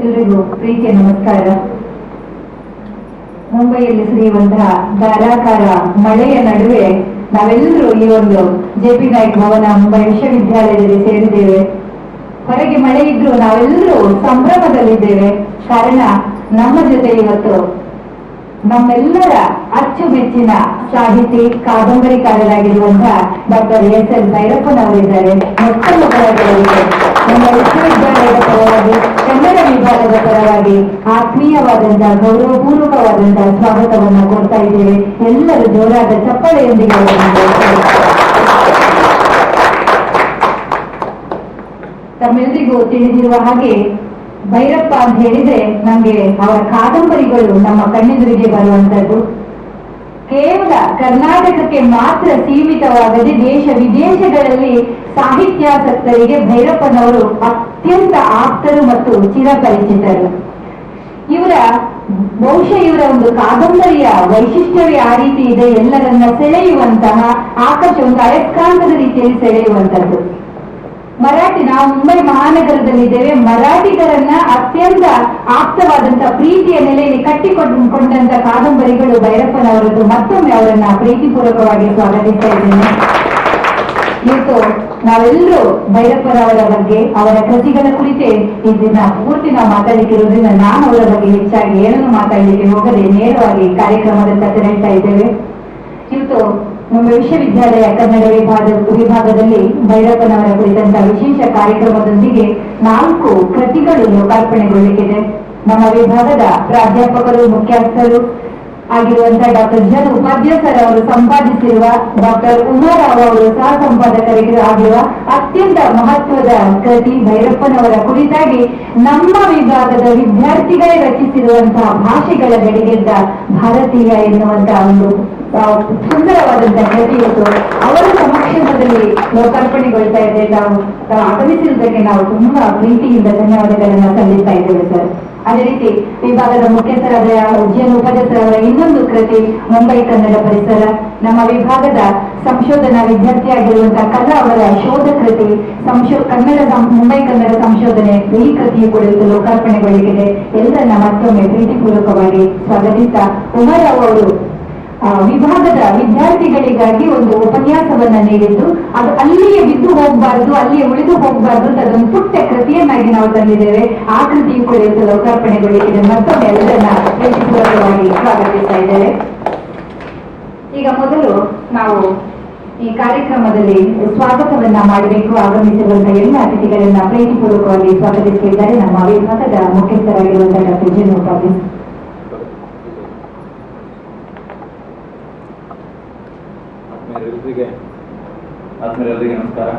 ಎಲ್ರಿಗೂ ಪ್ರೀತಿಯ ನಮಸ್ಕಾರ. ಮುಂಬೈಯಲ್ಲಿ ಸುರಿಯುವಂತಹ ಧಾರಾಕಾರ ಮಳೆಯ ನಡುವೆ ನಾವೆಲ್ಲರೂ ಈ ಒಂದು ಜೆ.ಪಿ. ನಾಯ್ಕ ಭವನ ಮುಂಬೈ ವಿಶ್ವವಿದ್ಯಾಲಯದಲ್ಲಿ ಸೇರಿದ್ದೇವೆ. ಹೊರಗೆ ಮಳೆ ಇದ್ರೂ ನಾವೆಲ್ಲರೂ ಸಂಭ್ರಮದಲ್ಲಿದ್ದೇವೆ. ಕಾರಣ ನಮ್ಮ ಜೊತೆ ಇವತ್ತು ನಮ್ಮೆಲ್ಲರ ಅಚ್ಚುಮೆಚ್ಚಿನ ಸಾಹಿತಿ ಕಾದಂಬರಿಕಾರರಾಗಿರುವಂತಹ ಡಾಕ್ಟರ್ ಎಸ್.ಎಲ್. ಭೈರಪ್ಪನವರಿದ್ದಾರೆ. ನಮ್ಮ ವಿಶ್ವವಿದ್ಯಾಲಯದ ಪರವಾಗಿ ಕನ್ನಡ ವಿಭಾಗದ ಪರವಾಗಿ ಆತ್ಮೀಯವಾದಂತಹ ಗೌರವಪೂರ್ವಕವಾದಂತಹ ಸ್ವಾಗತವನ್ನು ಕೊಡ್ತಾ ಇದ್ದೇವೆ. ಎಲ್ಲರೂ ಜೋರಾದ ಚಪ್ಪಳೆಯೊಂದಿಗೆ ತಮ್ಮೆಲ್ಲರಿಗೂ ತಿಳಿದಿರುವ ಹಾಗೆ ಭೈರಪ್ಪ ಅಂತ ಹೇಳಿದ್ರೆ ನಮ್ಗೆ ಅವರ ಕಾದಂಬರಿಗಳು ನಮ್ಮ ಕಣ್ಣೆದುರಿಗೆ ಬರುವಂತದ್ದು. ಕೇವಲ ಕರ್ನಾಟಕಕ್ಕೆ ಮಾತ್ರ ಸೀಮಿತವಾಗದೆ ದೇಶ ವಿದೇಶಗಳಲ್ಲಿ ಸಾಹಿತ್ಯಾಸಕ್ತರಿಗೆ ಭೈರಪ್ಪನವರು ಅತ್ಯಂತ ಆಪ್ತರು ಮತ್ತು ಚಿರಪರಿಚಿತರು. ಬಹುಶಃ ಇವರ ಒಂದು ಕಾದಂಬರಿಯ ವೈಶಿಷ್ಟ್ಯವೇ ಆ ರೀತಿ ಇದೆ. ಎಲ್ಲರನ್ನ ಸೆಳೆಯುವಂತಹ ಒಂದು ಅಯಸ್ಕಾಂತದ ರೀತಿಯಲ್ಲಿ ಸೆಳೆಯುವಂತದ್ದು. ನಾವು ಮುಂಬೈ ಮಹಾನಗರದಲ್ಲಿದ್ದೇವೆ. ಮರಾಠಿಗರನ್ನ ಅತ್ಯಂತ ಆಪ್ತವಾದಂತಹ ಪ್ರೀತಿಯ ನೆಲೆಯಲ್ಲಿ ಕಟ್ಟಿಕೊಂಡಂತ ಕಾದಂಬರಿಗಳು ಭೈರಪ್ಪನವರದ್ದು. ಮತ್ತೊಮ್ಮೆ ಅವರನ್ನ ಪ್ರೀತಿಪೂರ್ವಕವಾಗಿ ಸ್ವಾಗತಿಸ್ತಾ ಇದ್ದೇನೆ. ಇವತ್ತು ನಾವೆಲ್ಲರೂ ಭೈರಪ್ಪನವರ ಬಗ್ಗೆ, ಅವರ ಕೃತಿಗಳ ಕುರಿತೇ ಇದನ್ನ ಪೂರ್ತಿ ನಾವು ಮಾತಾಡಲಿಕ್ಕಿರೋದ್ರಿಂದ ನಾನು ಅವರ ಬಗ್ಗೆ ಹೆಚ್ಚಾಗಿ ಏನನ್ನು ಮಾತಾಡಲಿಕ್ಕೆ ಹೋಗದೆ ನೇರವಾಗಿ ಕಾರ್ಯಕ್ರಮದತ್ತ ತೆರಳ್ತಾ ಇದ್ದೇವೆ. ಇವತ್ತು ನಮ್ಮ ವಿಶ್ವವಿದ್ಯಾಲಯ ಕನ್ನಡ ವಿಭಾಗದಲ್ಲಿ ಭೈರಪ್ಪನವರ ಕುರಿತಂತಹ ವಿಶೇಷ ಕಾರ್ಯಕ್ರಮದೊಂದಿಗೆ 4 ಕೃತಿಗಳು ಲೋಕಾರ್ಪಣೆಗೊಳ್ಳಲಿಕ್ಕಿದೆ. ನಮ್ಮ ವಿಭಾಗದ ಪ್ರಾಧ್ಯಾಪಕರು, ಮುಖ್ಯಸ್ಥರು ಆಗಿರುವಂತಹ ಡಾಕ್ಟರ್ ಜನ್ ಉಪಾಧ್ಯಾಯ ಸರ್ ಅವರು ಸಂಪಾದಿಸಿರುವ, ಡಾಕ್ಟರ್ ಉಮಾರಾವ್ ಅವರು ಸಹ ಸಂಪಾದಕರಿಗೆ ಆಗಿರುವ ಅತ್ಯಂತ ಮಹತ್ವದ ಕೃತಿ ಭೈರಪ್ಪನವರ ಕುರಿತಾಗಿ ನಮ್ಮ ವಿಭಾಗದ ವಿದ್ಯಾರ್ಥಿಗಳೇ ರಚಿಸಿರುವಂತಹ ಭಾಷೆಗಳ ಗಡಿಗೆದ್ದ ಭಾರತೀಯ ಎನ್ನುವಂತಹ ಒಂದು ಸುಂದರವಾದಂತಹ ಕೃತಿ ಇವತ್ತು ಅವರ ಸಮಕ್ಷಮದಲ್ಲಿ ಲೋಕಾರ್ಪಣೆಗೊಳ್ತಾ ಇದೆ. ನಾವು ಆಗಮಿಸಿರುವುದಕ್ಕೆ ನಾವು ತುಂಬಾ ಪ್ರೀತಿಯಿಂದ ಧನ್ಯವಾದಗಳನ್ನ ಸಲ್ಲಿಸ್ತಾ ಇದ್ದೇವೆ ಸರ್. ಅದೇ ರೀತಿ ವಿಭಾಗದ ಮುಖ್ಯಸ್ಥರಾದ ಜನ್ ಉಪಾಧ್ಯಾಯರವರ ಇನ್ನೊಂದು ಕೃತಿ ಮುಂಬೈ ಕನ್ನಡ ಪರಿಸರ. ನಮ್ಮ ವಿಭಾಗದ ಸಂಶೋಧನಾ ವಿದ್ಯಾರ್ಥಿಯಾಗಿರುವಂತಹ ಕಲಾ ಅವರ ಶೋಧ ಕೃತಿ ಮುಂಬೈ ಕನ್ನಡ ಸಂಶೋಧನೆ. ಈ ಕೃತಿಯು ಕೂಡ ಲೋಕಾರ್ಪಣೆಗೊಳ್ಳಲಿದೆ. ಎಲ್ಲರನ್ನ ಮತ್ತೊಮ್ಮೆ ಪ್ರೀತಿಪೂರ್ವಕವಾಗಿ ಸ್ವಾಗತಿಸ್ತಾ, ಉಮಾರಾವ್ ಅವರು ವಿಭಾಗದ ವಿದ್ಯಾರ್ಥಿಗಳಿಗಾಗಿ ಒಂದು ಉಪನ್ಯಾಸವನ್ನ ನೀಡಿದ್ದು, ಅದು ಅಲ್ಲಿಯೇ ಬಿದ್ದು ಹೋಗಬಾರದು, ಅಲ್ಲಿಯೇ ಉಳಿದು ಹೋಗಬಾರದು ಅಂತ ಅದೊಂದು ಪುಟ್ಟ ಕೃತಿಯನ್ನಾಗಿ ನಾವು ತಂದಿದ್ದೇವೆ. ಆ ಕೃತಿಯು ಕೂಡ ಇವತ್ತು ಲೋಕಾರ್ಪಣೆಗೊಳ್ಳಲಿದೆ. ಮತ್ತೊಮ್ಮೆ ಎಲ್ಲರನ್ನ ಪ್ರೀತಿಪೂರ್ವಕವಾಗಿ ಸ್ವಾಗತಿಸ್ತಾ ಇದ್ದೇವೆ. ಈಗ ಮೊದಲು ನಾವು ಈ ಕಾರ್ಯಕ್ರಮದಲ್ಲಿ ಸ್ವಾಗತವನ್ನ ಮಾಡಬೇಕು. ಆಗಮಿಸಿರುವಂತಹ ಎಲ್ಲ ಅತಿಥಿಗಳನ್ನ ಪ್ರೀತಿಪೂರ್ವಕವಾಗಿ ಸ್ವಾಗತಿಸಿದ್ದಾರೆ ನಮ್ಮ ವಿಭಾಗದ ಮುಖ್ಯಸ್ಥರಾಗಿರುವಂತಹ ಡಾಕ್ಟರ್ ಜನ್ ಉಪಾಧ್ಯಾಯ. ಆತ್ಮೀಯರಿಗೆ ನಮಸ್ಕಾರ.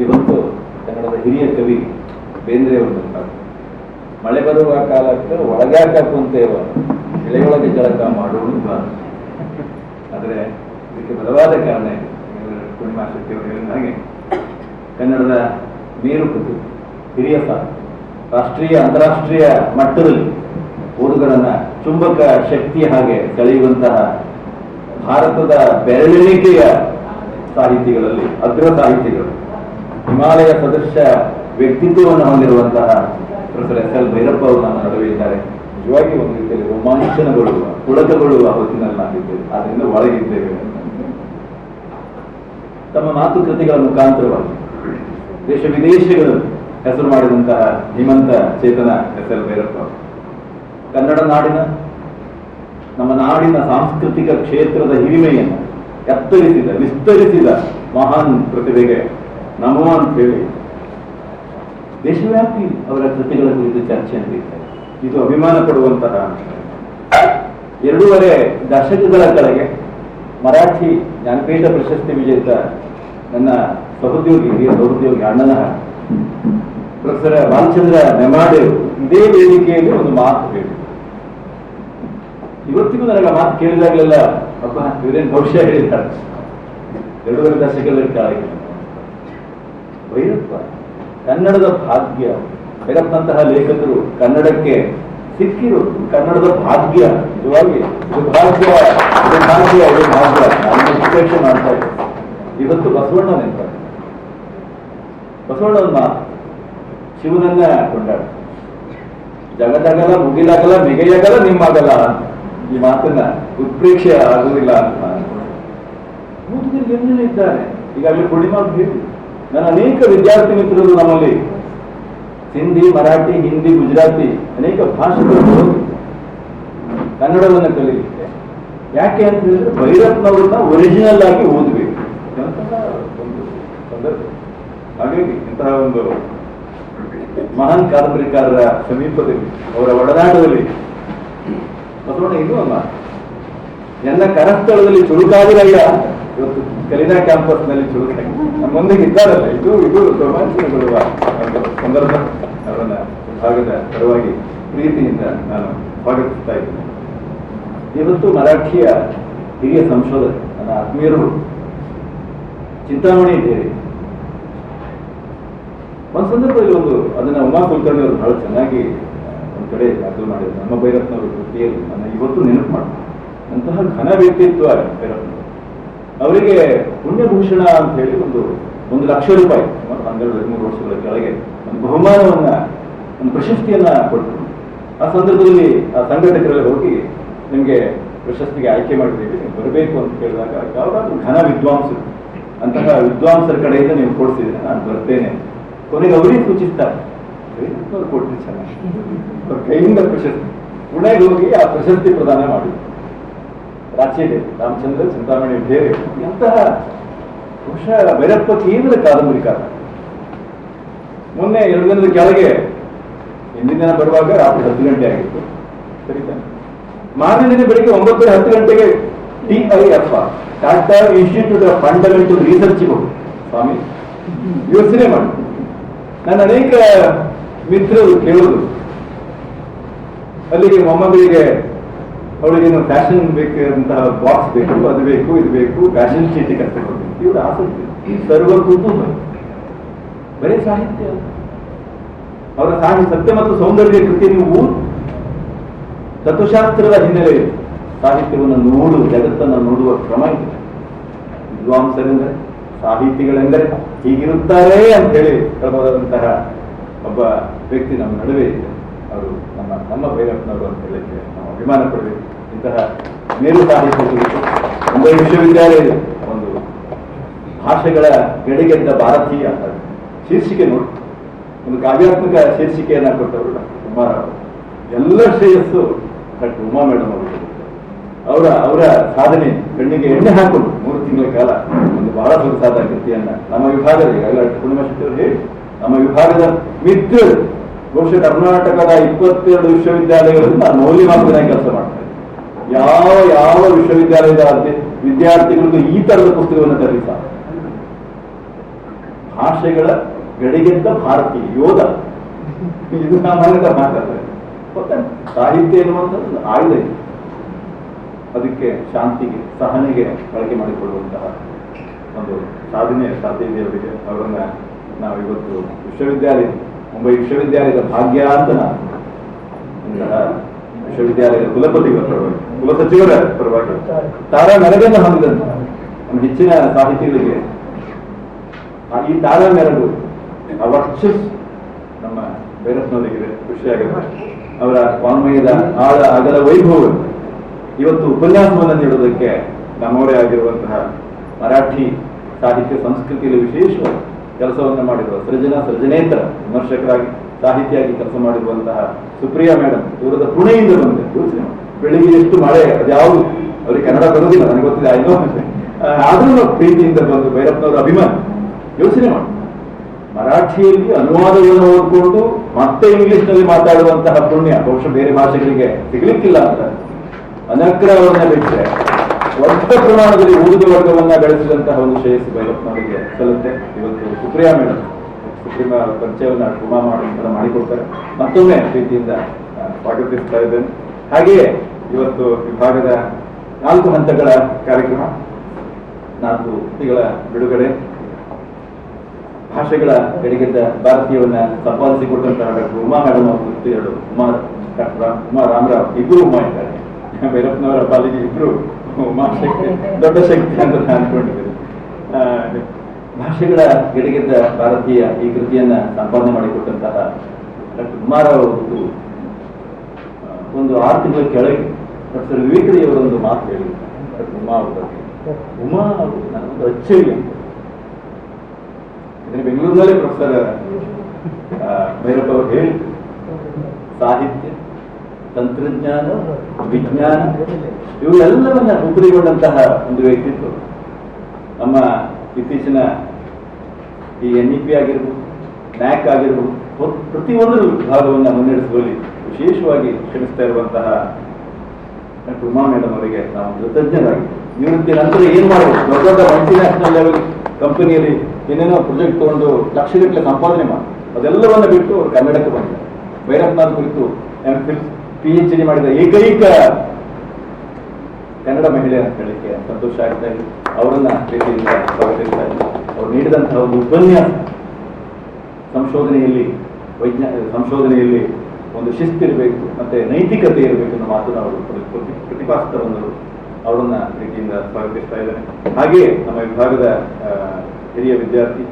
ಇವತ್ತು ಕನ್ನಡದ ಹಿರಿಯ ಕವಿ ಬೇಂದ್ರೆಯವರು ಮಳೆ ಬರುವ ಕಾಲಕ್ಕೆ ಒಳಗಾಕ ಕುಂತೇವ ಎಳೆಯೊಳಗೆ ಜಳಕ ಮಾಡುವುದು ಬಾರು. ಆದರೆ ಇದಕ್ಕೆ ಬಲವಾದ ಕಾರಣ ಇದೆ. ಪೂರ್ಣಿಮಾ ಶೆಟ್ಟಿ ಅವರು ಹೇಳಿದ ಹಾಗೆ ಕನ್ನಡದ ಮೇರು ಕೃತಿ, ಹಿರಿಯ ಸಾಹಿತ್ಯ, ರಾಷ್ಟ್ರೀಯ ಅಂತಾರಾಷ್ಟ್ರೀಯ ಮಟ್ಟದಲ್ಲಿ ಓದುಗರನ್ನ ಚುಂಬಕ ಶಕ್ತಿಯ ಹಾಗೆ ಸೆಳೆಯುವಂತಹ ಭಾರತದ ಬೆರಳೆಣಿಕೆಯ ಸಾಹಿತಿಗಳಲ್ಲಿ ಅಗ್ರ ಸಾಹಿತಿಗಳು, ಹಿಮಾಲಯ ಸದೃಶ ವ್ಯಕ್ತಿತ್ವವನ್ನು ಹೊಂದಿರುವಂತಹ ಪ್ರೊಫೆಸರ್ ಎಸ್.ಎಲ್. ಭೈರಪ್ಪ ಅವರು ನಮ್ಮ ನಡುವೆ ಇದ್ದಾರೆ. ನಿಜವಾಗಿ ಒಂದು ರೀತಿಯಲ್ಲಿ ರೋಮಾಂಚನಗೊಳ್ಳುವ, ಪುಳಕಗೊಳ್ಳುವ ಹೊತ್ತಿನಲ್ಲಿ ನಾವಿದ್ದೇವೆ, ಅದರಿಂದ ಒಳಗಿದ್ದೇವೆ. ತಮ್ಮ ಮಾತುಕೃತಿಗಳ ಮುಖಾಂತರವಾಗಿ ದೇಶ ವಿದೇಶಗಳಲ್ಲಿ ಹೆಸರು ಮಾಡಿದಂತಹ ಧೀಮಂತ ಚೇತನ ಎಸ್.ಎಲ್. ಭೈರಪ್ಪ ಕನ್ನಡ ನಾಡಿನ, ನಮ್ಮ ನಾಡಿನ ಸಾಂಸ್ಕೃತಿಕ ಕ್ಷೇತ್ರದ ಹಿರಿಮೆಯನ್ನು ಎತ್ತರಿಸಿದ, ವಿಸ್ತರಿಸಿದ ಮಹಾನ್ ಪ್ರತಿಭೆಗೆ ನಮೋ ಅಂತ ಹೇಳಿ ದೇಶವ್ಯಾಪಿ ಅವರ ಕೃತಿಗಳ ಕುರಿತು ಚರ್ಚೆ ನಡೆಯುತ್ತದೆ. ಇದು ಅಭಿಮಾನ ಪಡುವಂತಹ 2.5 ದಶಕಗಳ ಕೆಳಗೆ ಮರಾಠಿ ಜ್ಞಾನಪೀಠ ಪ್ರಶಸ್ತಿ ವಿಜೇತ ನನ್ನ ಹಿರಿಯ ಸಹೋದ್ಯೋಗಿ ಅಣ್ಣನ ಪ್ರೊಫೆಸರ್ ಬಾಲಚಂದ್ರ ನೆಮಾಡೆ ಇದೇ ವೇದಿಕೆಯಲ್ಲಿ ಒಂದು ಮಾತು ಹೇಳಿ, ಇವತ್ತಿಗೂ ನನಗೆ ಮಾತು ಕೇಳಿದಾಗಲೆಲ್ಲ ಅಪ್ಪ ಇವರೇನು ಭವಿಷ್ಯ ಹೇಳಿದ್ದಾರೆ. 2.5 ದಶಕಗಳ ಕೆಳಗೆ ಭೈರಪ್ಪ ಕನ್ನಡದ ಭಾಗ್ಯ. ಭೈರಪ್ಪನಂತಹ ಲೇಖಕರು ಕನ್ನಡಕ್ಕೆ ಸಿಕ್ಕಿರೋದು ಕನ್ನಡದ ಭಾಗ್ಯ. ನಿಜವಾಗಿ ಇದು ಭಾಗ್ಯ ನಾನು ಉಪೇಕ್ಷೆ ಮಾಡ್ತಾ ಇದ್ದೆ. ಇವತ್ತು ಬಸವಣ್ಣ ಬಸವಣ್ಣನ ಮಾತು ಶಿವನನ್ನ ಕೊಂಡಾಡ ಜಗದಗಲ ಮುಗಿಲಾಗಲ ಮಿಗೆಯಗಲ ನಿಮ್ಮಗಲ, ಈ ಮಾತನ್ನ ಉತ್ಪ್ರೇಕ್ಷೆ ಆಗುವುದಿಲ್ಲ ಅಂತ ನಾನು ಓದುಗರಿಗೆ ಏನೇನು ಇದ್ದಾರೆ. ಈಗಾಗಲೇ ಪೂರ್ಣಿಮಾ ಹೇಳಿ, ನನ್ನ ಅನೇಕ ವಿದ್ಯಾರ್ಥಿ ಮಿತ್ರರು ನಮ್ಮಲ್ಲಿ ಹಿಂದಿ, ಮರಾಠಿ, ಹಿಂದಿ, ಗುಜರಾತಿ ಅನೇಕ ಭಾಷೆಗಳು ಕನ್ನಡವನ್ನು ಕಲಿಯಲಿಕ್ಕೆ. ಯಾಕೆ ಅಂತ ಹೇಳಿದ್ರೆ ಭೈರಪ್ಪನವ್ರನ್ನ ಒರಿಜಿನಲ್ ಆಗಿ ಓದಬೇಕು ಅಂತಹ ಒಂದು ಸಂದರ್ಭ. ಹಾಗಾಗಿ ಇಂತಹ ಒಂದು ಮಹಾನ್ ಕಾದಂಬರಿಕಾರರ ಸಮೀಪದಲ್ಲಿ, ಅವರ ಒಡನಾಟದಲ್ಲಿ ಬಸವಣ್ಣ ಇನ್ನೂ ಅಲ್ಲ, ನನ್ನ ಕರಸ್ಥಳದಲ್ಲಿ ಚುರುಕಾಗಿರಯ್ಯ ಇವತ್ತು ಕಲಿನಾ ಕ್ಯಾಂಪಸ್ ನಲ್ಲಿ ಚುರುಕಾಗಿ ನಮ್ಮೊಂದಿಗೆ ಇದ್ದಾರಲ್ಲ, ಇದು ರೋಮಾಂಚನಗೊಳ್ಳುವ ಒಂದು ಸಂದರ್ಭ. ಅವರನ್ನ ಭಾಗದ ಪರವಾಗಿ ಪ್ರೀತಿಯಿಂದ ನಾನು ಸ್ವಾಗತಿಸ್ತಾ ಇದ್ದೇನೆ. ಇವತ್ತು ಮರಾಠಿಯ ಹಿರಿಯ ಸಂಶೋಧಕ ನನ್ನ ಆತ್ಮೀಯರು ಚಿಂತಾಮಣಿ ಬೇರೆ ಒಂದು ಸಂದರ್ಭದಲ್ಲಿ ಅದನ್ನ ಉಮಾ ಕುಲಕರ್ಣಿ ಅವರು ಬಹಳ ಚೆನ್ನಾಗಿ ಒಂದು ಕಡೆ ದಾಖಲು ಮಾಡಿದ್ರು. ನಮ್ಮ ಭೈರಪ್ಪನವರು ಕೃತಿಯಲ್ಲಿ ನನ್ನ ಇವತ್ತು ನೆನಪು ಮಾಡ್ತಾರೆ. ಅಂತಹ ಘನ ವ್ಯಕ್ತಿತ್ವ ಭೈರಪ್ಪನವರು. ಅವರಿಗೆ ಪುಣ್ಯಭೂಷಣ ಅಂತ ಹೇಳಿ ಒಂದು ₹1,00,000 ಸುಮಾರು 12-13 ವರ್ಷಗಳ ಕೆಳಗೆ ಒಂದು ಬಹುಮಾನವನ್ನ, ಒಂದು ಪ್ರಶಸ್ತಿಯನ್ನ ಕೊಟ್ಟರು. ಆ ಸಂದರ್ಭದಲ್ಲಿ ಆ ಸಂಘಟಕರಲ್ಲಿ ಹೋಗಿ ನಿಮಗೆ ಪ್ರಶಸ್ತಿಗೆ ಆಯ್ಕೆ ಮಾಡಿದ್ದೀವಿ, ನೀವು ಬರಬೇಕು ಅಂತ ಕೇಳಿದಾಗ ಯಾವ್ದಾದ್ರು ಘನ ವಿದ್ವಾಂಸರು, ಅಂತಹ ವಿದ್ವಾಂಸರ ಕಡೆಯಿಂದ ನೀವು ಕೊಡ್ತಿದ್ರೆ ನಾನು ಬರ್ತೇನೆ. ಕೊನೆಗೆ ಅವರಿಗೆ ಸೂಚಿಸ್ತಾರೆ, ಕೊಟ್ಟರು ಚೆನ್ನಾಗಿ, ಅವ್ರ ಕೈಯಿಂದ ಪ್ರಶಸ್ತಿ ಪುಣೆಗೆ ಹೋಗಿ ಆ ಪ್ರಶಸ್ತಿ ಪ್ರದಾನ ಮಾಡಿದ್ರು. ರಾಚೇದೆ ರಾಮಚಂದ್ರ ಚಿಂತಾಮಣಿ ಬೇರೆ ಎಂತಹ ಬಹುಶಃ ಭೈರಪ್ಪ ತೀವ್ರ ಕಾದಂಬರಿಕಾರ. ಮೊನ್ನೆ 2 ದಿನದ ಕೆಳಗೆ ಹಿಂದಿನ ದಿನ ಬರುವಾಗ ರಾತ್ರಿ 10 ಗಂಟೆ ಆಗಿತ್ತು, ಸರಿತಾ? ಮಾರನೇ ದಿನ ಬೆಳಿಗ್ಗೆ 9:10 ಗಂಟೆಗೆ TIF Tata institute of fundamental ರಿಸರ್ಚ್ಗೆ ಹೋಗಿ ಸ್ವಾಮಿ ಯೋಚನೆ ಮಾಡಿ. ನನ್ನ ಅನೇಕ ಮಿತ್ರರು ಕೇಳೋದು, ಅಲ್ಲಿಗೆ ಮೊಮ್ಮಗಳಿಗೆ ಅವಳಿಗೇನು ಫ್ಯಾಷನ್ ಬೇಕಂತಹ ಬಾಕ್ಸ್ ಬೇಕು, ಅದು ಬೇಕು, ಇದು ಬೇಕು, ಫ್ಯಾಷನ್ ಚೀಟಿ ಕರ್ಕೊಂಡು ಹೋಗ್ಬೇಕು. ಇವ್ರ ಆಸಕ್ತಿ ಸರ್ವ ಕುತೂಹಲ ಬರೀ ಸಾಹಿತ್ಯ. ಅವರ ಸತ್ಯ ಮತ್ತು ಸೌಂದರ್ಯ ಕೃತಿ ನೀವು ತತ್ವಶಾಸ್ತ್ರದ ಹಿನ್ನೆಲೆ ಇದೆ. ಸಾಹಿತ್ಯವನ್ನು ಜಗತ್ತನ್ನು ನೋಡುವ ಕ್ರಮ ಇದೆ. ವಿದ್ವಾಂಸರೆಂದರೆ, ಸಾಹಿತಿಗಳೆಂದರೆ ಹೀಗಿರುತ್ತಾರೆ ಅಂತ ಹೇಳಿ ಹೇಳ್ಬೋದಂತಹ ಒಬ್ಬ ವ್ಯಕ್ತಿ ನಮ್ಮ ನಡುವೆ ಇದೆ. ಅವರು ನಮ್ಮ ಭೈರಪ್ಪನವರು ಅಂತ ಹೇಳಕ್ಕೆ ನಾವು ಅಭಿಮಾನ ಪಡಬೇಕು. ಇಂತಹ ಮೇರು ಸಾಹಿತ್ಯ ಕುರಿತು ಮುಂಬೈ ವಿಶ್ವವಿದ್ಯಾಲಯದ ಒಂದು ಭಾಷೆಗಳ ಗಡಿಗೆದ್ದ ಭಾರತೀಯ ಶೀರ್ಷಿಕೆ ನೋಡಿ, ಒಂದು ಕಾವ್ಯಾತ್ಮಕ ಶೀರ್ಷಿಕೆಯನ್ನ ಕೊಟ್ಟವರು ಡಾಕ್ಟರ್ ಕುಮಾರ್ ಅವರು. ಎಲ್ಲ ಶ್ರೇಯಸ್ಸು ಡಾಕ್ಟರ್ ಉಮಾ ಮೇಡಮ್ ಅವರು. ಅವರ ಸಾಧನೆ ಕಣ್ಣಿಗೆ ಎಣ್ಣೆ ಹಾಕೊಂಡು 3 ತಿಂಗಳ ಕಾಲ ಒಂದು ಬಹಳ ಸೊಗಸಾದ ಕೃತಿಯನ್ನ ನಮ್ಮ ವಿಭಾಗದ, ಈಗಾಗಲೇ ಪೂರ್ಣಿಮಾ ಶೆಟ್ಟಿ ಅವರು ಹೇಳಿ, ನಮ್ಮ ವಿಭಾಗದ ಮಿತ್ರರು ಬಹುಶಃ ಕರ್ನಾಟಕದ 22 ವಿಶ್ವವಿದ್ಯಾಲಯಗಳಲ್ಲಿ ನಾನು ಮೌಲ್ಯಮಾಪಕನಾಗಿ ಕೆಲಸ ಮಾಡ್ತಾ ಇದ್ದೆ. ಯಾವ ವಿಶ್ವವಿದ್ಯಾಲಯದ ವಿದ್ಯಾರ್ಥಿಗಳಿಗೂ ಈ ತರದ ಪುಸ್ತಕವನ್ನು ತರಲಿಲ್ಲ. ಭಾಷೆಗಳ ಗಡಿಗೆದ್ದ ಭಾರತೀಯ ಯೋಧ, ಇದು ಸಾಮಾನ್ಯದ ಮಾತಾಡ್ತಾರೆ. ಸಾಹಿತ್ಯ ಎನ್ನುವಂಥದ್ದು ಆಯುಧ ಇದೆ. ಅದಕ್ಕೆ ಶಾಂತಿಗೆ, ಸಹನೆಗೆ ಬಳಕೆ ಮಾಡಿಕೊಳ್ಳುವಂತಹ ಒಂದು ಸಾಧನೆ ಸಾಧ್ಯ ಇದೆ ಅವರಿಗೆ. ಅವರನ್ನ ನಾವು ಇವತ್ತು ಮುಂಬೈ ವಿಶ್ವವಿದ್ಯಾಲಯದ ಭಾಗ್ಯ ಅಂತ ನಾನು ವಿಶ್ವವಿದ್ಯಾಲಯದ ಕುಲಪತಿಗಳ ಪರವಾಗಿ, ಕುಲಸಚಿವರ ಪರವಾಗಿ ತಾರಾ ಮೆರಗನ್ನು ಹೊಂದಿದಂತ ನಮ್ಮ ಹೆಚ್ಚಿನ ಸಾಹಿತಿಗಳಿಗೆ ಈ ತಾರಾ ಮೆರಗು, ಆ ವರ್ಚಸ್ ನಮ್ಮ ಭೈರಪ್ಪನವರಿಗಿದೆ. ಖುಷಿಯಾಗುತ್ತೆ. ಅವರ ವಾಂಗ್ಮಯದ ಆಳ ಅಗಲ ವೈಭವ ಇವತ್ತು ಉಪನ್ಯಾಸವನ್ನು ನೀಡುವುದಕ್ಕೆ ನಮ್ಮವರೇ ಆಗಿರುವಂತಹ ಮರಾಠಿ ಸಾಹಿತ್ಯ ಸಂಸ್ಕೃತಿಯಲ್ಲಿ ವಿಶೇಷವಾಗಿ ಕೆಲಸವನ್ನು ಮಾಡಿರುವ ಸೃಜನೇತರ ವಿಮರ್ಶಕರಾಗಿ, ಸಾಹಿತಿಯಾಗಿ ಕೆಲಸ ಮಾಡಿರುವಂತಹ ಸುಪ್ರಿಯಾ ಮೇಡಮ್ ದೂರದ ಪುಣೆಯಿಂದ ಬಂದೆ. ಯೋಚನೆ ಬೆಳಿಗ್ಗೆ ಎಷ್ಟು ಮಳೆ, ಅದ್ಯಾವುದು ಅವ್ರಿಗೆ ಕನ್ನಡ ಬರೋದಿಲ್ಲ, ನನಗೆ ಗೊತ್ತಿದೆ, ಆದ್ರೂ ಪ್ರೀತಿಯಿಂದ ಬಂದು ಭೈರಪ್ಪನವರ ಅಭಿಮಾನ. ಯೋಚನೆ ಮಾಡಿ, ಮರಾಠಿಯಲ್ಲಿ ಅನುವಾದವನ್ನು ಓದ್ಕೊಂಡು ಮತ್ತೆ ಇಂಗ್ಲಿಷ್ನಲ್ಲಿ ಮಾತಾಡುವಂತಹ ಪುಣ್ಯ ಬಹುಶಃ ಬೇರೆ ಭಾಷೆಗಳಿಗೆ ಸಿಗಲಿಕ್ಕಿಲ್ಲ ಅಂತ ಅನಗ್ರ ಅವರನ್ನ ಬಿಟ್ಟರೆ ದೊಡ್ಡ ಪ್ರಮಾಣದಲ್ಲಿ ಓದುಗ ವರ್ಗವನ್ನ ಬೆಳೆಸಿದಂತಹ ಒಂದು ಶ್ರೇಯಸ್ಸು ಭೈರಪ್ಪನವರಿಗೆ ಸಲ್ಲುತ್ತೆ. ಇವತ್ತು ಸುಪ್ರಿಯಾ ಮೇಡಮ್ ಪರಿಚಯವನ್ನ ಉಮಾ ಮಾಡಿಕೊಡ್ತಾರೆ. ಮತ್ತೊಮ್ಮೆ ಪ್ರೀತಿಯಿಂದ ಸ್ವಾಗತಿಸ್ತಾ ಇದ್ದೇನೆ. ಹಾಗೆಯೇ ಇವತ್ತು ವಿಭಾಗದ 4 ಹಂತಗಳ ಕಾರ್ಯಕ್ರಮ, 4 ಕೃತಿಗಳ ಬಿಡುಗಡೆ, ಭಾಷೆಗಳ ಗಡಿಗೆದ್ದ ಭಾರತೀಯವನ್ನ ಸಂಪಾದಿಸಿಕೊಟ್ಟಂತಹ ಡಾಕ್ಟರ್ ಉಮಾ ಮೇಡಮ್ ಅವರು ಕೃತಿಗಳು, ಉಮಾ ರಾಮರಾವ್, ಇಬ್ಬರು ಉಮಾ ಇದ್ದಾರೆ. ಭೈರಪ್ಪನವರ ಪಾಲಿಗೆ ಇಬ್ರು ಉಮಾ ಶಕ್ತಿ, ದೊಡ್ಡ ಶಕ್ತಿ ಅಂತ ನಾನು ಅನ್ಕೊಂಡಿದ್ದೇನೆ. ಭಾಷೆಗಳ ಗಡಿಗೆದ್ದ ಭಾರತೀಯ ಈ ಕೃತಿಯನ್ನ ಸಂಪಾದನೆ ಮಾಡಿಕೊಟ್ಟಂತಹ ಡಾಕ್ಟರ್ ಕುಮಾರ್ ಅವರು ಒಂದು 6 ತಿಂಗಳ ಕೆಳಗೆ ಪ್ರೊಫೆಸರ್ ವಿವೇಕದೇವರೊಂದು ಮಾತು ಹೇಳಿದ್ದಾರೆ ಉಮಾ ಅವ್ರ ಬಗ್ಗೆ. ಉಮಾ ಅವರು ನನಗೊಂದು ಅಚ್ಚರಿ ಅಂತ. ಇದನ್ನು ಬೆಂಗಳೂರಿನಲ್ಲೇ ಪ್ರೊಫೆಸರ್ ಭೈರಪ್ಪ ಅವರು ಹೇಳಿದ್ರು, ಸಾಹಿತ್ಯ, ತಂತ್ರಜ್ಞಾನ, ವಿಜ್ಞಾನ ಇವುಗಳೆಲ್ಲವನ್ನ ಉಪರಿಗೊಂಡಂತಹ ಒಂದು ವ್ಯಕ್ತಿತ್ವ. ನಮ್ಮ ಇತ್ತೀಚಿನ ಈ NEP ಆಗಿರ್ಬೋದು, NAC ಆಗಿರ್ಬೋದು, ಪ್ರತಿಯೊಂದು ವಿಭಾಗವನ್ನು ಮುನ್ನಡೆಸುವಲ್ಲಿ ವಿಶೇಷವಾಗಿ ಶ್ರಮಿಸ್ತಾ ಇರುವಂತಹ ಉಮಾ ಮೇಡಮ್ ಅವರಿಗೆ ನಾವು ಕೃತಜ್ಞರಾಗಿದ್ದೇವೆ. ನಿವೃತ್ತಿ ನಂತರ ಏನ್ ಮಾಡಬಹುದು, ದೊಡ್ಡ ದೊಡ್ಡ ಮಲ್ಟಿನ್ಯಾಷನಲ್ ಲೆವೆಲ್ ಕಂಪನಿಯಲ್ಲಿ ಏನೇನೋ ಪ್ರಾಜೆಕ್ಟ್ ತಗೊಂಡು ಲಕ್ಷಗಟ್ಟಲೆ ಸಂಪಾದನೆ ಮಾಡಿ ಅದೆಲ್ಲವನ್ನ ಬಿಟ್ಟು ಅವರು ಕನ್ನಡಕ್ಕೆ ಬಂದಿದ್ದಾರೆ. ಭೈರಪ್ಪನಾಥ್ ಕುರಿತು MPhil PhD ಮಾಡಿದ ಏಕೈಕ ಕನ್ನಡ ಮಹಿಳೆ ಅಂತ ಹೇಳಲಿಕ್ಕೆ ಸಂತೋಷ ಆಗ್ತಾ ಇದೆ. ಅವರನ್ನ ಪ್ರೀತಿಯಿಂದ ಸ್ವಾಗತಿಸ್ತಾ ಇದ್ದಾರೆ. ಅವರು ನೀಡಿದಂತಹ ಒಂದು ಉಪನ್ಯಾಸ, ಸಂಶೋಧನೆಯಲ್ಲಿ ಒಂದು ಶಿಸ್ತಿರಬೇಕು ಮತ್ತೆ ನೈತಿಕತೆ ಇರಬೇಕು ಅನ್ನೋ ಮಾತನ್ನು ಅವರು ಪ್ರತಿಪಾದಿಸ್ತಾ ಬಂದರು. ಅವರನ್ನ ಪ್ರೀತಿಯಿಂದ ಸ್ವಾಗತಿಸ್ತಾ ಇದ್ದಾರೆ. ಹಾಗೆ ನಮ್ಮ ವಿಭಾಗದ ಹಿರಿಯ ವಿದ್ಯಾರ್ಥಿ,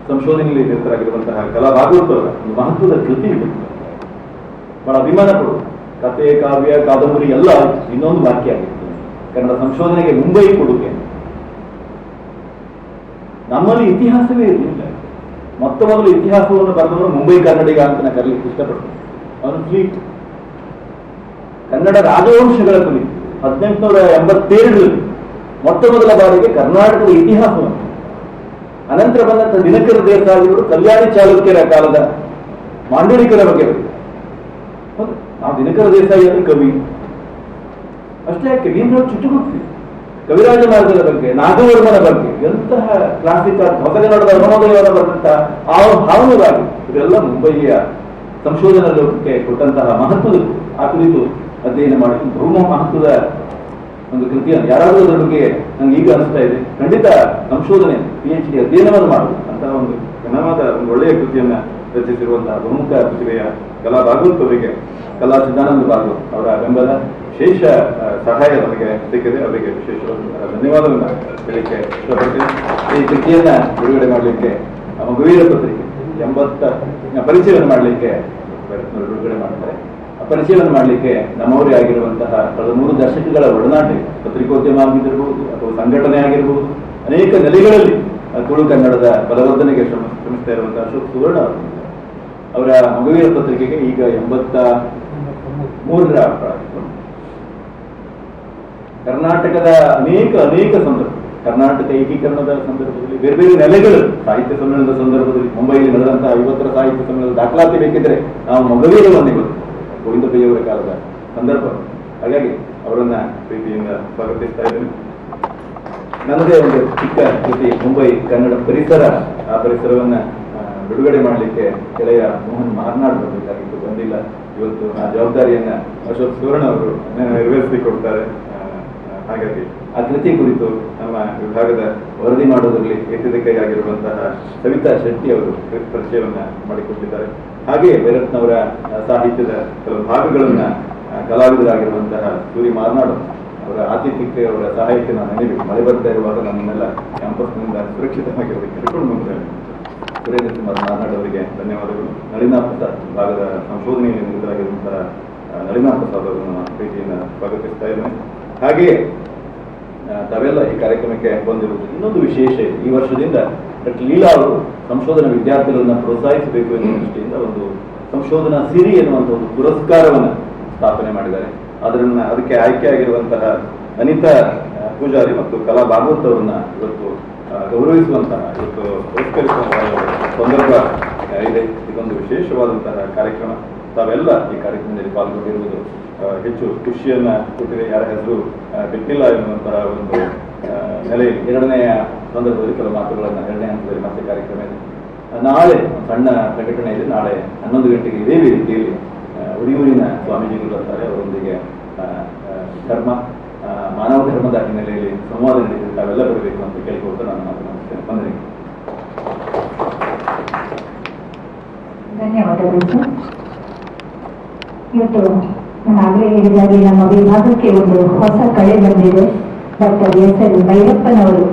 ಸಂಶೋಧನೆಯಲ್ಲಿ ನಿರತರಾಗಿರುವಂತಹ ಕಲಾ ಭಾಗವತ್ ಅವರ ಒಂದು ಮಹತ್ವದ ಕೃತಿ ಇದೆ, ಬಹಳ ಅಭಿಮಾನ ಪಡು. ಕಥೆ, ಕಾವ್ಯ, ಕಾದಂಬರಿ ಎಲ್ಲ ಇನ್ನೊಂದು ವಾಕ್ಯ ಆಗಿತ್ತು. ಕನ್ನಡ ಸಂಶೋಧನೆಗೆ ಮುಂಬೈ ಕೊಡುಗೆ. ನಮ್ಮಲ್ಲಿ ಇತಿಹಾಸವೇ ಇರಲಿಲ್ಲ. ಮೊತ್ತ ಮೊದಲು ಇತಿಹಾಸವನ್ನು ಬರೆದವರು ಮುಂಬೈ ಕನ್ನಡಿಗ ಅಂತ ನಾನು ಕರೀಲಿಕ್ಕೆ ಇಷ್ಟಪಡ್ತೇನೆ. ಅವನು ಫ್ಲೀಟ್ ಕನ್ನಡ ರಾಜವಂಶಗಳ ಕುರಿತು 1887ರಲ್ಲಿ ಮೊಟ್ಟ ಮೊದಲ ಬಾರಿಗೆ ಕರ್ನಾಟಕದ ಇತಿಹಾಸವನ್ನು, ಅನಂತರ ಬಂದಂತಹ ದಿನಕರ ದೇಸಾಯಿಗಳು ಕಲ್ಯಾಣಿ ಚಾಲುಕ್ಯರ ಕಾಲದ ಮಾಂಡಲಿಕರ ಬಗ್ಗೆ ನಾವು ದಿನಕರ ದೇಸಾಯಿ ಅಂದ್ರೆ ಕವಿ ಅಷ್ಟೇ ಯಾಕೆ, ಭೀಮರಾವ್ ಚುಟುಗುತ್ತಿ, ಕವಿರಾಜ ಮಾರ್ಗದ ಬಗ್ಗೆ, ನಾಗವರ್ಮನ ಬಗ್ಗೆ, ಎಂತಹ ಕ್ಲಾಸಿಕಲ್ ಹೊಸಗನ್ನಡದ ಅರುಣೋದಯವರ ಬರೆದಂತಹ ಹಾವನೂರಾಗಿ ಇದೆಲ್ಲ ಮುಂಬಯಿಯ ಸಂಶೋಧನಾ ಲೋಕಕ್ಕೆ ಕೊಟ್ಟಂತಹ ಮಹತ್ವದ ಆ ಕುರಿತು ಅಧ್ಯಯನ ಮಾಡಿ ಬಹು ಮಹತ್ವದ ಒಂದು ಕೃತಿಯನ್ನು ಯಾರಾದರೂ ಅದರ ಬಗ್ಗೆ ನಂಗೆ ಈಗ ಅನಿಸ್ತಾ ಇದೆ, ಖಂಡಿತ ಸಂಶೋಧನೆ PhD ಅಧ್ಯಯನವನ್ನು ಮಾಡುವುದು ಅಂತಹ ಒಂದು ಘನವಾದ ಒಂದು ಒಳ್ಳೆಯ ಕೃತಿಯನ್ನ ರಚಿಸಿರುವಂತಹ ಪ್ರಮುಖ ಪ್ರತಿಭೆಯ ಕಲಾ ಭಾಗವತ್ ಅವರಿಗೆ, ಕಲಾ ಸಿದ್ಧಾನಂದ ಭಾಗವತ್ ಅವರ ಬೆಂಬಲ, ವಿಶೇಷ ಸಹಾಯ ನಮಗೆ ಸಿಕ್ಕಿದೆ. ಅವರಿಗೆ ವಿಶೇಷವಾದ ಧನ್ಯವಾದವನ್ನು ಹೇಳಲಿಕ್ಕೆ ಇಷ್ಟಪಡ್ತೇನೆ. ಈ ಕೃತಿಯನ್ನ ಬಿಡುಗಡೆ ಮಾಡಲಿಕ್ಕೆ ಮಗುವೀರ ಪತ್ರಿಕೆ 80 ಪರಿಚಯವನ್ನು ಮಾಡಲಿಕ್ಕೆ ಬಿಡುಗಡೆ ಮಾಡ್ತಾರೆ. ಪರಿಚಯವನ್ನು ಮಾಡಲಿಕ್ಕೆ ನಮ್ಮವರೇ ಆಗಿರುವಂತಹ ಕಳೆದ 3 ದಶಕಗಳ ಒಡನಾಟ, ಪತ್ರಿಕೋದ್ಯಮ ಆಗಿರಬಹುದು ಅಥವಾ ಸಂಘಟನೆ ಆಗಿರಬಹುದು, ಅನೇಕ ನೆಲೆಗಳಲ್ಲಿ ತುಳು ಕನ್ನಡದ ಬಲವರ್ಧನೆಗೆ ಶ್ರಮಿಸ್ತಾ ಇರುವಂತಹ ಅಶೋಕ್ ಸುವರ್ಣ ಅವರ ಮಗುವೀರ ಪತ್ರಿಕೆಗೆ ಈಗ 83ರ ಕರ್ನಾಟಕದ ಅನೇಕ ಸಂದರ್ಭ, ಕರ್ನಾಟಕ ಏಕೀಕರಣದ ಸಂದರ್ಭದಲ್ಲಿ, ಬೇರೆ ಬೇರೆ ನೆಲೆಗಳು, ಸಾಹಿತ್ಯ ಸಮ್ಮೇಳನದ ಸಂದರ್ಭದಲ್ಲಿ, ಮುಂಬೈಯಲ್ಲಿ ನಡೆದಂತಹ 50ರ ಸಾಹಿತ್ಯ ಸಮ್ಮೇಳನದ ದಾಖಲಾತಿ ಬೇಕಿದ್ರೆ ನಾವು ಮಗುವೀರವನ್ನೇ ಗೋವಿಂದ ಪೈಯವರ ಕಾಲದ ಸಂದರ್ಭ. ಹಾಗಾಗಿ ಅವರನ್ನ ಪ್ರೀತಿಯಿಂದ ಸ್ವಾಗತಿಸ್ತಾ ಇದ್ದೇನೆ. ನನ್ನದೇ ಒಂದು ಚಿಕ್ಕ ಕೃತಿ ಮುಂಬೈ ಕನ್ನಡ ಪರಿಸರ, ಆ ಪರಿಸರವನ್ನ ಬಿಡುಗಡೆ ಮಾಡಲಿಕ್ಕೆ ಗೆಳೆಯ ಮೋಹನ್ ಮಾರ್ನಾಡ್ ಬರಬೇಕಾಗಿತ್ತು, ಬಂದಿಲ್ಲ. ಇವತ್ತು ಆ ಜವಾಬ್ದಾರಿಯನ್ನ ಅಶೋಕ್ ಸುವರ್ಣ ಅವರು ನಿರ್ವಹಿಸಿಕೊಡ್ತಾರೆ. ಹಾಗಾಗಿ ಆ ಕೃತಿ ಕುರಿತು ನಮ್ಮ ವಿಭಾಗದ ವರದಿ ಮಾಡೋದ್ರಲ್ಲಿ ಎತ್ತಿದ ಕೈಯಾಗಿರುವಂತಹ ಸವಿತಾ ಶೆಟ್ಟಿ ಅವರು ಪರಿಚಯವನ್ನ ಮಾಡಿಕೊಟ್ಟಿದ್ದಾರೆ. ಹಾಗೆ ಭೈರಪ್ಪನವರ ಸಾಹಿತ್ಯದ ಕೆಲವು ಭಾಗಗಳನ್ನ ಕಲಾವಿದರಾಗಿರುವಂತಹ ಸೂರಿ ಮಾರ್ನಾಡು ಅವರ ಆತಿಥ್ಯಕ್ಕೆ, ಅವರ ಸಹಾಯಕ್ಕೆ ನಾನು ನೆನಬೇಕು. ಮಳೆ ಬರ್ತಾ ಇರುವಾಗ ನಮ್ಮನ್ನೆಲ್ಲ ಕ್ಯಾಂಪಸ್ನಿಂದ ಸುರಕ್ಷಿತವಾಗಿ ಅವರಿಗೆ ಕರ್ಕೊಂಡು ಬಂದಿದ್ದಾರೆ. ಸುರೇಂದ್ರ ಕುಮಾರ್ ಮಾರ್ನಾಡ್ ಅವರಿಗೆ ಧನ್ಯವಾದಗಳು. ನಳಿನಾ ಪ್ರಸಾದ್ ವಿಭಾಗದ ಸಂಶೋಧನೆಯಲ್ಲಿ ನಿರತರಾಗಿರುವಂತಹ ನಳಿನಾ ಪ್ರಸಾದ್ ಅವರನ್ನು ಪ್ರೀತಿಯಿಂದ ಸ್ವಾಗತಿಸ್ತಾ ಇದ್ದೇನೆ. ಹಾಗೆಯೇ ತಾವೆಲ್ಲ ಈ ಕಾರ್ಯಕ್ರಮಕ್ಕೆ ಬಂದಿರುವುದು ಇನ್ನೊಂದು ವಿಶೇಷ ಇದೆ. ಈ ವರ್ಷದಿಂದ ಡಾಕ್ಟರ್ ಲೀಲಾ ಅವರು ಸಂಶೋಧನಾ ವಿದ್ಯಾರ್ಥಿಗಳನ್ನ ಪ್ರೋತ್ಸಾಹಿಸಬೇಕು ಎನ್ನುವ ದೃಷ್ಟಿಯಿಂದ ಒಂದು ಸಂಶೋಧನಾ ಸಿರಿ ಎನ್ನುವಂತಹ ಒಂದು ಪುರಸ್ಕಾರವನ್ನು ಸ್ಥಾಪನೆ ಮಾಡಿದ್ದಾರೆ. ಅದಕ್ಕೆ ಆಯ್ಕೆಯಾಗಿರುವಂತಹ ಅನಿತಾ ಪೂಜಾರಿ ಮತ್ತು ಕಲಾ ಭಾಗವತ್ ಅವರನ್ನ ಇವತ್ತು ಗೌರವಿಸುವಂತಹ, ಇವತ್ತು ಪುರಸ್ಕರಿಸುವಂತಹ ಸಂದರ್ಭ ಇದೆ. ಇದೊಂದು ವಿಶೇಷವಾದಂತಹ ಕಾರ್ಯಕ್ರಮ. ತಾವೆಲ್ಲ ಈ ಕಾರ್ಯಕ್ರಮದಲ್ಲಿ ಪಾಲ್ಗೊಂಡಿರುವುದು ಹೆಚ್ಚು ಖುಷಿಯನ್ನ ಕೊಟ್ಟಿದೆ. ಯಾರ ಹೆಸರು ಬಿಟ್ಟಿಲ್ಲ ಎನ್ನುವಂತಹ ಒಂದು ನೆಲೆಯಲ್ಲಿ ಎರಡನೆಯ ಸಂದರ್ಭದಲ್ಲಿ ಕೆಲವು ಮಾತುಗಳನ್ನು, ಎರಡನೇ ಹಂತದಲ್ಲಿ ಮತ್ತೆ ಕಾರ್ಯಕ್ರಮ ಇದೆ. ನಾಳೆ ಸಣ್ಣ ಪ್ರಕಟಣೆ ಇದೆ. ನಾಳೆ 11 ಗಂಟೆಗೆ ಇದೇ ರೀತಿಯಲ್ಲಿ ಉಡಿಯೂರಿನ ಸ್ವಾಮೀಜಿಗಳು ಬರ್ತಾರೆ. ಅವರೊಂದಿಗೆ ಧರ್ಮ, ಮಾನವ ಧರ್ಮದ ಹಿನ್ನೆಲೆಯಲ್ಲಿ ಸಂವಾದ ನಡೀತಿದೆ. ತಾವೆಲ್ಲ ಬರಬೇಕು ಅಂತ ಕೇಳಿಕೊಟ್ಟು ನಾನು ಮಾತನಾಡ್ತೇನೆ. ಬಂದರೆ ಧನ್ಯವಾದಗಳು ಸರ್. ಇವತ್ತು ನಾನು ಆಗಲೇ ಹೇಳಿದಾಗೆ ನಮ್ಮ ವಿಭಾಗಕ್ಕೆ ಒಂದು ಹೊಸ ಕಳೆ ಬಂದಿದೆ. ಡಾಕ್ಟರ್ SL ಭೈರಪ್ಪನವರು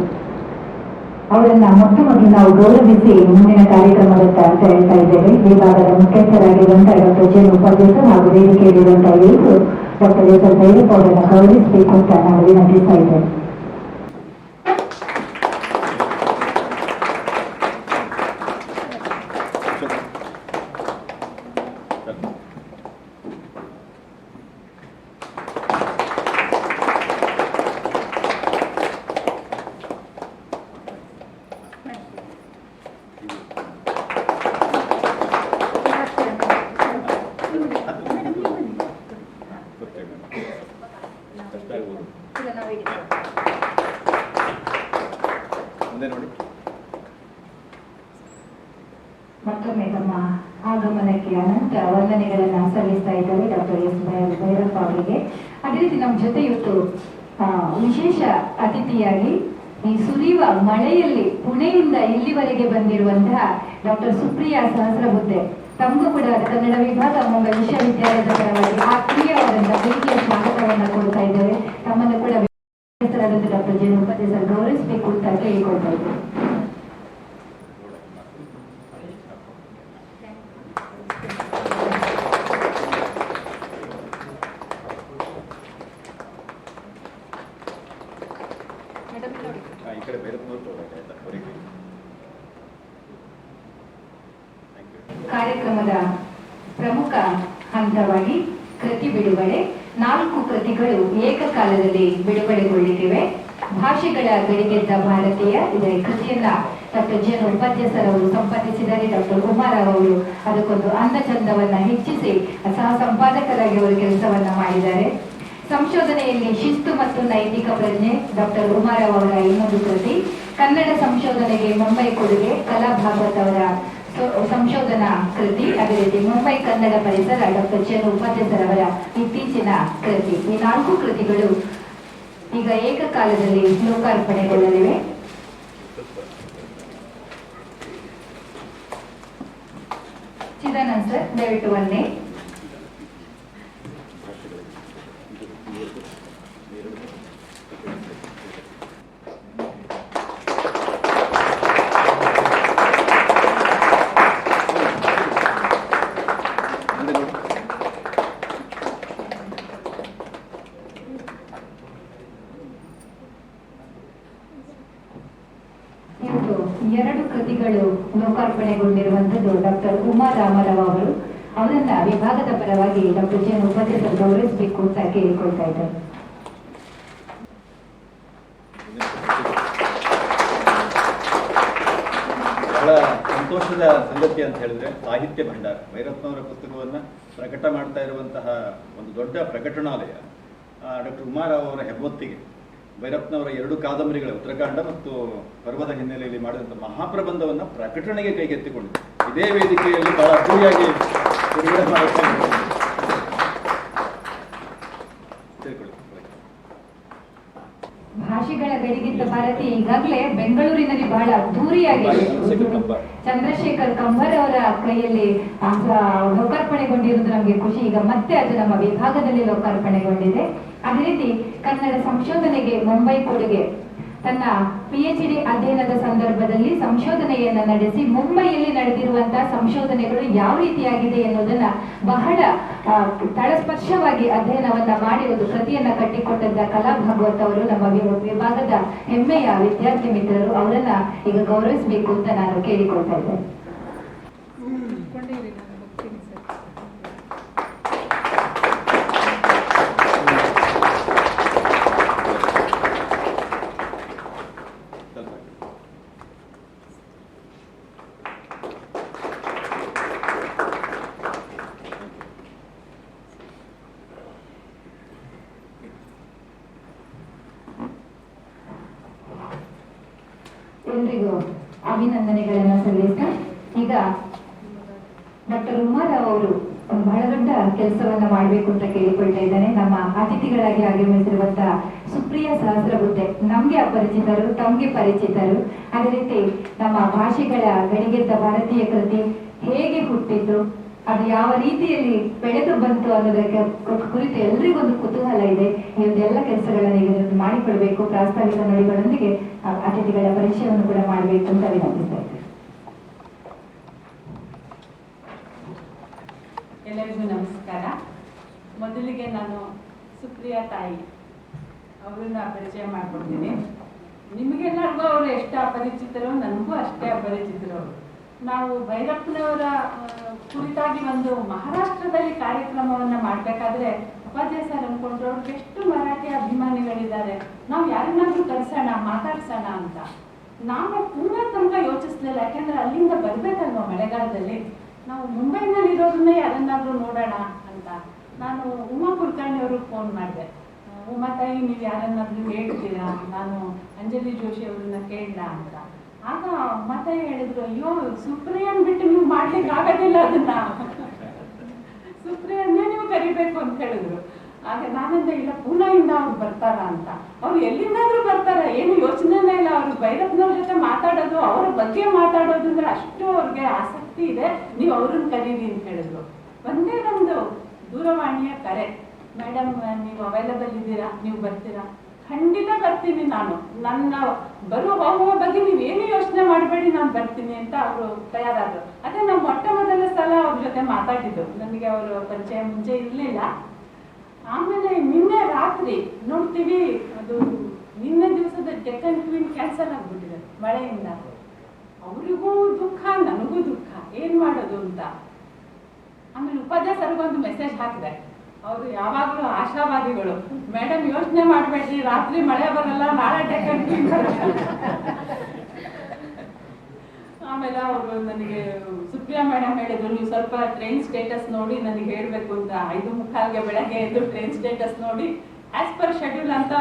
ಅವರನ್ನ ಮೊಟ್ಟ ಮೊದಲು ನಾವು ಗೌರವಿಸಿ ಮುಂದಿನ ಕಾರ್ಯಕ್ರಮದತ್ತ ಅಂತ ಹೇಳ್ತಾ ಇದ್ದೇವೆ. ವಿಭಾಗದ ಮುಖ್ಯಸ್ಥರಾಗಿರುವಂತಹ ಡಾಕ್ಟರ್ ಜೆ ಉಪಾಧ್ಯಾಯರು ಹಾಗೂ ವೇದಿಕೆಯಲ್ಲಿರುವಂತಹ ಎಲ್ಲರೂ ಡಾಕ್ಟರ್ ಎಸ್ ಎಲ್ ಭೈರಪ್ಪ ಅವರನ್ನ ಗೌರವಿಸಬೇಕು ಅಂತ ನಾವು ವಿನಂತಿಸ್ತಾ ಇದ್ದೇವೆ. ಮತ್ತೊಮ್ಮೆ ತಮ್ಮ ಆಗಮನಕ್ಕೆ ಅನಂತ ವಂದನೆಗಳನ್ನ ಸಲ್ಲಿಸ್ತಾ ಇದ್ದಾರೆ ಡಾಕ್ಟರ್ ಎಸ್ ಭೈರಪ್ಪ ಅವರಿಗೆ. ಅದೇ ರೀತಿ ನಮ್ಮ ಜೊತೆ ಇವತ್ತು ವಿಶೇಷ ಅತಿಥಿಯಾಗಿ ಈ ಸುರಿಯುವ ಮಳೆಯಲ್ಲಿ ಪುಣೆಯಿಂದ ಇಲ್ಲಿವರೆಗೆ ಬಂದಿರುವಂತಹ ಡಾಕ್ಟರ್ ಸುಪ್ರಿಯಾ ಸಹಸ್ರಬುದ್ಧೆ, ತಮಗೂ ಕೂಡ ಕನ್ನಡ ವಿಭಾಗ ಮುಂಬೈ ವಿಶ್ವವಿದ್ಯಾಲಯದ ಪರವಾಗಿ ಆತ್ಮೀಯವಾದಂತಹ ಪ್ರೀತಿಯ ಸ್ವಾಗತವನ್ನ ಕೊಡ್ತಾ ಇದ್ದೇವೆ. ತಮ್ಮನ್ನು ಕೂಡ ಹೆಸರಾದಂತಹ ಡಾಕ್ಟರ್ ಜೆ ಉಪಾಧ್ಯಾಯರು ಗೌರವಿಸಬೇಕು ಅಂತ ಕೇಳಿಕೊಳ್ತಾ ಇದ್ದೇವೆ. ಕಾರ್ಯಕ್ರಮದ ಪ್ರಮುಖ ಹಂತವಾಗಿ ಕೃತಿ ಬಿಡುಗಡೆ. 4 ಕೃತಿಗಳು ಏಕಕಾಲದಲ್ಲಿ ಬಿಡುಗಡೆಗೊಳ್ಳಿವೆ. ಭಾಷೆಗಳ ಗಡಿಗೆದ್ದ ಭಾರತೀಯ ಇದರ ಕೃತಿಯನ್ನ ಡಾಕ್ಟರ್ ಜೆ ಉಪಾಧ್ಯಾಯರು ಸಂಪಾದಿಸಿದ್ದಾರೆ. ಡಾಕ್ಟರ್ ಉಮಾರಾವ್ ಅವರು ಅದಕ್ಕೊಂದು ಅಂದ ಚಂದವನ್ನ ಹೆಚ್ಚಿಸಿ ಸಹ ಸಂಪಾದಕರಾಗಿ ಅವರು ಕೆಲಸವನ್ನ ಮಾಡಿದ್ದಾರೆ. ಸಂಶೋಧನೆಯಲ್ಲಿ ಶಿಸ್ತು ಮತ್ತು ನೈತಿಕ ಪ್ರಜ್ಞೆ ಡಾಕ್ಟರ್ ಉಮಾರಾವ್ ಅವರ ಇನ್ನೊಂದು ಕೃತಿ. ಕನ್ನಡ ಸಂಶೋಧನೆಗೆ ಮುಂಬೈ ಕೊಡುಗೆ ಕಲಾ ಭಾಗವತ್ ಅವರ ಸಂಶೋಧನಾ ಕೃತಿ. ಅದೇ ರೀತಿ ಮುಂಬೈ ಕನ್ನಡ ಪರಿಸರ ಡಾಕ್ಟರ್ ಜೆ ಉಪಾಧ್ಯಾಯರವರ ಇತ್ತೀಚಿನ ಕೃತಿ. ಈ 4 ಕೃತಿಗಳು ಈಗ ಏಕಕಾಲದಲ್ಲಿ ಲೋಕಾರ್ಪಣೆಗೊಳ್ಳಲಿವೆ. ಚಿದಾನಂದ್ ಸರ್ ದಯವಿಟ್ಟು ಒಂದೇ. ಎರಡು ಕೃತಿಗಳು ಲೋಕಾರ್ಪಣೆಗೊಂಡಿರುವಂತದ್ದು ಡಾಕ್ಟರ್ ಉಮಾ ರಾಮರಾವ್ ಅವರು. ಅವರನ್ನ ವಿಭಾಗದ ಪರವಾಗಿ ಡಾಕ್ಟರ್ ಜೆ ಉಪಾಧ್ಯಾಯರು ಗೌರವಿಸಬೇಕು ಅಂತ ಕೇಳಿಕೊಳ್ತಾ ಇದ್ದಾರೆ. ಬಹಳ ಸಂತೋಷದ ಸಂಗತಿ ಅಂತ ಹೇಳಿದ್ರೆ ಸಾಹಿತ್ಯ ಭಂಡಾರ ಭೈರಪ್ಪನವರ ಪುಸ್ತಕವನ್ನ ಪ್ರಕಟ ಮಾಡ್ತಾ ಇರುವಂತಹ ಒಂದು ದೊಡ್ಡ ಪ್ರಕಟಣಾಲಯ ಡಾಕ್ಟರ್ ಉಮಾರಾವ್ ಅವರ ಹೆಬ್ಬೊತ್ತಿಗೆ ಭೈರಪ್ಪನವರ 2 ಕಾದಂಬರಿಗಳ ಉತ್ತರಾಖಂಡ ಮತ್ತು ಪರ್ವದ ಹಿನ್ನೆಲೆಯಲ್ಲಿ ಮಾಡಿದಂಥ ಮಹಾಪ್ರಬಂಧವನ್ನು ಪ್ರಕಟಣೆಗೆ ಕೈಗೆತ್ತಿಕೊಂಡಿದೆ. ಇದೇ ವೇದಿಕೆಯಲ್ಲಿ ಬಹಳ ಅದ್ದೂರಿಯಾಗಿ ಬಿಡುಗಡೆ ಮಾಡುತ್ತಾರೆ. ಭಾಷೆಗಳ ಗಡಿಗಿದ್ದ ಭಾರತಿ ಈಗಾಗಲೇ ಬೆಂಗಳೂರಿನಲ್ಲಿ ಬಹಳ ಅದ್ದೂರಿಯಾಗಿದೆ. ಚಂದ್ರಶೇಖರ್ ಕಂಬರ್ ಅವರ ಕೈಯಲ್ಲಿ ಲೋಕಾರ್ಪಣೆಗೊಂಡಿರುವುದು ನಮಗೆ ಖುಷಿ. ಈಗ ಮತ್ತೆ ಅದು ನಮ್ಮ ವಿಭಾಗದಲ್ಲಿ ಲೋಕಾರ್ಪಣೆಗೊಂಡಿದೆ. ಅದೇ ರೀತಿ ಕನ್ನಡ ಸಂಶೋಧನೆಗೆ ಮುಂಬೈ ಕೊಡುಗೆ ತನ್ನ PhD ಅಧ್ಯಯನದ ಸಂದರ್ಭದಲ್ಲಿ ಸಂಶೋಧನೆಯನ್ನ ನಡೆಸಿ ಮುಂಬೈಯಲ್ಲಿ ನಡೆದಿರುವಂತಹ ಸಂಶೋಧನೆಗಳು ಯಾವ ರೀತಿಯಾಗಿದೆ ಎನ್ನುವುದನ್ನ ಬಹಳ ತಳಸ್ಪರ್ಶವಾಗಿ ಅಧ್ಯಯನವನ್ನ ಮಾಡಿ ಒಂದು ಕೃತಿಯನ್ನ ಕಟ್ಟಿಕೊಟ್ಟಂತ ಕಲಾ ಭಾಗವತ್ ಅವರು ನಮ್ಮ ವಿಭಾಗದ ಹೆಮ್ಮೆಯ ವಿದ್ಯಾರ್ಥಿ ಮಿತ್ರರು. ಅವರನ್ನ ಈಗ ಗೌರವಿಸಬೇಕು ಅಂತ ನಾನು ಕೇಳಿಕೊಳ್ತಾ ಇದ್ದೇನೆ. ಎಲ್ರಿಗೂ ಅಭಿನಂದನೆಗಳನ್ನ ಸಲ್ಲಿಸ್ತಾ ಈಗ ಡಾಕ್ಟರ್ ಉಮಾರಾವ್ ಅವರು ಬಹಳ ದೊಡ್ಡ ಕೆಲಸವನ್ನ ಮಾಡಬೇಕು ಅಂತ ಕೇಳಿಕೊಳ್ತಾ ಇದ್ದಾನೆ. ನಮ್ಮ ಅತಿಥಿಗಳಾಗಿ ಆಗಮಿಸಿರುವಂತಹ ಸುಪ್ರಿಯಾ ಸಹಸ್ರಬುದ್ಧೆ ನಮ್ಗೆ ಅಪರಿಚಿತರು, ತಮ್ಗೆ ಪರಿಚಿತರು. ಅದೇ ರೀತಿ ನಮ್ಮ ಭಾಷೆಗಳ ಗಡಿಗೆದ್ದ ಭಾರತೀಯ ಕೃತಿ ಹೇಗೆ ಹುಟ್ಟಿದ್ದು, ಅದು ಯಾವ ರೀತಿಯಲ್ಲಿ ಬೆಳೆದು ಬಂತು ಅನ್ನೋದಕ್ಕೆ ಕುರಿತು ಎಲ್ರಿಗೊಂದು ಕುತೂಹಲ ಇದೆ. ಈ ಒಂದು ಎಲ್ಲ ಕೆಲಸಗಳನ್ನ ಈಗ ನೀವು ಮಾಡಿಕೊಡ್ಬೇಕು. ಪ್ರಾಸ್ತಾವಿಕ ನುಡಿಗಳೊಂದಿಗೆ ಅತಿಥಿಗಳ ಪರಿಚಯವನ್ನು ಕೂಡ ಮಾಡಬೇಕು ಅಂತ ವಿನಂತಿಸ್ತಾ ಇದ್ದೇನೆ. ಎಲ್ಲರಿಗೂ ನಮಸ್ಕಾರ. ಮೊದಲಿಗೆ ನಾನು ಸುಪ್ರಿಯಾ ತಾಯಿ ಅವರನ್ನ ಪರಿಚಯ ಮಾಡ್ಕೊಡ್ತೀನಿ. ನಿಮಗೆಲ್ಲರಿಗೂ ಅವರು ಎಷ್ಟು ಅಪರಿಚಿತರು, ನನಗೂ ಅಷ್ಟೇ ಅಪರಿಚಿತರು. ನಾವು ಭೈರಪ್ಪನವರ ಕುರಿತಾಗಿ ಒಂದು ಮಹಾರಾಷ್ಟ್ರದಲ್ಲಿ ಕಾರ್ಯಕ್ರಮವನ್ನ ಮಾಡ್ಬೇಕಾದ್ರೆ ಉಪಾಧ್ಯಾಯ ಸರ್ ಅನ್ಕೊಂಡ್ರು ಅವ್ರಿಗೆ ಎಷ್ಟು ಮರಾಠಿ ಅಭಿಮಾನಿಗಳಿದ್ದಾರೆ, ನಾವು ಯಾರನ್ನಾದ್ರೂ ಕರೆಸೋಣ ಮಾತಾಡ್ಸೋಣ ಅಂತ. ನಾವು ಪೂರ್ಣ ತನಕ ಯೋಚಿಸ್ಲಿಲ್ಲ, ಯಾಕೆಂದ್ರೆ ಅಲ್ಲಿಂದ ಬರ್ಬೇಕಲ್ವ ಮಳೆಗಾಲದಲ್ಲಿ. ನಾವು ಮುಂಬೈನಲ್ಲಿ ಇರೋದನ್ನೇ ಯಾರನ್ನಾದ್ರೂ ನೋಡೋಣ ಅಂತ ನಾನು ಉಮಾ ಕುಲಕರ್ಣಿ ಅವ್ರಿಗೆ ಫೋನ್ ಮಾಡಿದೆ. ಉಮಾ ತಾಯಿ, ನೀವು ಯಾರನ್ನಾದ್ರೂ ಹೇಳ್ತೀರಾ, ನಾನು ಅಂಜಲಿ ಜೋಶಿ ಅವ್ರನ್ನ ಕೇಳಲ್ಲ ಅಂತ. ಆಗ ಉಮಾ ತಾಯಿ ಹೇಳಿದ್ರು, ಅಯ್ಯೋ ಸುಪ್ರಿಯನ್ ಬಿಟ್ಟು ನೀವು ಮಾಡ್ಲಿಕ್ಕೆ ಆಗೋದಿಲ್ಲ ಅದನ್ನ, ಸುಪ್ರಿಯನ್ನೇ ನೀವು ಕರಿಬೇಕು ಅಂತ ಹೇಳಿದ್ರು. ಆಗ ನಾನಂದ ಇಲ್ಲ, ಪೂನಾಯಿಂದ ಅವ್ರು ಬರ್ತಾರ ಅಂತ. ಅವ್ರು ಎಲ್ಲಿಂದಾದ್ರೂ ಬರ್ತಾರ, ಏನು ಯೋಚನೆನೇ ಇಲ್ಲ. ಅವ್ರು ಭೈರಪ್ಪನವ್ರ ಜೊತೆ ಮಾತಾಡೋದು, ಅವ್ರ ಬಗ್ಗೆ ಮಾತಾಡೋದು ಅಂದ್ರೆ ಅಷ್ಟು ಅವ್ರಿಗೆ ಆಸಕ್ತಿ ಇದೆ, ನೀವು ಅವ್ರನ್ನ ಕರೀರಿ ಅಂತ ಹೇಳಿದ್ರು. ಒಂದೇ ಒಂದು ದೂರವಾಣಿಯ ಕರೆ, ಮೇಡಮ್ ನೀವು ಅವೈಲಬಲ್ ಇದ್ದೀರಾ, ನೀವು ಬರ್ತೀರಾ? ಖಂಡಿತ ಬರ್ತೀನಿ ನಾನು, ನನ್ನ ಹೋಗುವ ಬಗ್ಗೆ ನೀವೇನು ಯೋಚನೆ ಮಾಡಬೇಡಿ, ನಾನು ಬರ್ತೀನಿ ಅಂತ ಅವರು ತಯಾರಾದ್ರು. ಅದೇ ನಾವು ಮೊದಲ ಸಲ ಅವ್ರ ಜೊತೆ ಮಾತಾಡಿದ್ದು, ನನಗೆ ಅವರು ಪರಿಚಯ ಮುಂಚೆ ಇರಲಿಲ್ಲ. ಆಮೇಲೆ ನಿನ್ನೆ ರಾತ್ರಿ ನೋಡ್ತೀವಿ, ಅದು ನಿನ್ನೆ ದಿವಸದ ಡೆಕ್ಕನ್ ಕ್ವೀನ್ ಕ್ಯಾನ್ಸಲ್ ಆಗ್ಬಿಟ್ಟಿದೆ ಮಳೆಯಿಂದ. ಅವರಿಗೂ ದುಃಖ, ನನಗೂ ದುಃಖ, ಏನ್ ಮಾಡೋದು ಅಂತ. ಆಮೇಲೆ ಉಪಾಧ್ಯಾಯ ಸರ್ಗೊಂದು ಮೆಸೇಜ್ ಹಾಕಿದೆ. ಅವರು ಯಾವಾಗಲೂ ಆಶಾವಾದಿಗಳು, ಮೇಡಮ್ ಯೋಚನೆ ಮಾಡಬೇಡ್ರಿ, ರಾತ್ರಿ ಮಳೆ ಬರಲ್ಲ, ನಾಳೆ ಡೆಕ್ಕನ್ ಕ್ವೀನ್ ಬರಲ್ಲ. ಆಮೇಲೆ ಅವರು ನನಗೆ ಸುಪ್ರಿಯಾ ಮೇಡಮ್ ಹೇಳಿದ್ರು, ನೀವು ಸ್ವಲ್ಪ ಟ್ರೈನ್ ಸ್ಟೇಟಸ್ ನೋಡಿ ನನಗೆ ಹೇಳ್ಬೇಕು ಅಂತ. 5:45ಗೆ ಬೆಳಗ್ಗೆ ಎದ್ದು ಟ್ರೈನ್ ಸ್ಟೇಟಸ್ ನೋಡಿ ಆಸ್ ಪರ್ ಶೆಡ್ಯೂಲ್ ಅಂತ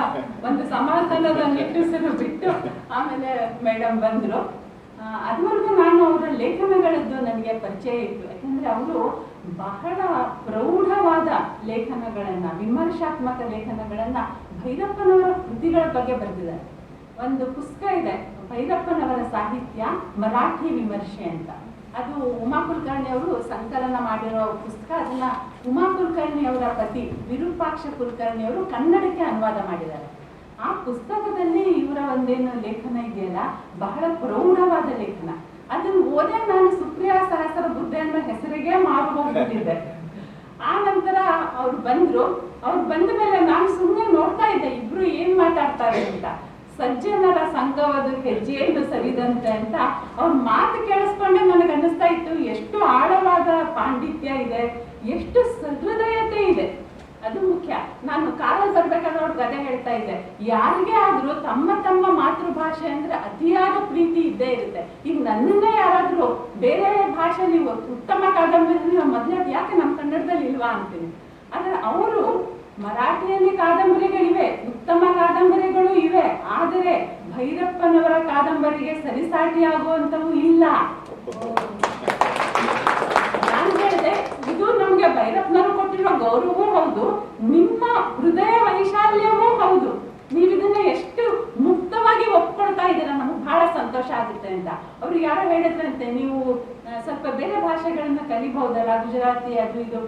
ಒಂದು ಸಮಾಧಾನದ ನಿಟ್ಟುಸಿರು ಬಿಟ್ಟು ಆಮೇಲೆ ಮೇಡಮ್ ಬಂದ್ರು. ಅದುವರೆಗೂ ನಾನು ಅವರ ಲೇಖನಗಳದ್ದು ನನಗೆ ಪರಿಚಯ ಇತ್ತು, ಯಾಕಂದ್ರೆ ಅವರು ಬಹಳ ಪ್ರೌಢವಾದ ಲೇಖನಗಳನ್ನ, ವಿಮರ್ಶಾತ್ಮಕ ಲೇಖನಗಳನ್ನ ಭೈರಪ್ಪನವರ ಕೃತಿಗಳ ಬಗ್ಗೆ ಬರೆದಿದ್ದಾರೆ. ಒಂದು ಪುಸ್ತಕ ಇದೆ, ಭೈರಪ್ಪನವರ ಸಾಹಿತ್ಯ ಮರಾಠಿ ವಿಮರ್ಶೆ ಅಂತ. ಅದು ಉಮಾ ಕುಲಕರ್ಣಿ ಅವರು ಸಂಕಲನ ಮಾಡಿರೋ ಪುಸ್ತಕ. ಅದನ್ನ ಉಮಾ ಕುಲಕರ್ಣಿ ಅವರ ಪತಿ ವಿರೂಪಾಕ್ಷ ಕುಲಕರ್ಣಿ ಅವರು ಕನ್ನಡಕ್ಕೆ ಅನುವಾದ ಮಾಡಿದ್ದಾರೆ. ಆ ಪುಸ್ತಕದಲ್ಲಿ ಇವರ ಒಂದೇನು ಲೇಖನ ಇದೆಯಲ್ಲ, ಬಹಳ ಪ್ರೌಢವಾದ ಲೇಖನ. ಅದನ್ನ ಓದೇ ನಾನು ಸುಪ್ರಿಯಾ ಸಹಸ್ರ ಬುದ್ಧಿ ಅನ್ನೋ ಹೆಸರಿಗೆ ಮಾರು ಹೋಗ್ಬಿಟ್ಟಿದ್ದೆ. ಆ ನಂತರ ಅವ್ರು ಬಂದ್ರು. ಅವ್ರು ಬಂದ ಮೇಲೆ ನಾನು ಸುಮ್ಮನೆ ನೋಡ್ತಾ ಇದ್ದೆ, ಇಬ್ರು ಏನ್ ಮಾತಾಡ್ತಾರೆ ಅಂತ. ಸಜ್ಜನರ ಸಂಘವಾದ ಹೆಜ್ಜೆಯನ್ನು ಸರಿದಂತೆ ಅಂತ ಅವ್ರ ಮಾತು ಕೇಳಿಸ್ಕೊಂಡೆ ನನಗೆ ಅನ್ನಿಸ್ತಾ ಇತ್ತು, ಎಷ್ಟು ಆಳವಾದ ಪಾಂಡಿತ್ಯ ಇದೆ, ಎಷ್ಟು ಸಹೃದಯತೆ ಇದೆ. ಅದು ಮುಖ್ಯ. ನಾನು ಕಾರಲ್ಲಿ ಬರ್ಬೇಕಾದ್ರೆ ಅವ್ರ ಗದೆ ಹೇಳ್ತಾ ಇದ್ದೆ, ಯಾರಿಗೇ ಆದ್ರೂ ತಮ್ಮ ತಮ್ಮ ಮಾತೃಭಾಷೆ ಅಂದ್ರೆ ಅತಿಯಾದ ಪ್ರೀತಿ ಇದ್ದೇ ಇರುತ್ತೆ. ಈಗ ನನ್ನನ್ನೇ ಯಾರಾದ್ರೂ ಬೇರೆ ಭಾಷೆ ನೀವು ಉತ್ತಮ ಕಾದಂಬರಿ ಮೊದಲೇ ಯಾಕೆ ನಮ್ಮ ಕನ್ನಡದಲ್ಲಿ ಇಲ್ವಾ ಅಂತೀನಿ. ಆದ್ರೆ ಅವರು ಮರಾಠಿಯಲ್ಲಿ ಕಾದಂಬರಿಗಳಿವೆ, ಉತ್ತಮ ಕಾದಂಬರಿಗಳು ಇವೆ, ಆದರೆ ಭೈರಪ್ಪನವರ ಕಾದಂಬರಿಗೆ ಸರಿಸಾಟಿಯಾಗುವಂತವು ಇಲ್ಲ. ನಾನು ಹೇಳಿದೆ, ಇದು ನಮ್ಗೆ ಭೈರಪ್ಪನವರು ಕೊಟ್ಟಿರುವ ಗೌರವವೂ ಹೌದು, ನಿಮ್ಮ ಹೃದಯ ವೈಶಾಲ್ಯವೂ ಹೌದು. ನೀವು ಇದನ್ನ ಎಷ್ಟು ಮುಕ್ತವಾಗಿ ಒಪ್ಕೊಳ್ತಾ ಇದ್ದೀರಾ, ನಮಗೆ ಬಹಳ ಸಂತೋಷ ಆಗುತ್ತೆ ಅಂತ. ಅವ್ರು ಯಾರೋ ಹೇಳಿದ್ರಂತೆ, ನೀವು ಸ್ವಲ್ಪ ಬೇರೆ ಭಾಷೆಗಳನ್ನ ಕಲಿಬಹುದಲ್ಲ, ಗುಜರಾತಿ ಅದು ಇದು.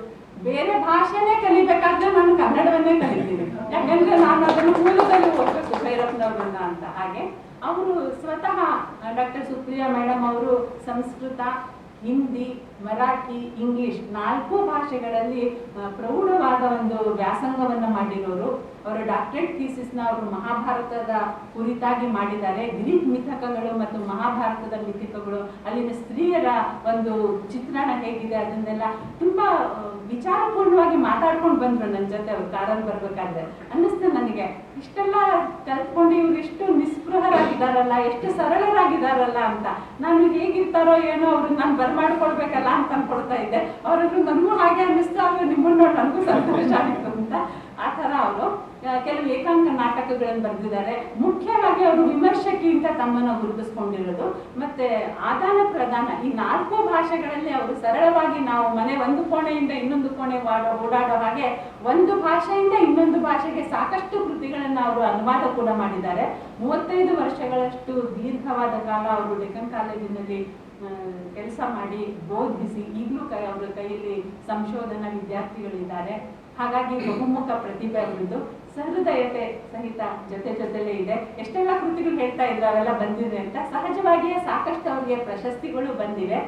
ಬೇರೆ ಭಾಷೆನೇ ಕಲಿಬೇಕಾದ್ರೆ ನಾನು ಕನ್ನಡವನ್ನೇ ಕಲಿತೀನಿ, ಯಾಕಂದ್ರೆ ನಾನು ಅದನ್ನು ಮೂಲದಲ್ಲಿ ಓದ್ಬೇಕು ಭೈರಪ್ಪನವ್ರನ್ನ ಅಂತ. ಹಾಗೆ ಅವರು ಸ್ವತಃ ಡಾಕ್ಟರ್ ಸುಪ್ರಿಯಾ ಮೇಡಮ್ ಅವರು ಸಂಸ್ಕೃತ, ಹಿಂದಿ, ಮರಾಠಿ, ಇಂಗ್ಲಿಷ್ 4 ಭಾಷೆಗಳಲ್ಲಿ ಪ್ರೌಢವಾದ ಒಂದು ವ್ಯಾಸಂಗವನ್ನ ಮಾಡಿರೋರು. ಅವರ ಡಾಕ್ಟರೇಟ್ ಥೀಸಿಸ್ನ ಅವರು ಮಹಾಭಾರತದ ಕುರಿತಾಗಿ ಮಾಡಿದ್ದಾರೆ. ಗ್ರೀಕ್ ಮಿಥಕಗಳು ಮತ್ತು ಮಹಾಭಾರತದ ಮಿಥಕಗಳು, ಅಲ್ಲಿನ ಸ್ತ್ರೀಯರ ಒಂದು ಚಿತ್ರಣ ಹೇಗಿದೆ ಅದನ್ನೆಲ್ಲ ತುಂಬಾ ವಿಚಾರಪೂರ್ಣವಾಗಿ ಮಾತಾಡ್ಕೊಂಡು ಬಂದ್ರು ನನ್ನ ಜೊತೆ. ಅವ್ರು ಕಾರಲ್ಲಿ ಬರ್ಬೇಕಾದ್ರೆ ಅನ್ನಿಸ್ತು ನನಗೆ, ಇಷ್ಟೆಲ್ಲ ಕಲ್ತ್ಕೊಂಡು ಇವ್ರು ಎಷ್ಟು ನಿಸ್ಪೃಹರಾಗಿದ್ದಾರಲ್ಲ, ಎಷ್ಟು ಸರಳರಾಗಿದ್ದಾರಲ್ಲ ಅಂತ. ನಾನು ಹೇಗಿರ್ತಾರೋ ಏನೋ ಅವ್ರನ್ನ ನಾನು ಬರ್ಮಾಡ್ಕೊಳ್ಬೇಕಲ್ಲ ಅಂತ ಅನ್ಕೊಳ್ತಾ ಇದ್ದೆ. ಅವ್ರನ್ನು ನನಗೂ ಹಾಗೆ ಅನ್ನಿಸ್ತು, ಆಗ ನಿಮ್ಮನ್ನ ನೋಡಿ ನನಗೂ ಸಂತೋಷ ಆಗಿತ್ತು ಅಂತ. ಆ ತರ ಅವರು ಕೆಲವು ಏಕಾಂಕ ನಾಟಕಗಳನ್ನು ಬರೆದಿದ್ದಾರೆ. ಮುಖ್ಯವಾಗಿ ಅವರು ವಿಮರ್ಶಕಿಯಿಂದ ತಮ್ಮನ್ನು ಗುರುತಿಸ್ಕೊಂಡಿರೋದು. ಮತ್ತೆ ಆದಾನ ಪ್ರದಾನ, ಈ 4 ಭಾಷೆಗಳಲ್ಲಿ ಅವರು ಸರಳವಾಗಿ ನಾವು ಮನೆ ಒಂದು ಕೋಣೆಯಿಂದ ಇನ್ನೊಂದು ಕೋಣೆ ಓಡಾಡೋ ಹಾಗೆ ಒಂದು ಭಾಷೆಯಿಂದ ಇನ್ನೊಂದು ಭಾಷೆಗೆ ಸಾಕಷ್ಟು ಕೃತಿಗಳನ್ನು ಅವರು ಅನುವಾದ ಕೂಡ ಮಾಡಿದ್ದಾರೆ. 35 ವರ್ಷಗಳಷ್ಟು ದೀರ್ಘವಾದ ಕಾಲ ಅವರು ಡೆಕ್ಕನ್ ಕಾಲೇಜಿನಲ್ಲಿ ಕೆಲಸ ಮಾಡಿ ಬೋಧಿಸಿ ಈಗಲೂ ಅವರ ಕೈಯಲ್ಲಿ ಸಂಶೋಧನಾ ವಿದ್ಯಾರ್ಥಿಗಳಿದ್ದಾರೆ. ಹಾಗಾಗಿ ಬಹುಮುಖ ಪ್ರತಿಭೆ ಅವರದ್ದು, ಸಹೃದಯತೆ ಸಹಿತ ಜೊತೆಲೇ ಇದೆ. ಎಷ್ಟೆಲ್ಲ ಕೃತಿಗಳು ಹೇಳ್ತಾ ಇದ್ರು ಅವೆಲ್ಲ ಬಂದಿದೆ ಅಂತ. ಸಹಜವಾಗಿಯೇ ಸಾಕಷ್ಟು ಅವರಿಗೆ ಪ್ರಶಸ್ತಿಗಳು ಬಂದಿವೆ.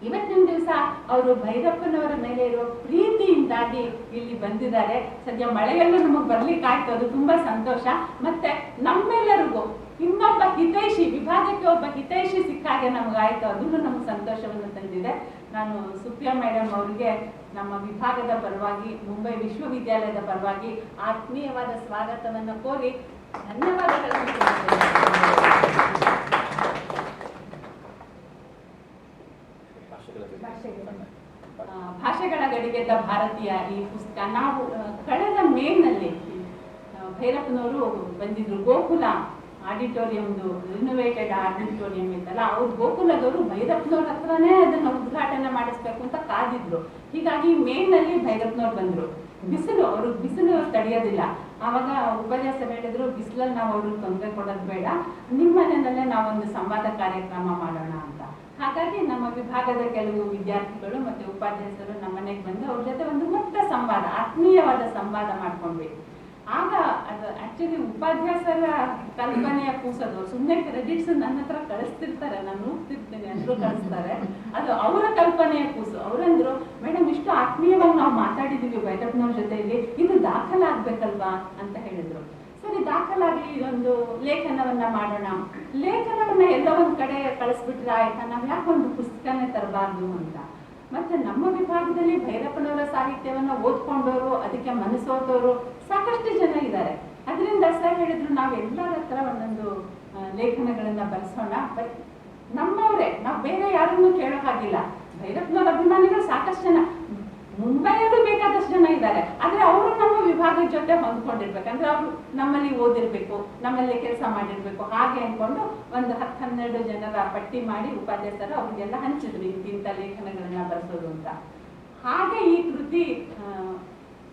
ಇವತ್ತಿನ ದಿವಸ ಅವರು ಭೈರಪ್ಪನವರ ಮೇಲೆ ಇರೋ ಪ್ರೀತಿಯಿಂದಾಗಿ ಇಲ್ಲಿ ಬಂದಿದ್ದಾರೆ. ಸದ್ಯ ಮಳೆಯಲ್ಲೂ ನಮಗೆ ಬರ್ಲಿಕ್ಕೆ ಆಯ್ತು, ಅದು ತುಂಬಾ ಸಂತೋಷ. ಮತ್ತೆ ನಮ್ಮೆಲ್ಲರಿಗೂ ಇನ್ನೊಬ್ಬ ಹಿತೈಷಿ, ವಿಭಾಗಕ್ಕೆ ಒಬ್ಬ ಹಿತೈಷಿ ಸಿಕ್ಕಾಗೆ ನಮಗಾಯ್ತು, ಅದನ್ನು ನಮ್ಗೆ ಸಂತೋಷವನ್ನು ತಂದಿದೆ. ನಾನು ಸುಪ್ರಿಯಾ ಮೇಡಮ್ ಅವರಿಗೆ ನಮ್ಮ ವಿಭಾಗದ ಪರವಾಗಿ, ಮುಂಬೈ ವಿಶ್ವವಿದ್ಯಾಲಯದ ಪರವಾಗಿ ಆತ್ಮೀಯವಾದ ಸ್ವಾಗತವನ್ನು ಕೋರಿ ಧನ್ಯವಾದಗಳನ್ನು ಭಾಷೆಗಳ ಗಡಿಗೆದ್ದ ಭಾರತೀಯ ಈ ಪುಸ್ತಕ ನಾವು ಕಳೆದ ಮೇನಲ್ಲಿ ಭೈರಪ್ಪನವರು ಬಂದಿದ್ರು. ಗೋಕುಲ ಆಡಿಟೋರಿಯಂದು ರಿನೋವೇಟೆಡ್ ಆಡಿಟೋರಿಯಂ ಇತ್ತಲ್ಲ, ಅವ್ರು ಗೋಕುಲದವರು ಭೈರಪ್ಪನವ್ರ ಹತ್ರನೇ ಅದನ್ನ ಉದ್ಘಾಟನೆ ಮಾಡಿಸ್ಬೇಕು ಅಂತ ಕಾದಿದ್ರು. ಹೀಗಾಗಿ ಮೇನಲ್ಲಿ ಭೈರಪ್ಪನವ್ರು ಬಂದ್ರು. ಅವ್ರಿಗೆ ಬಿಸಿಲು ತಡೆಯೋದಿಲ್ಲ. ಆವಾಗ ಉಪನ್ಯಾಸ ಹೇಳಿದ್ರು, ಬಿಸಿಲಲ್ಲಿ ನಾವು ಅವ್ರಿಗೆ ತೊಂದರೆ ಕೊಡೋದು ಬೇಡ, ನಿಮ್ಮ ಮನೆಯಲ್ಲೇ ನಾವೊಂದು ಸಂವಾದ ಕಾರ್ಯಕ್ರಮ ಮಾಡೋಣ ಅಂತ. ಹಾಗಾಗಿ ನಮ್ಮ ವಿಭಾಗದ ಕೆಲವು ವಿದ್ಯಾರ್ಥಿಗಳು ಮತ್ತೆ ಉಪಾಧ್ಯಾಯರು ನಮ್ಮ ಮನೆಗೆ ಬಂದು ಅವ್ರ ಜೊತೆ ಒಂದು ಮುಕ್ತ ಸಂವಾದ, ಆತ್ಮೀಯವಾದ ಸಂವಾದ ಮಾಡ್ಕೊಂಡ್ವಿ. ಆಗ ಅದು ಆಕ್ಚುಲಿ ಉಪಾಧ್ಯಾಸರ ಕಲ್ಪನೆಯ ಕೂಸೋದು, ಸುಮ್ಮನೆ ಕ್ರೆಡಿಟ್ಸ್ ನನ್ನ ಹತ್ರ ಕಳಿಸ್ತಿರ್ತಾರೆ, ನಾನು ಹೋಗ್ತಿರ್ತೀನಿ ಅಂದ್ರು ಕಳಿಸ್ತಾರೆ, ಅದು ಅವರ ಕಲ್ಪನೆಯ ಕೂಸು. ಅವರಂದ್ರು, ಮೇಡಮ್ ಇಷ್ಟು ಆತ್ಮೀಯವಾಗಿ ನಾವು ಮಾತಾಡಿದೀವಿ ಭೈರಪ್ಪನವ್ರ ಜೊತೆಯಲ್ಲಿ, ಇದು ದಾಖಲಾಗ್ಬೇಕಲ್ವಾ ಅಂತ ಹೇಳಿದ್ರು. ಸರಿ, ದಾಖಲಾಗಿ ಇದೊಂದು ಲೇಖನವನ್ನ ಮಾಡೋಣ. ಲೇಖನವನ್ನ ಎಲ್ಲ ಒಂದ್ ಕಡೆ ಕಳಿಸ್ಬಿಟ್ರೆ ಆಯ್ತಾ, ನಾವ್ ಯಾಕೊಂದು ಪುಸ್ತಕನೇ ತರಬಾರ್ದು ಅಂತ. ಮತ್ತೆ ನಮ್ಮ ವಿಭಾಗದಲ್ಲಿ ಭೈರಪ್ಪನವರ ಸಾಹಿತ್ಯವನ್ನ ಓದ್ಕೊಂಡವರು, ಅದಕ್ಕೆ ಮನಸ್ಸೋತವರು ಸಾಕಷ್ಟು ಜನ ಇದ್ದಾರೆ. ಅದರಿಂದ ಸರ್ ಹೇಳಿದ್ರು, ನಾವೆಲ್ಲರ ಹತ್ರ ಒಂದೊಂದು ಲೇಖನಗಳನ್ನ ಬರೆಸೋಣ. ನಮ್ಮವರೇ, ನಾವು ಬೇರೆ ಯಾರನ್ನೂ ಕೇಳೋ ಹಾಗಿಲ್ಲ. ಭೈರಪ್ಪನವರ ಅಭಿಮಾನಿಗಳು ಸಾಕಷ್ಟು ಜನ ಮುಂಬೈಯಲ್ಲೂ ಬೇಕಾದಷ್ಟು ಜನ ಇದ್ದಾರೆ. ಆದ್ರೆ ಅವರು ನಮ್ಮ ವಿಭಾಗದ ಜೊತೆ ಹೊಂದ್ಕೊಂಡಿರ್ಬೇಕಂದ್ರೆ ಅವ್ರು ನಮ್ಮಲ್ಲಿ ಓದಿರ್ಬೇಕು, ನಮ್ಮಲ್ಲಿ ಕೆಲಸ ಮಾಡಿರ್ಬೇಕು. ಹಾಗೆ ಅನ್ಕೊಂಡು ಒಂದು 10-12 ಜನರ ಪಟ್ಟಿ ಮಾಡಿ ಉಪಾಧ್ಯಾಯರು ಅವ್ರಿಗೆಲ್ಲ ಹಂಚಿದ್ರು, ಇಂಥ ಲೇಖನಗಳನ್ನ ಬರೆಸೋದು ಅಂತ. ಹಾಗೆ ಈ ಕೃತಿ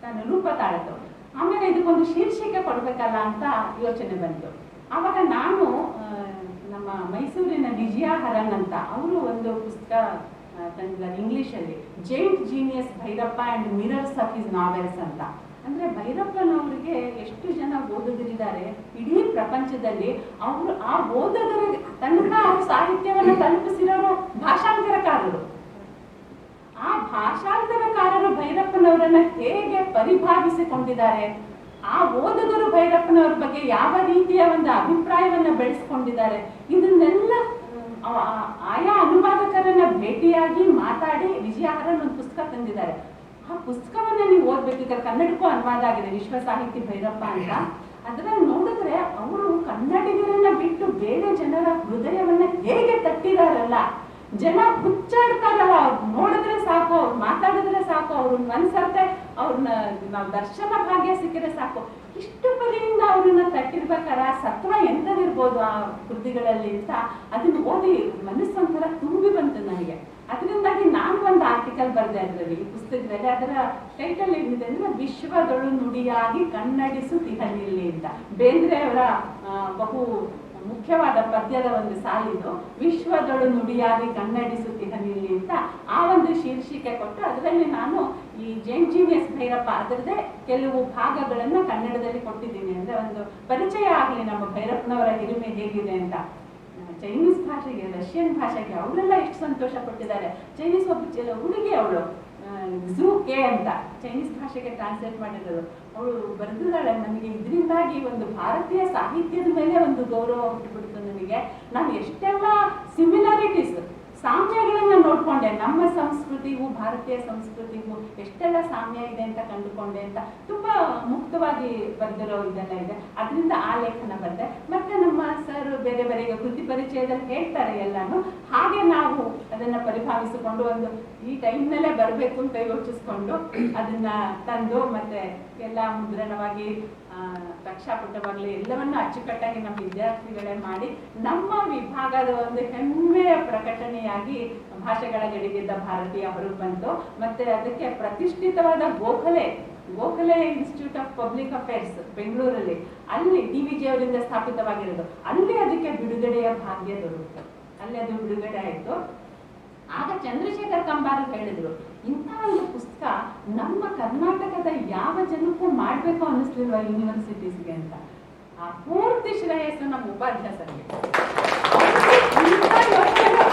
ತನ್ನ ರೂಪ ತಾಳಿತು. ಆಮೇಲೆ ಇದಕ್ಕೊಂದು ಶೀರ್ಷಿಕೆ ಕೊಡ್ಬೇಕಲ್ಲ ಅಂತ ಯೋಚನೆ ಬಂತು. ಆವಾಗ ನಾನು ನಮ್ಮ ಮೈಸೂರಿನ ವಿಜಯ ಹರನ್ ಅಂತ ಅವರು ಒಂದು ಪುಸ್ತಕ ತಂದಿದ್ದಾರೆ ಇಂಗ್ಲಿಷಲ್ಲಿ, giant genius Bhyrappa and mirrors of his novels ಅಂತ. ಅಂದ್ರೆ ಭೈರಪ್ಪನವರಿಗೆ ಎಷ್ಟು ಜನ ಓದುಗರಿದ್ದಾರೆ ಇಡೀ ಪ್ರಪಂಚದಲ್ಲಿ. ಅವರು ಆ ಓದುಗರ ತನಕ ಅವ್ರ ಸಾಹಿತ್ಯವನ್ನು ತಲುಪಿಸಿರೋರು ಭಾಷಾಂತರಕಾರರು. ಆ ಭಾಷಾಂತರಕಾರರು ಭೈರಪ್ಪನವರನ್ನ ಹೇಗೆ ಪರಿಭಾವಿಸಿಕೊಂಡಿದ್ದಾರೆ, ಆ ಓದುಗರು ಭೈರಪ್ಪನವ್ರ ಬಗ್ಗೆ ಯಾವ ರೀತಿಯ ಒಂದು ಅಭಿಪ್ರಾಯವನ್ನ ಬೆಳೆಸ್ಕೊಂಡಿದ್ದಾರೆ, ಇದನ್ನೆಲ್ಲ ಆಯಾ ಅನುವಾದಕರನ್ನ ಭೇಟಿಯಾಗಿ ಮಾತಾಡಿ ವಿಜಯಹರನ್ ಒಂದು ಪುಸ್ತಕ ತಂದಿದ್ದಾರೆ. ಆ ಪುಸ್ತಕವನ್ನ ನೀವು ಓದ್ಬೇಕು. ಕನ್ನಡಕ್ಕೂ ಅನುವಾದ ಆಗಿದೆ, ವಿಶ್ವ ಸಾಹಿತಿ ಭೈರಪ್ಪ ಅಂತ. ಅದರಲ್ಲಿ ನೋಡಿದ್ರೆ ಅವರು ಕನ್ನಡಿಗರನ್ನ ಬಿಟ್ಟು ಬೇರೆ ಜನರ ಹೃದಯವನ್ನ ಹೇಗೆ ತಟ್ಟಿದಾರಲ್ಲ, ಜನ ಹುಚ್ಚಾಡ್ತಾರಲ್ಲ, ಅವ್ರು ನೋಡಿದ್ರೆ ಸಾಕು, ಅವ್ರು ಮಾತಾಡಿದ್ರೆ ಸಾಕು, ಅವ್ರನ್ನ ಮನ್ಸರ್ತೆ ಅವ್ರನ್ನ ನಾವು ದರ್ಶನ ಭಾಗ್ಯ ಸಿಕ್ಕಿದ್ರೆ ಸಾಕು, ಇಷ್ಟು ಬಲಿಯಿಂದ ಅವ್ರನ್ನ ತಟ್ಟಿರ್ಬೇಕಾರ ಸತ್ವ ಎಂತದಿರ್ಬೋದು ಆ ಕೃತಿಗಳಲ್ಲಿ ಅಂತ ಅದನ್ನ ಓದಿ ಮನಸ್ಸೊಂಥರ ತುಂಬಿ ಬಂತು ನನಗೆ. ಅದರಿಂದಾಗಿ ನಾನು ಒಂದು ಆರ್ಟಿಕಲ್ ಬರೆದೆ ಅದರಲ್ಲಿ, ಈ ಪುಸ್ತಕದಲ್ಲಿ. ಅದರ ಟೈಟಲ್ ಏನಿದೆ ಅಂದ್ರೆ, ವಿಶ್ವದೊಳು ನುಡಿಯಾಗಿ ಕನ್ನಡಿಸುತ್ತಿಹಲಿಲ್ಲಿ ಅಂತ. ಬೇಂದ್ರೆ ಅವರ ಬಹು ಮುಖ್ಯವಾದ ಪದ್ಯದ ಒಂದು ಸಾಲಿದು, ವಿಶ್ವದೊಳು ನುಡಿಯಾಗಿ ಕನ್ನಡಿಸುತ್ತಿಹಲಿಲ್ಲಿ ಅಂತ ಆ ಒಂದು ಶೀರ್ಷಿಕೆ ಕೊಟ್ಟು ಅದರಲ್ಲಿ ನಾನು ಈ ಜೈಂಟ್ ಜೀನಿಯಸ್ ಭೈರಪ್ಪ ಅದರದೇ ಕೆಲವು ಭಾಗಗಳನ್ನ ಕನ್ನಡದಲ್ಲಿ ಕೊಟ್ಟಿದ್ದೀನಿ. ಅಂದ್ರೆ ಒಂದು ಪರಿಚಯ ಆಗಲಿ ನಮ್ಮ ಭೈರಪ್ಪನವರ ಹಿರಿಮೆ ಹೇಗಿದೆ ಅಂತ. ಚೈನೀಸ್ ಭಾಷೆಗೆ, ರಷ್ಯನ್ ಭಾಷೆಗೆ ಅವರೆಲ್ಲ ಎಷ್ಟು ಸಂತೋಷ ಪಟ್ಟಿದ್ದಾರೆ. ಚೈನೀಸ್ ಒಬ್ಬ ಹುಡುಗಿ, ಅವಳು ಝೂ ಕೆ ಅಂತ ಚೈನೀಸ್ ಭಾಷೆಗೆ ಟ್ರಾನ್ಸ್ಲೇಟ್ ಮಾಡಿರೋದು, ಅವಳು ಬರೆದಿದ್ದಾಳೆ, ನನಗೆ ಇದರಿಂದಾಗಿ ಒಂದು ಭಾರತೀಯ ಸಾಹಿತ್ಯದ ಮೇಲೆ ಒಂದು ಗೌರವ ಹುಟ್ಟುಬಿಡ್ತು ನನಗೆ. ನಾನು ಎಷ್ಟೆಲ್ಲ ಸಿಮಿಲಾರಿಟೀಸ್, ಸಾಮ್ಯಗಳನ್ನ ನೋಡ್ಕೊಂಡೆ, ನಮ್ಮ ಸಂಸ್ಕೃತಿಗೂ ಭಾರತೀಯ ಸಂಸ್ಕೃತಿಗೂ ಎಷ್ಟೆಲ್ಲ ಸಾಮ್ಯ ಇದೆ ಅಂತ ಕಂಡುಕೊಂಡೆ ಅಂತ ತುಂಬಾ ಮುಕ್ತವಾಗಿ ಬರೆದಿರೋ ಇದೆಲ್ಲ ಇದೆ. ಅದರಿಂದ ಆ ಲೇಖನ ಬರೆದೆ. ಮತ್ತೆ ನಮ್ಮ ಸರ್ ಬೇರೆ ಬೇರೆ ಕೃತಿ ಪರಿಚಯದಲ್ಲಿ ಹೇಳ್ತಾರೆ ಎಲ್ಲಾನು, ಹಾಗೆ ನಾವು ಅದನ್ನ ಪರಿಭಾವಿಸಿಕೊಂಡು ಒಂದು ಈ ಟೈಮ್ನಲ್ಲೇ ಬರಬೇಕು ಅಂತ ಯೋಚಿಸ್ಕೊಂಡು ಅದನ್ನ ತಂದು ಮತ್ತೆ ಎಲ್ಲ ಮುದ್ರಣವಾಗಿ ರಕ್ಷಾಪುಟವಾಗಲಿ ಎಲ್ಲವನ್ನೂ ಅಚ್ಚುಕಟ್ಟಾಗಿ ನಮ್ಮ ವಿದ್ಯಾರ್ಥಿಗಳೇ ಮಾಡಿ ನಮ್ಮ ವಿಭಾಗದ ಒಂದು ಹೆಮ್ಮೆಯ ಪ್ರಕಟಣೆಯಾಗಿ ಭಾಷೆಗಳ ಗಡಿಗೆದ್ದ ಭಾರತೀಯ ಹೊರಗೆ ಬಂತು. ಮತ್ತೆ ಅದಕ್ಕೆ ಪ್ರತಿಷ್ಠಿತವಾದ Gokhale institute of public affairs ಬೆಂಗಳೂರಲ್ಲಿ, ಅಲ್ಲಿ DVG ಅವರಿಂದ ಸ್ಥಾಪಿತವಾಗಿರೋದು, ಅಲ್ಲಿ ಅದಕ್ಕೆ ಬಿಡುಗಡೆಯ ಭಾಗ್ಯ ದೊರಕಿತು. ಅಲ್ಲಿ ಅದು ಬಿಡುಗಡೆ ಆಯಿತು. ಆಗ ಚಂದ್ರಶೇಖರ್ ಕಂಬಾರರು ಹೇಳಿದ್ರು, ಇಂಥ ಒಂದು ಪುಸ್ತಕ ನಮ್ಮ ಕರ್ನಾಟಕದ ಯಾವ ಜನಕ್ಕೂ ಮಾಡಬೇಕು ಅನ್ನಿಸ್ಲಿಲ್ವಾ ಯೂನಿವರ್ಸಿಟೀಸ್ಗೆ ಅಂತ. ಆ ಪೂರ್ತಿ ಶ್ರೇಯಸ್ಸು ನಮ್ಮ ಉಪಾಧ್ಯಾಸರಿಗೆ.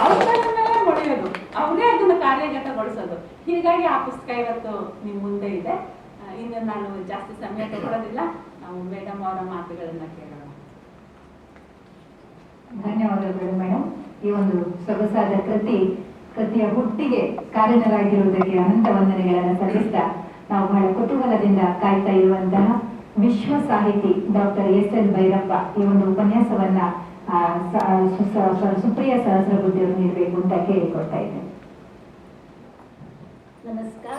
ಅವರನ್ನೆಲ್ಲ ಹೊಡೆಯೋದು, ಅವರೇ ಅದನ್ನು ಕಾರ್ಯಗತಗೊಳಿಸೋದು. ಹೀಗಾಗಿ ಆ ಪುಸ್ತಕ ಇವತ್ತು ನಿಮ್ಮ ಮುಂದೆ ಇದೆ. ಇನ್ನು ನಾನು ಜಾಸ್ತಿ ಸಮಯ ತಗೊಳ್ಳೋದಿಲ್ಲ, ನಾವು ಮೇಡಮ್ ಅವರ ಮಾತುಗಳನ್ನ ಕೇಳೋಣ. ಧನ್ಯವಾದಗಳು ಮೇಡಮ್. ಈ ಒಂದು ಸೊಗಸಾದ ಕೃತಿಯ ಹುಟ್ಟಿಗೆ ಕಾರಣರಾಗಿರುವುದಕ್ಕೆ ಅನಂತ ವಂದನೆಗಳನ್ನು ಸಲ್ಲಿಸ್ತಾ, ನಾವು ಬಹಳ ಕುತೂಹಲದಿಂದ ಕಾಯ್ತಾ ಇರುವಂತಹ ವಿಶ್ವ ಸಾಹಿತಿ ಡಾಕ್ಟರ್ ಎಸ್.ಎಲ್. ಭೈರಪ್ಪ ಈ ಒಂದು ಉಪನ್ಯಾಸವನ್ನ ಸುಪ್ರಿಯ ಸಹಸ್ರಬುದ್ಧಿ ಅವರು ನೀಡಬೇಕು ಅಂತ ಕೇಳಿಕೊಳ್ತಾ ಇದ್ದೇನೆ. ನಮಸ್ಕಾರ.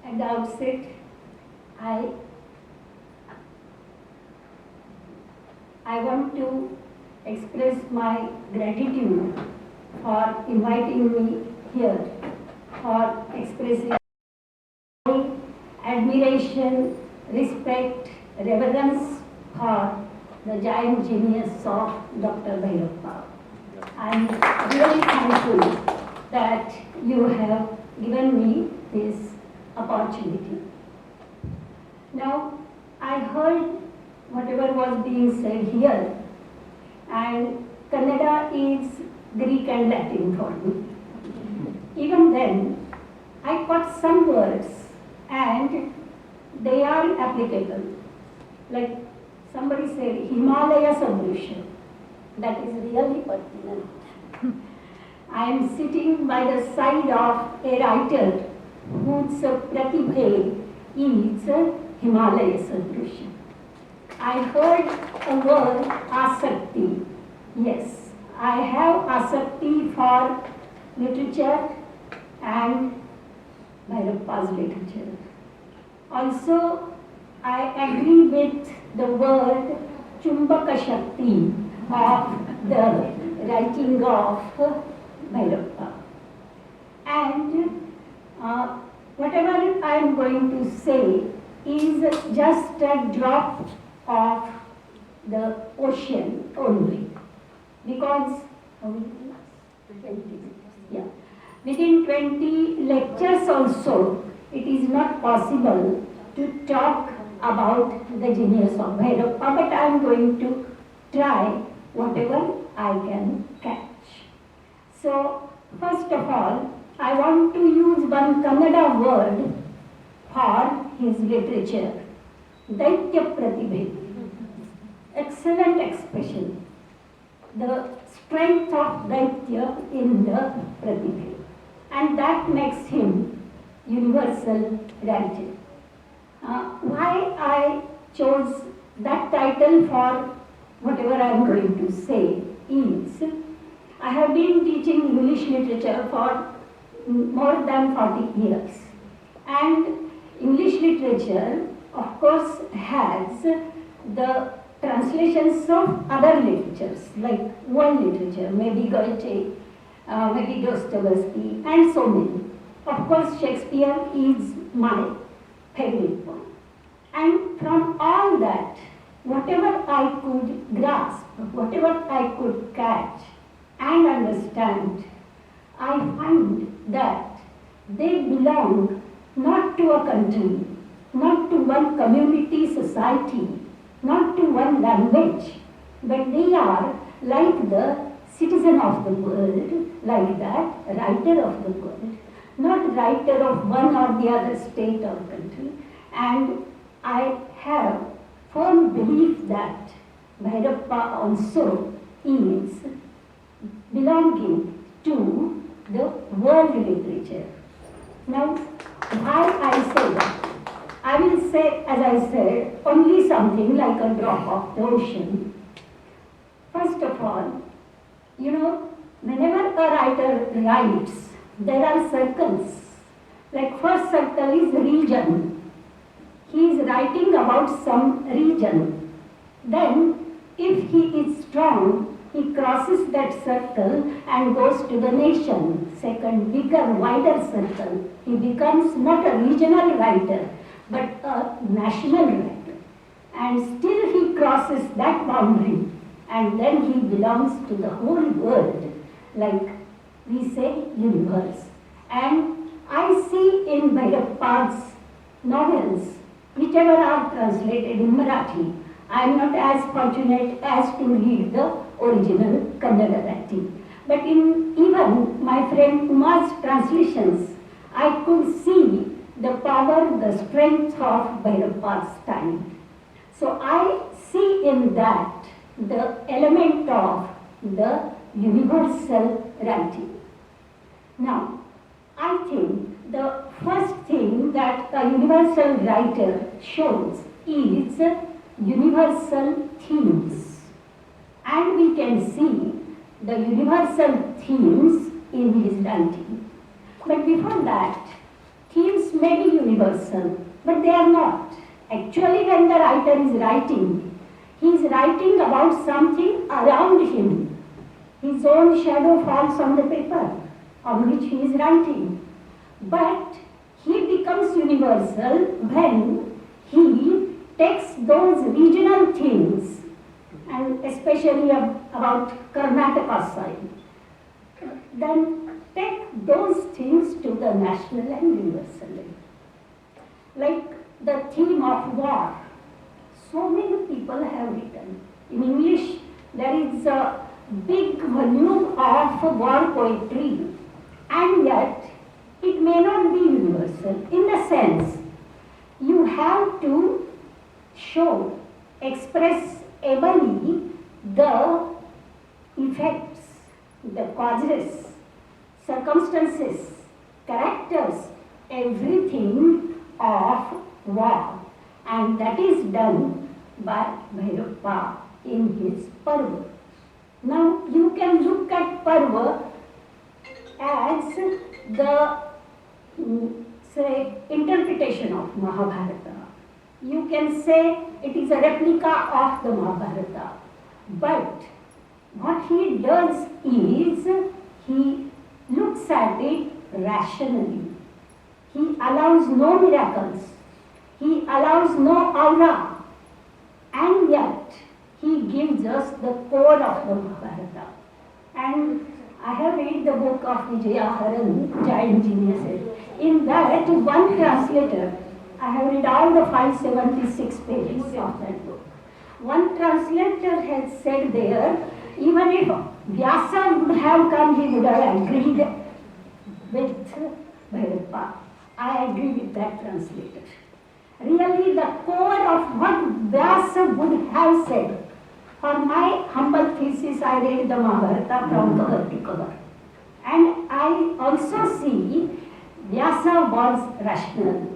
At the outset, I want to express my gratitude for inviting me here, for expressing my admiration, respect, reverence for the giant genius of Dr. Bhairappa. I am really thankful that you have given me this opportunity. Now, I heard whatever was being said here, and Kannada is Greek and Latin for me. Even then, I caught some words and they are applicable. Like somebody said, Himalaya solution. That is really pertinent. I am sitting by the side of a writer whose pratibhe is Himalaya solution. I heard a word asakti. Yes, I have asakti for literature and Bhairappa's literature. Also, I agree with the word chumbaka shakti of the writing of Bhairappa. And whatever I am going to say is just a drop of the ocean only, because within 20 lectures also it is not possible to talk about the genius of Bhairappa, but I am going to try whatever I can catch. So first of all, I want to use one Kannada word for his literature, Daitya Pratibhe. Excellent expression. The strength of Daitya in the Pratibhe. And that makes him universal writer. Why I chose that title for whatever I am going to say is, I have been teaching English literature for more than 40 years. And English literature, of course, has the translations of other literatures, like world literature, maybe Goethe, maybe Dostoevsky, and so many. Of course, Shakespeare is my favorite one. And from all that, whatever I could grasp, whatever I could catch and understand, I find that they belong not to a country, not to one community, society, not to one language, but they are like the citizen of the world, like that writer of the world, not writer of one or the other state or country. And I have firm belief that Bhairappa also is belonging to the world literature. Now, why I say that? I will say, as I said, only something like a drop of the ocean. First of all, whenever a writer writes, there are circles. Like first circle is region. He is writing about some region. Then, if he is strong, he crosses that circle and goes to the nation. Second, bigger, wider circle. He becomes not a regional writer, but a national right. And still he crosses that boundary, and then he belongs to the whole world, like we say, universe. And I see in Bhairappa's novels, whichever are translated in Marathi, I am not as fortunate as to read the original Kannada writing. But in even my friend Uma's translations, I could see the power, the strength of Bhairappa's style. So I see in that the element of the universal writing. Now, I think the first thing that a universal writer shows is universal themes. And we can see the universal themes in his writing. But before that, themes may be universal, but they are not. Actually, when the writer is writing, he is writing about something around him. His own shadow falls on the paper on which he is writing. But he becomes universal when he takes those regional things, and especially about Karnataka side, then take those things to the national and universal level. Like the theme of war. So many people have written. In English, there is a big volume of war poetry, and yet it may not be universal in the sense you have to show, express ably the effects, the causes, circumstances, characters, everything of war. And that is done by Bhairappa in his Parva. Now you can look at Parva as the say interpretation of Mahabharata. You can say it is a replica of the Mahabharata. But what he does is he looks at it rationally. He allows no miracles. He allows no aura. And yet he gives us the core of the Mahabharata. And I have read the book of Vijaya Haran, Giant Geniuses. In that, one translator, I have read all the 576 pages of that book. One translator has said there, even if Vyasa would have come, he would have agreed with Bhairappa. I agree with that translator. Really, the core of what Vyasa would have said. For my humble thesis, I read the Mahabharata from cover to cover. And I also see Vyasa was rational.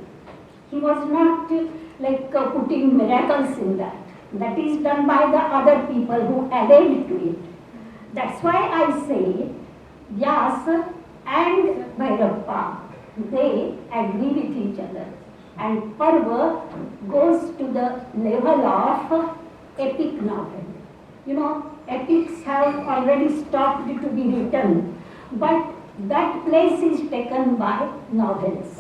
He was not like putting miracles in that. That is done by the other people who added to it. That's why I say Vyasa and Bhairappa, they agree with each other. And Parva goes to the level of epic novel. You know, epics have already stopped to be written, but that place is taken by novels.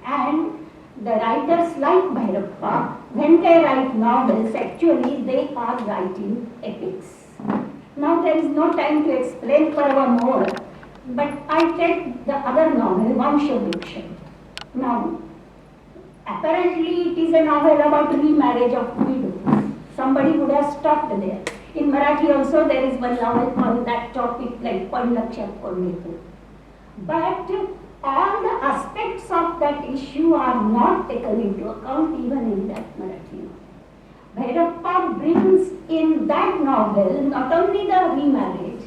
And the writers like Bhairappa, when they write novels, actually they are writing epics. Now there is no time to explain Parva more, but I take the other novel, Vamshavriksha. Now, apparently it is a novel about remarriage of widows. Somebody would have stopped there. In Marathi also there is one novel on that topic like Pandaksha Kornepu. But all the aspects of that issue are not taken into account even in that Marathi novel. Bhairappa brings in that novel not only the remarriage,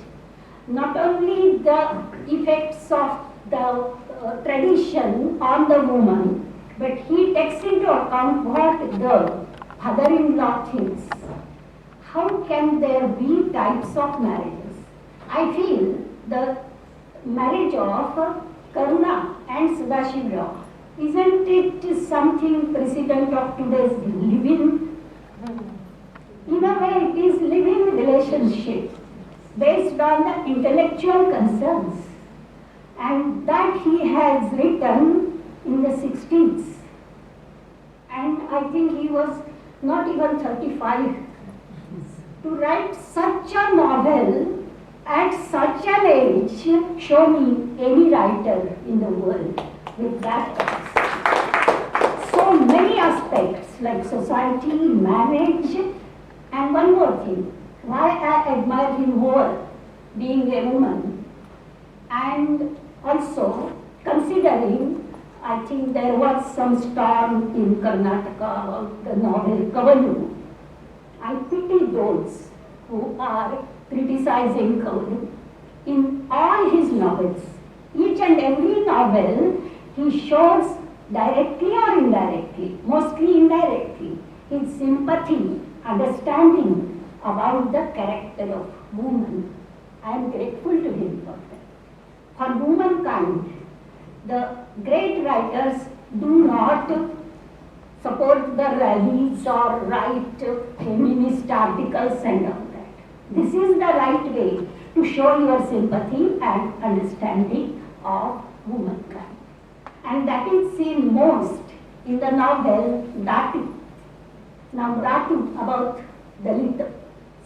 not only the effects of the tradition on the woman, but he takes into account what the father-in-law thinks. How can there be types of marriages? I feel the marriage of Karuna and Sadashivrao, isn't it something precedent of today's living? In a way, it is living relationship based on the intellectual concerns, and that he has written in the 60s. I think he was not even 35. To write such a novel at such an age, show me any writer in the world with that taste. So many aspects like society, marriage, and one more thing, why I admire him more, being a woman, and also considering, I think there was some storm in Karnataka about the novel Kavalu. I pity those who are criticizing Kavalu. In all his novels, each and every novel, he shows directly or indirectly, mostly indirectly, his sympathy, understanding about the character of woman. I am grateful to him for that. For womankind, the great writers do not support the rallies or write feminist articles and all that. This is the right way to show your sympathy and understanding of womankind. And that is seen most in the novel Datu. Now Datu about Dalit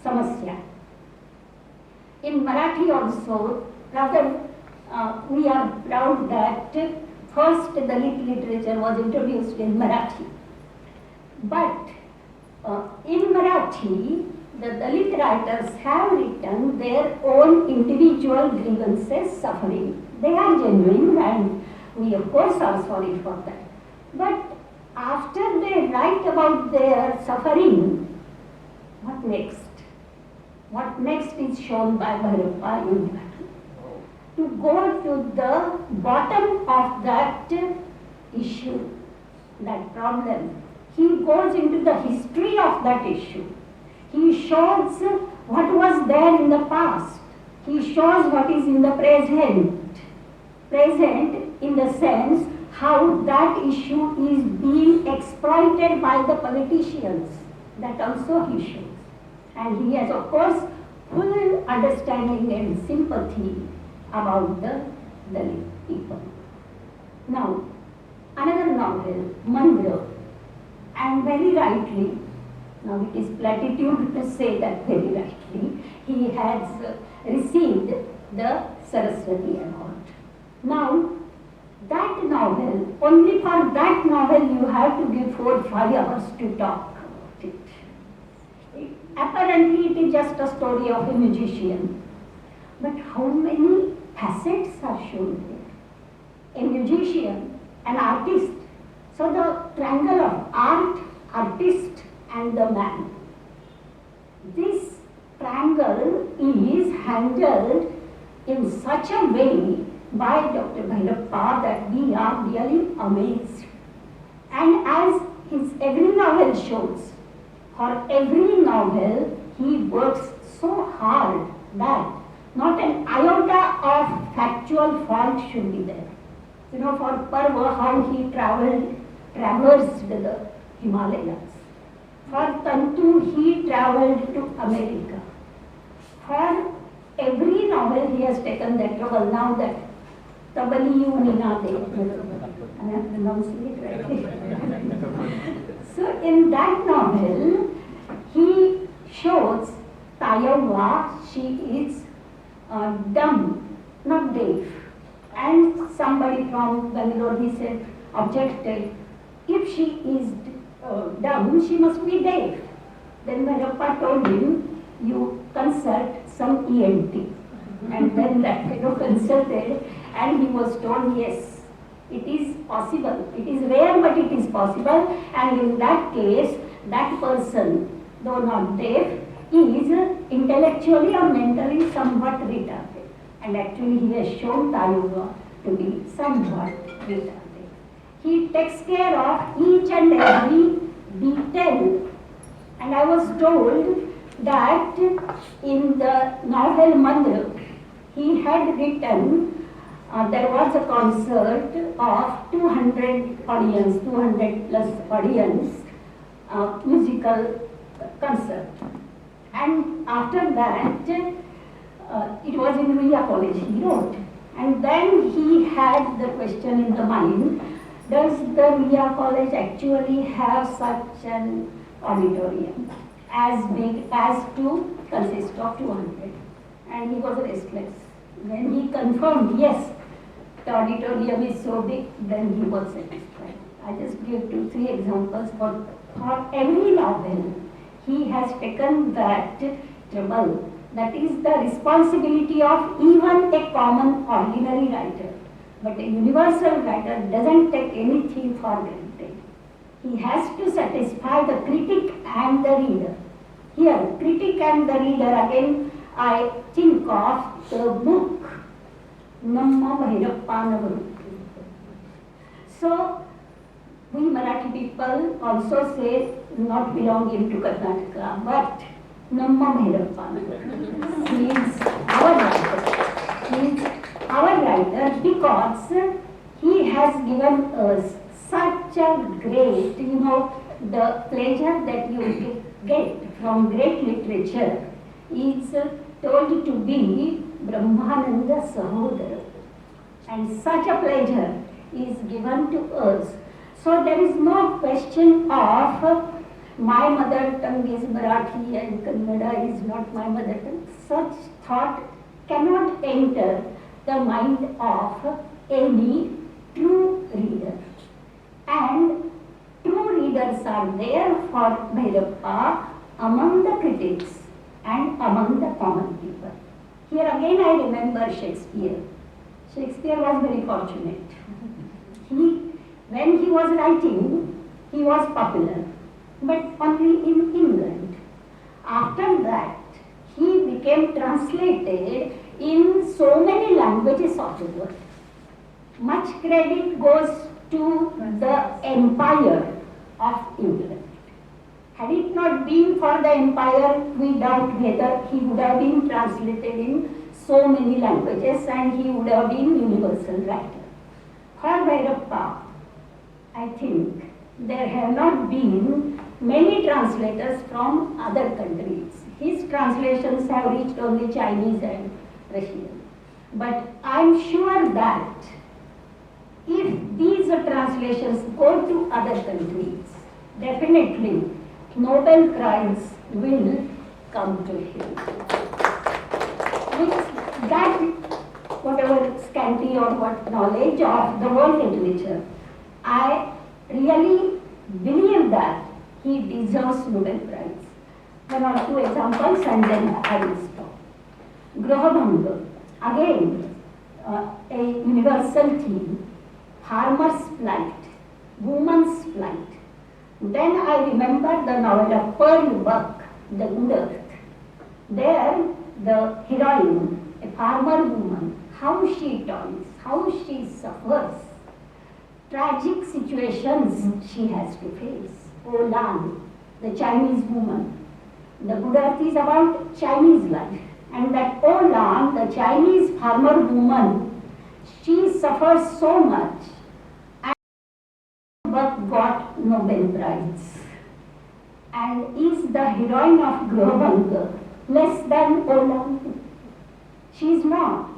Samasya. In Marathi also, rather we are proud that first Dalit literature was introduced in Marathi. But in Marathi, the Dalit writers have written their own individual grievances, suffering. They are genuine and we of course are sorry for that. But after they write about their suffering, what next? What next is shown by Bhairappa in Marathi. To go to the bottom of that issue, that problem. He goes into the history of that issue. He shows what was there in the past. He shows what is in the present. Present in the sense how that issue is being exploited by the politicians. That also he shows. And he has, of course, full understanding and sympathy about the Dalit people. Now, another novel, Mandra, and very rightly, now it is platitude to say that very rightly, he has received the Saraswati Award. Now, that novel, only for that novel you have to give 4 or 5 hours to talk about it. Apparently it is just a story of a musician. But how many facets are shown there? A musician, an artist. So the triangle of art, artist and the man. This triangle is handled in such a way by Dr. Bhairappa that we are really amazed. And as his every novel shows, for every novel he works so hard that not an iota of factual fault should be there. You know, for Parva, how he traversed the Himalayas. For Tantu, he traveled to America. For every novel he has taken that trouble. Now that Tabaliyu Ninade, I am pronouncing it right. So in that novel, he shows Tayawa, she is dumb, not deaf. And somebody from Bangalore, he said, objected, if she is dumb, she must be deaf. Then Bhairappa told him, you consult some ENT. And then that fellow consulted and he was told, yes, it is possible. It is rare, but it is possible. And in that case, that person, though not deaf, is intellectually or mentally somewhat retarded. And actually he has shown Tayuga to be somewhat retarded. He takes care of each and every detail. And I was told that in the novel Mandra, he had written, there was a concert of 200 plus audience, musical concert. And after that, it was in Villa College, he wrote. And then he had the question in the mind does the Mia College actually have such an auditorium as big as to consist of 200? And he was restless. When he confirmed, yes, the auditorium is so big, then he was satisfied. I just give 2-3 examples for every novel. He has taken that trouble. That is the responsibility of even a common ordinary writer. But a universal writer doesn't take anything for granted. He has to satisfy the critic and the reader. Here, critic and the reader, again, I think of the book Namma Bhairappanavaru. So, we Marathi people also say not belonging to Karnataka, but Namma Bhairappanavaru. He is our writer. He is our writer because he has given us such a great, the pleasure that you get from great literature is told to be Brahmananda Sahodara. And such a pleasure is given to us. So there is no question of my mother tongue is Marathi and Kannada is not my mother tongue. Such thought cannot enter the mind of any true reader. And true readers are there for Bhairappa among the critics and among the common people. Here again I remember Shakespeare. Shakespeare was very fortunate. When he was writing, he was popular, but only in England. After that, he became translated in so many languages of the world. Much credit goes to the empire of England. Had it not been for the empire, we doubt whether he would have been translated in so many languages and he would have been universal writer. For Bhairappa, I think there have not been many translators from other countries. His translations have reached only Chinese and Russian. But I am sure that if these translations go to other countries, definitely Nobel Prize will come to him. With that, whatever scanty or what knowledge of the world literature, I really believe that he deserves Nobel Prize. One or two examples and then I will stop. Grahabanga, again, a universal theme. Farmer's plight, woman's plight. Then I remember the novel of Pearl Buck, The Good Earth. There, the heroine, a farmer woman, how she toils, how she suffers, tragic situations she has to face. O Lan, the Chinese woman. The Good Earth is about Chinese life. And that O Lan, the Chinese farmer woman, she suffers so much but got Nobel Prize and is the heroine of Grahabanga less than O Lan? She is not.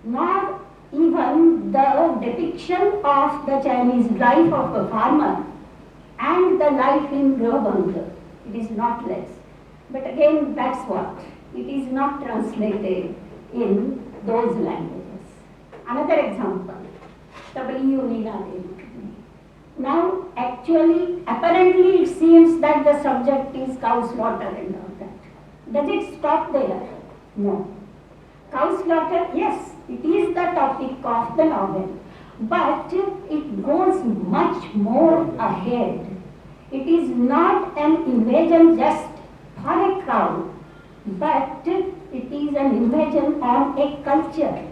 Nor even the depiction of the Chinese life of a farmer and the life in Grahabanga. It is not less. But again, that's what. It is not translated in those languages. Another example, W. Neela Devi. Now, actually, apparently it seems that the subject is cow slaughter and all that. Does it stop there? No. Cow slaughter, yes, it is the topic of the novel, but it goes much more ahead. It is not an invasion just for a cow, but it is an invasion on a culture,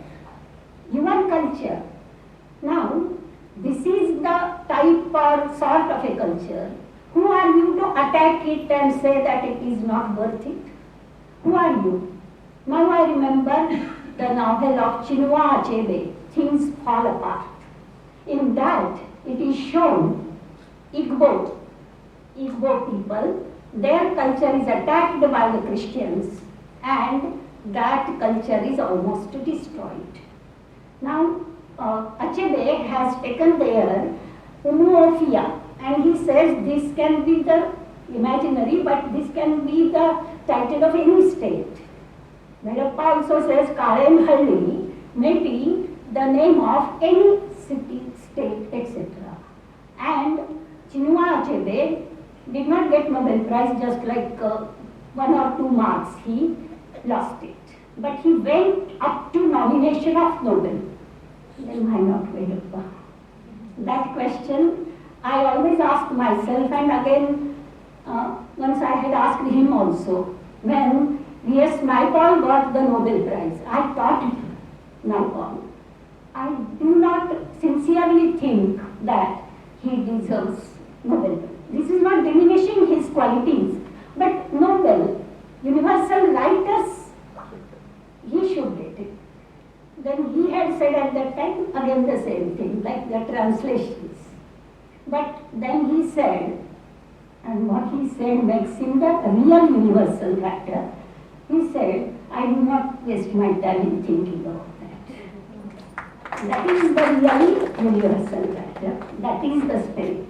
your culture. Now, this is the type or sort of a culture. Who are you to attack it and say that it is not worth it? Who are you? Now I remember the novel of Chinua Achebe, Things Fall Apart. In that, it is shown Igbo people, their culture is attacked by the Christians and that culture is almost destroyed. Now, Achebe has taken there Umuofia, and he says this can be the imaginary, but this can be the title of any state. Bhairappa also says Karenhalli may be the name of any city, state, etc. And Chinua Achebe did not get Nobel Prize just like 1 or 2 marks, he lost it. But he went up to nomination of Nobel. Then why not Bhairappa? That question I always ask myself, and again once I had asked him also. When V.S. Naipaul got the Nobel Prize, I taught Naipaul. I do not sincerely think that he deserves Nobel Prize. This is not diminishing his qualities, but Nobel, universal writers, he should get it. Then he had said at that time again the same thing, like the translations. But then he said, and what he said makes him the real universal writer. He said, I do not waste my time in thinking about that. That is the real universal writer. That is the spirit.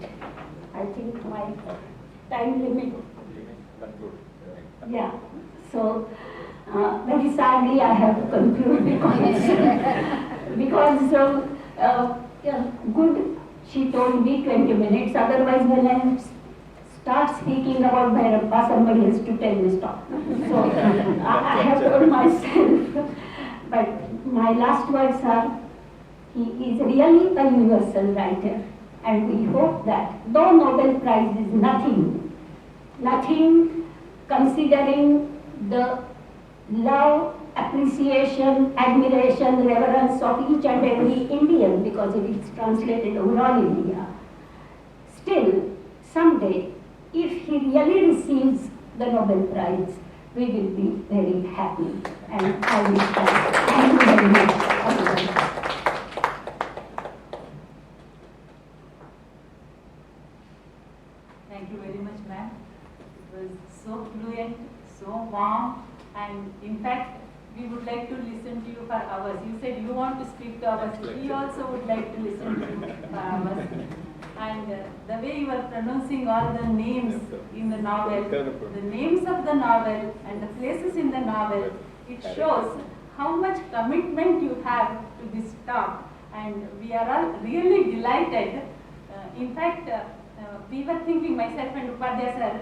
I think my time limit. Yeah. So, very sadly I have to conclude because good, she told me 20 minutes, otherwise when I start speaking about Bhairappa, somebody has to tell me stop. So I have told myself, but my last words are, he is really a universal writer, and we hope that though Nobel Prize is nothing considering the love, appreciation, admiration, reverence of each and every Indian, because it is translated overall India. Still, someday, if he really receives the Nobel Prize, we will be very happy. And I wish that. Thank you very much. Thank you very much, ma'am. It was so fluent, so warm, and in fact, we would like to listen to you for hours. You said you want to speak to us. We also would like to listen to you for hours. And the way you are pronouncing all the names in the novel, the names of the novel and the places in the novel, it shows how much commitment you have to this talk. And we are all really delighted. In fact, we were thinking, myself and Upadhyaya sir,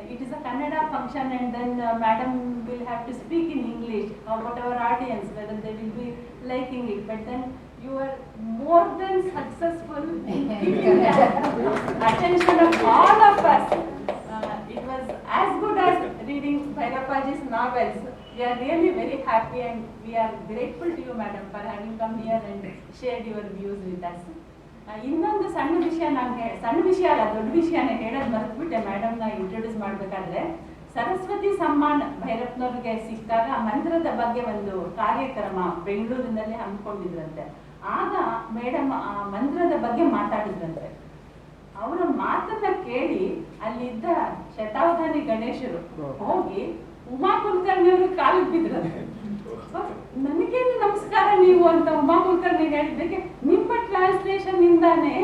it is a Kannada function, and then madam will have to speak in English, about our audience, whether they will be liking it. But then you are more than successful in keeping the attention of all of us. It was as good as reading Bhairappaji's novels. We are really very happy, and we are grateful to you, madam, for having come here and shared your views with us. ಇನ್ನೊಂದು ಸಣ್ಣ ವಿಷಯ ಅಲ್ಲ, ದೊಡ್ಡ ವಿಷಯನೇ ಹೇಳೋದು ಮರೆತುಬಿಟ್ಟೆ ಮೇಡಮ್ನ introduce ಮಾಡಬೇಕಾದ್ರೆ. ಸರಸ್ವತಿ ಸಮ್ಮಾನ್ ಭೈರಪ್ಪನವ್ರಿಗೆ ಸಿಕ್ಕಾಗ ಮಂತ್ರದ ಬಗ್ಗೆ ಒಂದು ಕಾರ್ಯಕ್ರಮ ಬೆಂಗಳೂರಿನಲ್ಲಿ ಹಮ್ಮಿಕೊಂಡಿದ್ರಂತೆ. ಆಗ ಮೇಡಮ್ ಆ ಮಂತ್ರದ ಬಗ್ಗೆ ಮಾತಾಡಿದ್ರಂತೆ. ಅವರ ಮಾತನ್ನ ಕೇಳಿ ಅಲ್ಲಿದ್ದ ಶತಾವಧಾನಿ ಗಣೇಶರು ಹೋಗಿ ಉಮಾ ಕುಲಕರ್ಣಿ ಅವರು ಕಾಲಿಗೆ ಬಿದ್ರಂತೆ. ನನಗೇನು ನಮಸ್ಕಾರ ನೀವು ಅಂತ ಉಮಾ ಕುಲಕರ್ಣಿ ಹೇಳಿದ್ದಕ್ಕೆ, ನಿಮ್ಮ ಟ್ರಾನ್ಸ್ಲೇಷನ್ ಇಂದಾನೆ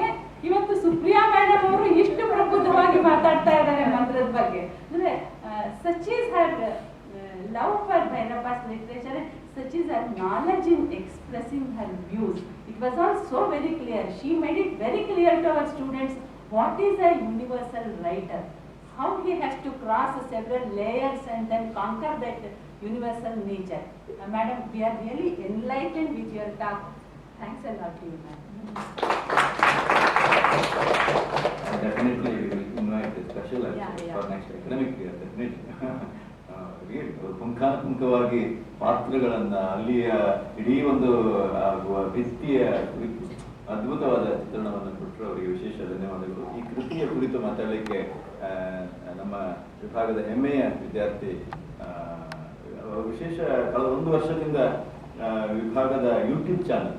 ಇವತ್ತು ಸುಪ್ರಿಯಾ ಮೇಡಮ್ ಅವರು ಇಷ್ಟು ಪ್ರಬುದ್ಧವಾಗಿ ಮಾತಾಡ್ತಾ ಇದ್ದಾರೆ ಮಂತ್ರದ ಬಗ್ಗೆ. ಅಂದ್ರೆ such is her love for Bhairappa's literature, such is her knowledge in expressing her views. It was all so very clear. She made it very clear to our students what is a universal writer, how he has to cross several layers and then conquer that universal nature. Madam, we are really enlightened with your talk. Thanks a lot to you, ma'am. Definitely we will invite a special lecture Yeah. for next academic year, definitely. ಪುಂಖಾನುಪುಂಖವಾಗಿ ಪಾತ್ರಗಳನ್ನ ಅಲ್ಲಿಯ ಇಡೀ ಒಂದು ವ್ಯಕ್ತಿಯ ಕುರಿತು ಅದ್ಭುತವಾದ ಚಿತ್ರಣವನ್ನು ಕೊಟ್ಟರು. ಅವರಿಗೆ ವಿಶೇಷ ಧನ್ಯವಾದಗಳು. ಈ ಕೃತಿಯ ಕುರಿತು ಮಾತಾಡಲಿಕ್ಕೆ ನಮ್ಮ ವಿಭಾಗದ ಹೆಮ್ಮೆಯ ವಿದ್ಯಾರ್ಥಿ, ವಿಶೇಷ ಕಳೆದ 1 ವರ್ಷದಿಂದ ವಿಭಾಗದ ಯೂಟ್ಯೂಬ್ ಚಾನಲ್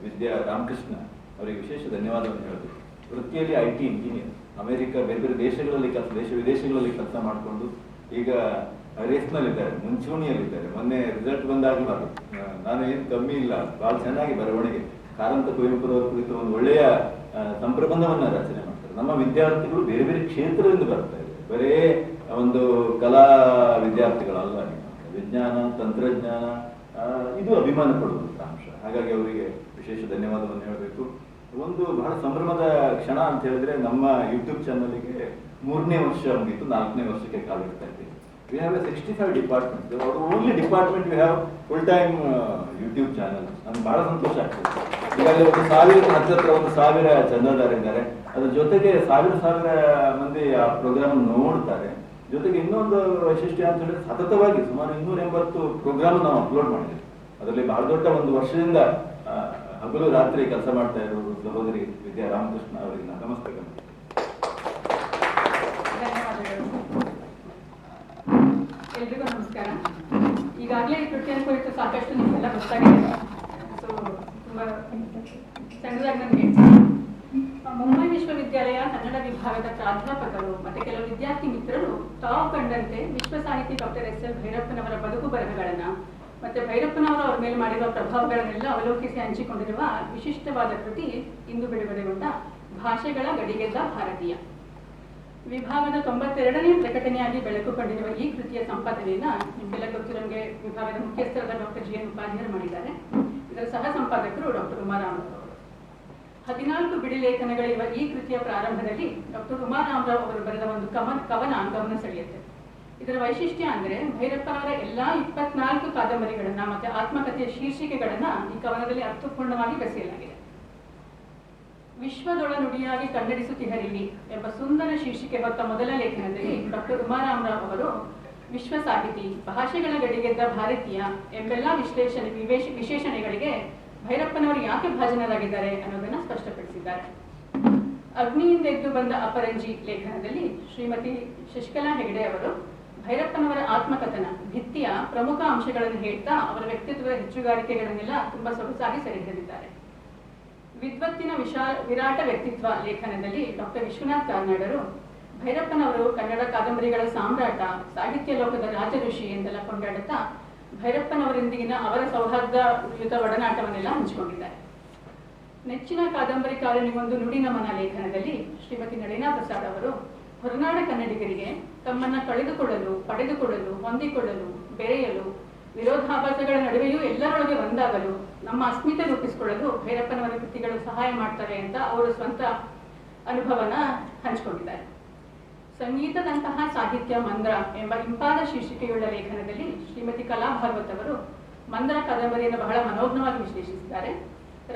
ವಿದ್ಯಾ ರಾಮಕೃಷ್ಣ ಅವರಿಗೆ ವಿಶೇಷ ಧನ್ಯವಾದವನ್ನು ಹೇಳಿದ್ರು. ವೃತ್ತಿಯಲ್ಲಿ IT ಇಂಜಿನಿಯರ್, ಅಮೆರಿಕ ಬೇರೆ ಬೇರೆ ದೇಶಗಳಲ್ಲಿ ದೇಶ ವಿದೇಶಗಳಲ್ಲಿ ಕೆಲಸ ಮಾಡಿಕೊಂಡು ಈಗ ರೇಸ್ನಲ್ಲಿದ್ದಾರೆ, ಮುಂಚೂಣಿಯಲ್ಲಿದ್ದಾರೆ. ಮೊನ್ನೆ ರಿಸಲ್ಟ್ ಬಂದಾಗಲೂ ನಾನು ಏನು ಕಮ್ಮಿ ಇಲ್ಲ, ಭಾಳ ಚೆನ್ನಾಗಿ ಬರವಣಿಗೆ. ಕಾರಂತ ಕುವೆಂಪುರವರ ಕುರಿತು ಒಂದು ಒಳ್ಳೆಯ ಸಂಪ್ರಬಂಧವನ್ನ ರಚನೆ ಮಾಡ್ತಾರೆ. ನಮ್ಮ ವಿದ್ಯಾರ್ಥಿಗಳು ಬೇರೆ ಬೇರೆ ಕ್ಷೇತ್ರದಿಂದ ಬರ್ತಾ ಇದೆ, ಬರೇ ಒಂದು ಕಲಾ ವಿದ್ಯಾರ್ಥಿಗಳಲ್ಲ, ವಿಜ್ಞಾನ ತಂತ್ರಜ್ಞಾನ ಇದು ಅಭಿಮಾನ ಪಡುವಂತ ಅಂಶ. ಹಾಗಾಗಿ ಅವರಿಗೆ ವಿಶೇಷ ಧನ್ಯವಾದವನ್ನು ಹೇಳಬೇಕು. ಒಂದು ಬಹಳ ಸಂಭ್ರಮದ ಕ್ಷಣ ಅಂತ ಹೇಳಿದ್ರೆ, ನಮ್ಮ ಯೂಟ್ಯೂಬ್ ಚಾನಲ್ಗೆ 3ನೇ ವರ್ಷ ಮುಗಿತು, 4ನೇ ವರ್ಷಕ್ಕೆ ಕಾಲಿಡ್ತಾ ಇದ್ದೀವಿ. We have 65 departments. Our only department we have full time YouTube channel. ನಮ್ಗೆ ಬಹಳ ಸಂತೋಷ ಆಗ್ತದೆ. ಈಗಾಗಲೇ 1,000 ಚಂದಾದಾರಿದ್ದಾರೆ. ಅದ್ರ ಜೊತೆಗೆ ಸಾವಿರ ಮಂದಿ ಆ ಪ್ರೋಗ್ರಾಮ್ ನೋಡ್ತಾರೆ. ಜೊತೆಗೆ ಇನ್ನೊಂದು ವೈಶಿಷ್ಟ್ಯ ಅಂತ ಹೇಳಿದ್ರೆ, ಸತತವಾಗಿ ಸುಮಾರು 280 ಪ್ರೋಗ್ರಾಮ್ ನಾವು ಅಪ್ಲೋಡ್ ಮಾಡಿದ್ದೀವಿ. ಅದರಲ್ಲಿ ಬಹಳ ದೊಡ್ಡ ಒಂದು ವರ್ಷದಿಂದ ಹಗಲು ರಾತ್ರಿ ಕೆಲಸ ಮಾಡ್ತಾ ಇರೋರು ಸಹೋದರಿ ವಿದ್ಯಾ ರಾಮಕೃಷ್ಣ ಅವರಿಗೆ ನಮಸ್ಕಾರ. ಧನ್ಯವಾದಗಳು. ಎಲ್ರಿಗೂ ನಮಸ್ಕಾರ. ಈಗಾಗಲೇ ಈ ಕೃತಿಯ ಕುರಿತು ಸಾಕಷ್ಟು ನಿಮಗೆಲ್ಲ ಗೊತ್ತಾಗಿದೆ. ಸೊ ತುಂಬಾ ಸಣ್ಣದಾಗಿ ನನಗೆ ಮುಂಬೈ ವಿಶ್ವವಿದ್ಯಾಲಯ ಕನ್ನಡ ವಿಭಾಗದ ಪ್ರಾಧ್ಯಾಪಕರು ಮತ್ತೆ ಕೆಲವು ವಿದ್ಯಾರ್ಥಿ ಮಿತ್ರರು ತಾವು ಕಂಡಂತೆ ವಿಶ್ವ ಸಾಹಿತಿ ಡಾಕ್ಟರ್ ಎಸ್.ಎಲ್. ಭೈರಪ್ಪನವರ ಬದುಕು ಬರಹಗಳನ್ನ ಮತ್ತೆ ಭೈರಪ್ಪನವರು ಅವರ ಮೇಲೆ ಮಾಡಿರುವ ಪ್ರಭಾವಗಳನ್ನೆಲ್ಲ ಅವಲೋಕಿಸಿ ಹಂಚಿಕೊಂಡಿರುವ ವಿಶಿಷ್ಟವಾದ ಕೃತಿ ಇಂದು ಬಿಡುಗಡೆಗೊಂಡ ಭಾಷೆಗಳ ಗಡಿಗೆದ್ದ ಭಾರತೀಯ ವಿಭಾಗದ 92ನೇ ಪ್ರಕಟಣೆಯಾಗಿ ಬೆಳಕು ಕಂಡಿರುವ ಈ ಕೃತಿಯ ಸಂಪಾದನೆಯನ್ನ ನಿಮಗೆಲ್ಲ ಗೊತ್ತಿರೋಂಗೆ ವಿಭಾಗದ ಮುಖ್ಯಸ್ಥರಾದ ಡಾಕ್ಟರ್ ಜಿ.ಎನ್. ಉಪಾಧ್ಯಾಯರು ಮಾಡಿದ್ದಾರೆ. ಇದರ ಸಹ ಸಂಪಾದಕರು ಡಾಕ್ಟರ್ ಉಮಾರಾಮರಾವ್ ಅವರು. 14 ಬಿಡಿ ಲೇಖನಗಳಿರುವ ಈ ಕೃತಿಯ ಪ್ರಾರಂಭದಲ್ಲಿ ಡಾಕ್ಟರ್ ಉಮಾರಾಮರಾವ್ ಅವರು ಬರೆದ ಒಂದು ಕವನ ಗಮನ ಸೆಳೆಯುತ್ತೆ. ಇದರ ವೈಶಿಷ್ಟ್ಯ ಅಂದ್ರೆ, ಭೈರಪ್ಪನವರ ಎಲ್ಲಾ 24 ಕಾದಂಬರಿಗಳನ್ನ ಮತ್ತೆ ಆತ್ಮಕಥೆಯ ಶೀರ್ಷಿಕೆಗಳನ್ನ ಈ ಕವನದಲ್ಲಿ ಅರ್ಥಪೂರ್ಣವಾಗಿ ಬೆಸೆಯಲಾಗಿದೆ. ವಿಶ್ವದೊಳ ನುಡಿಯಾಗಿ ಕನ್ನಡಿಸುತ್ತಿಹರಿಲ್ಲಿ ಎಂಬ ಸುಂದರ ಶೀರ್ಷಿಕೆ ಹೊತ್ತ ಮೊದಲ ಲೇಖನದಲ್ಲಿ ಡಾಕ್ಟರ್ ಉಮಾರಾಮರಾವ್ ಅವರು ವಿಶ್ವ ಸಾಹಿತಿ, ಭಾಷೆಗಳ ಗಡಿಗೆದ್ದ ಭಾರತೀಯ ಎಂಬೆಲ್ಲ ವಿಶೇಷಣೆಗಳಿಗೆ ಭೈರಪ್ಪನವರು ಯಾಕೆ ಭಾಜನರಾಗಿದ್ದಾರೆ ಅನ್ನೋದನ್ನ ಸ್ಪಷ್ಟಪಡಿಸಿದ್ದಾರೆ. ಅಗ್ನಿಯಿಂದ ಎದ್ದು ಬಂದ ಅಪರಂಜಿ ಲೇಖನದಲ್ಲಿ ಶ್ರೀಮತಿ ಶಶಿಕಲಾ ಹೆಗಡೆ ಅವರು ಭೈರಪ್ಪನವರ ಆತ್ಮಕಥನ ಭಿತ್ತಿಯ ಪ್ರಮುಖ ಅಂಶಗಳನ್ನು ಹೇಳ್ತಾ ಅವರ ವ್ಯಕ್ತಿತ್ವದ ಹೆಚ್ಚುಗಾರಿಕೆಗಳನ್ನೆಲ್ಲ ತುಂಬಾ ಸೊಗಸಾಗಿ ಸೆರೆಹಿಡಿದಿದ್ದಾರೆ. ವಿದ್ವತ್ತಿನ ವಿರಾಟ ವ್ಯಕ್ತಿತ್ವ ಲೇಖನದಲ್ಲಿ ಡಾಕ್ಟರ್ ವಿಶ್ವನಾಥ್ ಕಾರ್ನಾಡರು ಭೈರಪ್ಪನವರು ಕನ್ನಡ ಕಾದಂಬರಿಗಳ ಸಾಮ್ರಾಟ, ಸಾಹಿತ್ಯ ಲೋಕದ ರಾಜಋಷಿ ಎಂದೆಲ್ಲ ಕೊಂಡಾಡುತ್ತಾ ಭೈರಪ್ಪನವರೊಂದಿಗಿನ ಅವರ ಸೌಹಾರ್ದಯುತ ಒಡನಾಟವನ್ನೆಲ್ಲ ಹಂಚಿಕೊಂಡಿದ್ದಾರೆ. ನೆಚ್ಚಿನ ಕಾದಂಬರಿಕಾರನಿಗೊಂದು ನುಡಿ ನಮನ ಲೇಖನದಲ್ಲಿ ಶ್ರೀಮತಿ ನಳಿನಾ ಪ್ರಸಾದ್ ಅವರು ಹೊರನಾಡ ಕನ್ನಡಿಗರಿಗೆ ತಮ್ಮನ್ನ ಕಳೆದುಕೊಳ್ಳಲು, ಪಡೆದುಕೊಳ್ಳಲು, ಹೊಂದಿಕೊಳ್ಳಲು, ಬೆರೆಯಲು, ವಿರೋಧಾಭಾಸಗಳ ನಡುವೆಯೂ ಎಲ್ಲರೊಳಗೆ ಒಂದಾಗಲು, ನಮ್ಮ ಅಸ್ಮಿತೆ ರೂಪಿಸಿಕೊಳ್ಳಲು ಭೈರಪ್ಪನವರ ಕೃತಿಗಳು ಸಹಾಯ ಮಾಡ್ತಾರೆ ಅಂತ ಅವರು ಸ್ವಂತ ಅನುಭವನ ಹಂಚಿಕೊಂಡಿದ್ದಾರೆ. ಸಂಗೀತದಂತಹ ಸಾಹಿತ್ಯ ಮಂದ್ರ ಎಂಬ ಇಂಪಾದ ಶೀರ್ಷಿಕೆಯುಳ್ಳ ಲೇಖನದಲ್ಲಿ ಶ್ರೀಮತಿ ಕಲಾ ಭಾಗವತ್ ಅವರು ಮಂದ್ರ ಕಾದಂಬರಿಯನ್ನು ಬಹಳ ಮನೋಜ್ಞವಾಗಿ ವಿಶ್ಲೇಷಿಸಿದ್ದಾರೆ.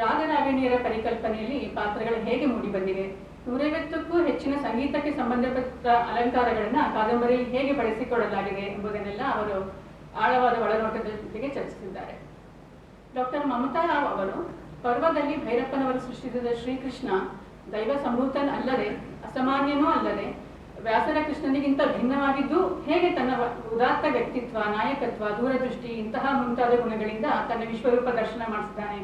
ರಾಗರಾಗಿಣಿಯರ ಪರಿಕಲ್ಪನೆಯಲ್ಲಿ ಈ ಪಾತ್ರಗಳು ಹೇಗೆ ಮೂಡಿಬಂದಿವೆ, 150ಕ್ಕೂ ಹೆಚ್ಚಿನ ಸಂಗೀತಕ್ಕೆ ಸಂಬಂಧಪಟ್ಟ ಅಲಂಕಾರಗಳನ್ನ ಕಾದಂಬರಿಯಲ್ಲಿ ಹೇಗೆ ಬಳಸಿಕೊಳ್ಳಲಾಗಿದೆ ಎಂಬುದನ್ನೆಲ್ಲ ಅವರು ಆಳವಾದ ಒಳನೋಟದ ಜೊತೆಗೆ ಚರ್ಚಿಸಿದ್ದಾರೆ. ಡಾಕ್ಟರ್ ಮಮತಾ ರಾವ್ ಅವರು ಪರ್ವದಲ್ಲಿ ಭೈರಪ್ಪನವರು ಸೃಷ್ಟಿಸಿದ ಶ್ರೀಕೃಷ್ಣ ದೈವ ಸಂಭೂತನ್ ಅಲ್ಲದೆ, ಅಸಾಮಾನ್ಯನೂ ಅಲ್ಲದೆ, ವ್ಯಾಸರ ಕೃಷ್ಣನಿಗಿಂತ ಭಿನ್ನವಾಗಿದ್ದು ಹೇಗೆ ತನ್ನ ಉದಾತ್ತ ವ್ಯಕ್ತಿತ್ವ, ನಾಯಕತ್ವ, ದೂರದೃಷ್ಟಿ ಇಂತಹ ಮುಂತಾದ ಗುಣಗಳಿಂದ ತನ್ನ ವಿಶ್ವರೂಪ ದರ್ಶನ ಮಾಡಿಸಿದ್ದಾನೆ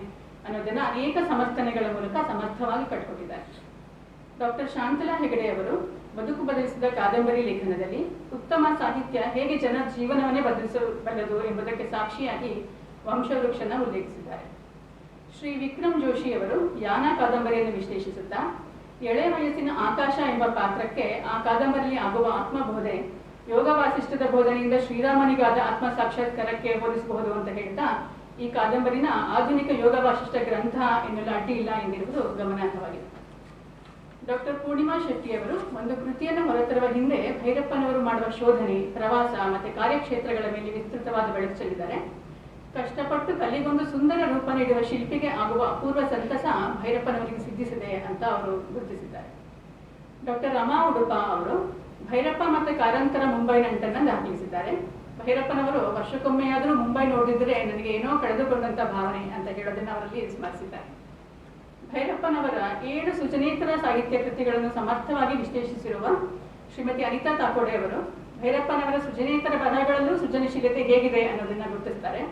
ಅನ್ನೋದನ್ನ ಅನೇಕ ಸಮರ್ಥನೆಗಳ ಮೂಲಕ ಸಮರ್ಥವಾಗಿ ಕಟ್ಟಿಕೊಟ್ಟಿದ್ದಾರೆ. ಡಾಕ್ಟರ್ ಶಾಂತಲಾ ಹೆಗಡೆ ಅವರು ಬದುಕು ಬದಲಿಸಿದ ಕಾದಂಬರಿ ಲೇಖನದಲ್ಲಿ ಉತ್ತಮ ಸಾಹಿತ್ಯ ಹೇಗೆ ಜನರ ಜೀವನವನ್ನೇ ಬದಲಿಸಬಲ್ಲದು ಎಂಬುದಕ್ಕೆ ಸಾಕ್ಷಿಯಾಗಿ ವಂಶವೃಕ್ಷನ ಉಲ್ಲೇಖಿಸಿದ್ದಾರೆ. ಶ್ರೀ ವಿಕ್ರಮ್ ಜೋಶಿ ಅವರು ಯಾನ ಕಾದಂಬರಿಯನ್ನು ವಿಶ್ಲೇಷಿಸುತ್ತಾ ಎಳೆ ವಯಸ್ಸಿನ ಆಕಾಶ ಎಂಬ ಪಾತ್ರಕ್ಕೆ ಆ ಕಾದಂಬರಿಯಲ್ಲಿ ಆಗುವ ಆತ್ಮಬೋಧೆ ಯೋಗ ವಾಸಿಷ್ಠದ ಬೋಧನೆಯಿಂದ ಶ್ರೀರಾಮನಿಗಾದ ಆತ್ಮ ಸಾಕ್ಷಾತ್ಕಾರಕ್ಕೆ ಹೋಲಿಸಬಹುದು ಅಂತ ಹೇಳ್ತಾ ಈ ಕಾದಂಬರಿನ ಆಧುನಿಕ ಯೋಗ ವಾಸಿಷ್ಠ ಗ್ರಂಥ ಎನ್ನಲು ಅಡ್ಡಿ ಇಲ್ಲ ಎಂದಿರುವುದು ಗಮನಾರ್ಹವಾಗಿದೆ. ಡಾಕ್ಟರ್ ಪೂರ್ಣಿಮಾ ಶೆಟ್ಟಿ ಅವರು ಒಂದು ಕೃತಿಯನ್ನು ಹೊರತರುವ ಹಿಂದೆ ಭೈರಪ್ಪನವರು ಮಾಡುವ ಶೋಧನೆ, ಪ್ರವಾಸ ಮತ್ತೆ ಕಾರ್ಯಕ್ಷೇತ್ರಗಳ ಮೇಲೆ ವಿಸ್ತೃತವಾದ ಬೆಳಕು ಚೆಲ್ಲಿದ್ದಾರೆ. ಕಷ್ಟಪಟ್ಟು ಕಲ್ಲಿಗೊಂದು ಸುಂದರ ರೂಪ ನೀಡುವ ಶಿಲ್ಪಿಗೆ ಆಗುವ ಅಪೂರ್ವ ಸಂತಸ ಭೈರಪ್ಪನವರಿಗೆ ಸಿದ್ಧಿಸಿದೆ ಅಂತ ಅವರು ಗುರುತಿಸಿದ್ದಾರೆ. ಡಾಕ್ಟರ್ ರಮಾ ಉಡುಪ ಅವರು ಭೈರಪ್ಪ ಮತ್ತೆ ಕಾರಂತರ ಮುಂಬೈ ನಂಟನ್ನ ದಾಖಲಿಸಿದ್ದಾರೆ. ಭೈರಪ್ಪನವರು ವರ್ಷಕ್ಕೊಮ್ಮೆಯಾದರೂ ಮುಂಬೈ ನೋಡಿದ್ರೆ ನನಗೆ ಏನೋ ಕಳೆದುಕೊಂಡಂತ ಭಾವನೆ ಅಂತ ಹೇಳೋದನ್ನ ಅವರಲ್ಲಿ ಸ್ಮರಿಸಿದ್ದಾರೆ. ಭೈರಪ್ಪನವರ 7 ಸೃಜನೇತರ ಸಾಹಿತ್ಯ ಕೃತಿಗಳನ್ನು ಸಮರ್ಥವಾಗಿ ವಿಶ್ಲೇಷಿಸಿರುವ ಶ್ರೀಮತಿ ಅನಿತಾ ತಾಕೋಡೆ ಅವರು ಭೈರಪ್ಪನವರ ಸೃಜನೇತರ ಬರಹಗಳಲ್ಲೂ ಸೃಜನಶೀಲತೆ ಹೇಗಿದೆ ಅನ್ನೋದನ್ನ ಗುರುತಿಸ್ತಾರೆ.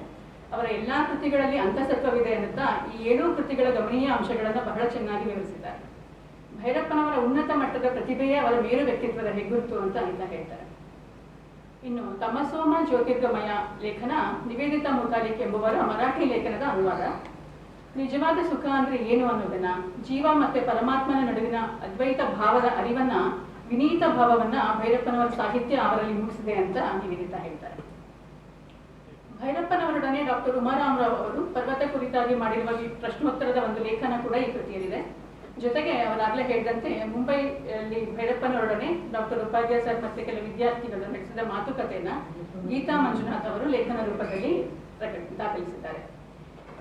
ಅವರ ಎಲ್ಲಾ ಕೃತಿಗಳಲ್ಲಿ ಅಂತಸತ್ವವಿದೆ ಅನ್ನುತ್ತಾ ಈ 7 ಕೃತಿಗಳ ಗಮನೀಯ ಅಂಶಗಳನ್ನು ಬಹಳ ಚೆನ್ನಾಗಿ ವಿವರಿಸಿದ್ದಾರೆ. ಭೈರಪ್ಪನವರ ಉನ್ನತ ಮಟ್ಟದ ಪ್ರತಿಭೆಯೇ ಅವರ ಮೇರು ವ್ಯಕ್ತಿತ್ವದ ಹೆಗ್ಗುರುತು ಅಂತ ಅನಿತಾ ಹೇಳ್ತಾರೆ. ಇನ್ನು ತಮಸೋಮ ಜ್ಯೋತಿರ್ಗಮಯ ಲೇಖನ ನಿವೇದಿತಾ ಮುತಾಲಿಕ್ ಎಂಬುವರ ಮರಾಠಿ ಲೇಖನದ ಅನುವಾದ. ನಿಜವಾದ ಸುಖ ಅಂದ್ರೆ ಏನು ಅನ್ನೋದನ್ನ, ಜೀವ ಮತ್ತೆ ಪರಮಾತ್ಮನ ನಡುವಿನ ಅದ್ವೈತ ಭಾವದ ಅರಿವನ್ನ, ವಿನೀತ ಭಾವವನ್ನ ಭೈರಪ್ಪನವರ ಸಾಹಿತ್ಯ ಅವರಲ್ಲಿ ಮೂಡಿಸಿದೆ ಅಂತ ನಿವೇದಿತಾ ಹೇಳ್ತಾರೆ. ಭೈರಪ್ಪನವರೊಡನೆ ಡಾಕ್ಟರ್ ಉಮಾರಾಮರಾವ್ ಅವರು ಪರ್ವತ ಕುರಿತಾಗಿ ಮಾಡಿರುವ ಪ್ರಶ್ನೋತ್ತರದ ಒಂದು ಲೇಖನ ಕೂಡ ಈ ಕೃತಿಯಲ್ಲಿದೆ. ಜೊತೆಗೆ ಅವರಾಗಲೇ ಹೇಳಿದಂತೆ ಮುಂಬೈಯಲ್ಲಿ ಭೈರಪ್ಪನವರೊಡನೆ ಡಾಕ್ಟರ್ ಉಪಾಧ್ಯಾಯ ಸರ್ ಮತ್ತೆ ಕೆಲವು ವಿದ್ಯಾರ್ಥಿಗಳು ನಡೆಸಿದ ಮಾತುಕತೆಯನ್ನ ಗೀತಾ ಮಂಜುನಾಥ್ ಅವರು ಲೇಖನ ರೂಪದಲ್ಲಿ ದಾಖಲಿಸಿದ್ದಾರೆ.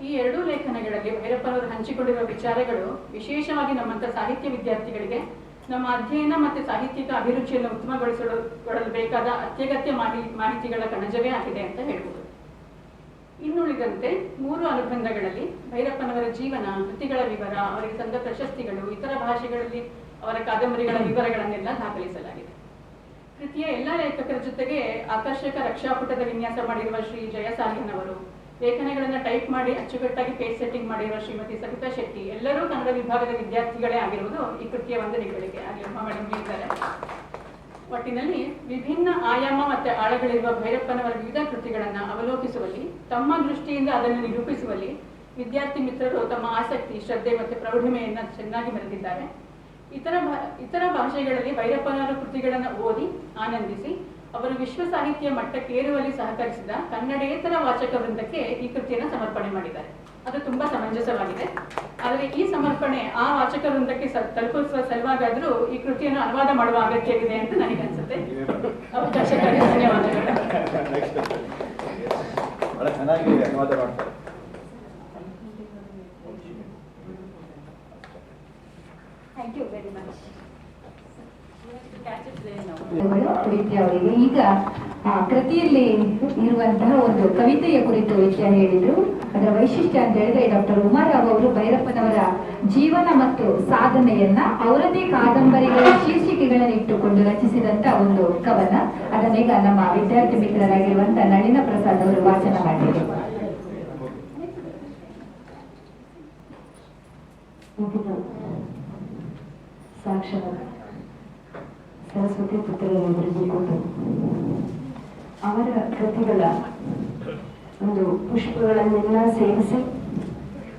ಈ ಎರಡೂ ಲೇಖನಗಳಲ್ಲಿ ಭೈರಪ್ಪನವರು ಹಂಚಿಕೊಂಡಿರುವ ವಿಚಾರಗಳು ವಿಶೇಷವಾಗಿ ನಮ್ಮಂತ ಸಾಹಿತ್ಯ ವಿದ್ಯಾರ್ಥಿಗಳಿಗೆ ನಮ್ಮ ಅಧ್ಯಯನ ಮತ್ತು ಸಾಹಿತ್ಯಿಕ ಅಭಿರುಚಿಯನ್ನು ಉತ್ತಮಗೊಳಿಸಲು ಬೇಕಾದ ಅತ್ಯಗತ್ಯ ಮಾಹಿತಿಗಳ ಕಣಜವೇ ಆಗಿದೆ ಅಂತ ಹೇಳ್ಬೋದು. ಇನ್ನುಳಿದಂತೆ 3 ಅನುಬಂಧಗಳಲ್ಲಿ ಭೈರಪ್ಪನವರ ಜೀವನ, ಕೃತಿಗಳ ವಿವರ, ಅವರಿಗೆ ಸಂದ ಪ್ರಶಸ್ತಿಗಳು, ಇತರ ಭಾಷೆಗಳಲ್ಲಿ ಅವರ ಕಾದಂಬರಿಗಳ ವಿವರಗಳನ್ನೆಲ್ಲ ದಾಖಲಿಸಲಾಗಿದೆ. ಕೃತಿಯ ಎಲ್ಲ ಲೇಖಕರ ಜೊತೆಗೆ ಆಕರ್ಷಕ ರಕ್ಷಾಪುಟದ ವಿನ್ಯಾಸ ಮಾಡಿರುವ ಶ್ರೀ ಜಯಸಾಲಿನ್ ಅವರು, ಲೇಖನಗಳನ್ನು ಟೈಪ್ ಮಾಡಿ ಅಚ್ಚುಕಟ್ಟಾಗಿ ಪೇಜ್ ಸೆಟ್ಟಿಂಗ್ ಮಾಡಿರುವ ಶ್ರೀಮತಿ ಸವಿತಾ ಶೆಟ್ಟಿ ಎಲ್ಲರೂ ಕನ್ನಡ ವಿಭಾಗದ ವಿದ್ಯಾರ್ಥಿಗಳೇ ಆಗಿರುವುದು ಈ ಕೃತಿಯ ಒಂದು ನಿಗಳಿಗೆ ಹೇಳಿದ್ದಾರೆ. ಒಟ್ಟಿನಲ್ಲಿ ವಿಭಿನ್ನ ಆಯಾಮ ಮತ್ತೆ ಆಳಗಳಿರುವ ಭೈರಪ್ಪನವರ ವಿವಿಧ ಕೃತಿಗಳನ್ನು ಅವಲೋಕಿಸುವಲ್ಲಿ, ತಮ್ಮ ದೃಷ್ಟಿಯಿಂದ ಅದನ್ನು ನಿರೂಪಿಸುವಲ್ಲಿ ವಿದ್ಯಾರ್ಥಿ ಮಿತ್ರರು ತಮ್ಮ ಆಸಕ್ತಿ, ಶ್ರದ್ಧೆ ಮತ್ತು ಪ್ರೌಢಿಮೆಯನ್ನ ಚೆನ್ನಾಗಿ ಮೆರೆದಿದ್ದಾರೆ. ಇತರ ಭಾಷೆಗಳಲ್ಲಿ ಭೈರಪ್ಪನವರ ಕೃತಿಗಳನ್ನು ಓದಿ ಆನಂದಿಸಿ ಅವರು ವಿಶ್ವ ಸಾಹಿತ್ಯ ಮಟ್ಟಕ್ಕೇರುವಲ್ಲಿ ಸಹಕರಿಸಿದ ಕನ್ನಡೇತರ ವಾಚಕ ವೃಂದಕ್ಕೆ ಈ ಕೃತಿಯನ್ನು ಸಮರ್ಪಣೆ ಮಾಡಿದ್ದಾರೆ. ಅದು ತುಂಬಾ ಸಮಂಜಸವಾಗಿದೆ. ಆದರೆ ಈ ಸಮರ್ಪಣೆ ಆ ವಾಚಕ ವೃಂದಕ್ಕೆ ತಲುಪಿಸುವ ಸಲುವಾಗಾದ್ರೂ ಈ ಕೃತಿಯನ್ನು ಅನುವಾದ ಮಾಡುವ ಅಗತ್ಯವಿದೆ ಅಂತ ನನಗೆ ಅನ್ಸುತ್ತೆ. ಅವಕಾಶಕ್ಕಾಗಿ ಧನ್ಯವಾದಗಳು. ಬಹಳ ಚೆನ್ನಾಗಿ ಅನುವಾದ ಮಾಡ್ತಾರೆ. Thank you very much. ವಿದ್ಯಾ ಅವರಿಗೆ ಈಗ ಕೃತಿಯಲ್ಲಿ ಇರುವಂತಹ ಒಂದು ಕವಿತೆಯ ಕುರಿತು ವಿಷಯ ಹೇಳಿದ್ರು. ಅದರ ವೈಶಿಷ್ಟ್ಯ ಅಂತ ಹೇಳಿದ್ರೆ ಡಾಕ್ಟರ್ ಉಮಾರಾವ್ ಅವರು ಭೈರಪ್ಪನವರ ಜೀವನ ಮತ್ತು ಸಾಧನೆಯನ್ನ ಅವರದೇ ಕಾದಂಬರಿಗಳ ಶೀರ್ಷಿಕೆಗಳನ್ನು ಇಟ್ಟುಕೊಂಡು ರಚಿಸಿದಂತ ಒಂದು ಕವನ. ಅದನ್ನೀಗ ನಮ್ಮ ವಿದ್ಯಾರ್ಥಿ ಮಿತ್ರರಾಗಿರುವಂತಹ ನಳಿನ ಪ್ರಸಾದ್ ಅವರು ವಾಚನ ಮಾಡಿದರು. ಸಾಕ್ಷರ ಸರಸ್ವತಿ ಪುತ್ರರೆಲ್ಲರಿಗೂ ಕೊಟ್ಟು ಅವರ ಕೃತಿಗಳ ಒಂದು ಪುಷ್ಪಗಳನ್ನೆಲ್ಲ ಸೇರಿಸಿ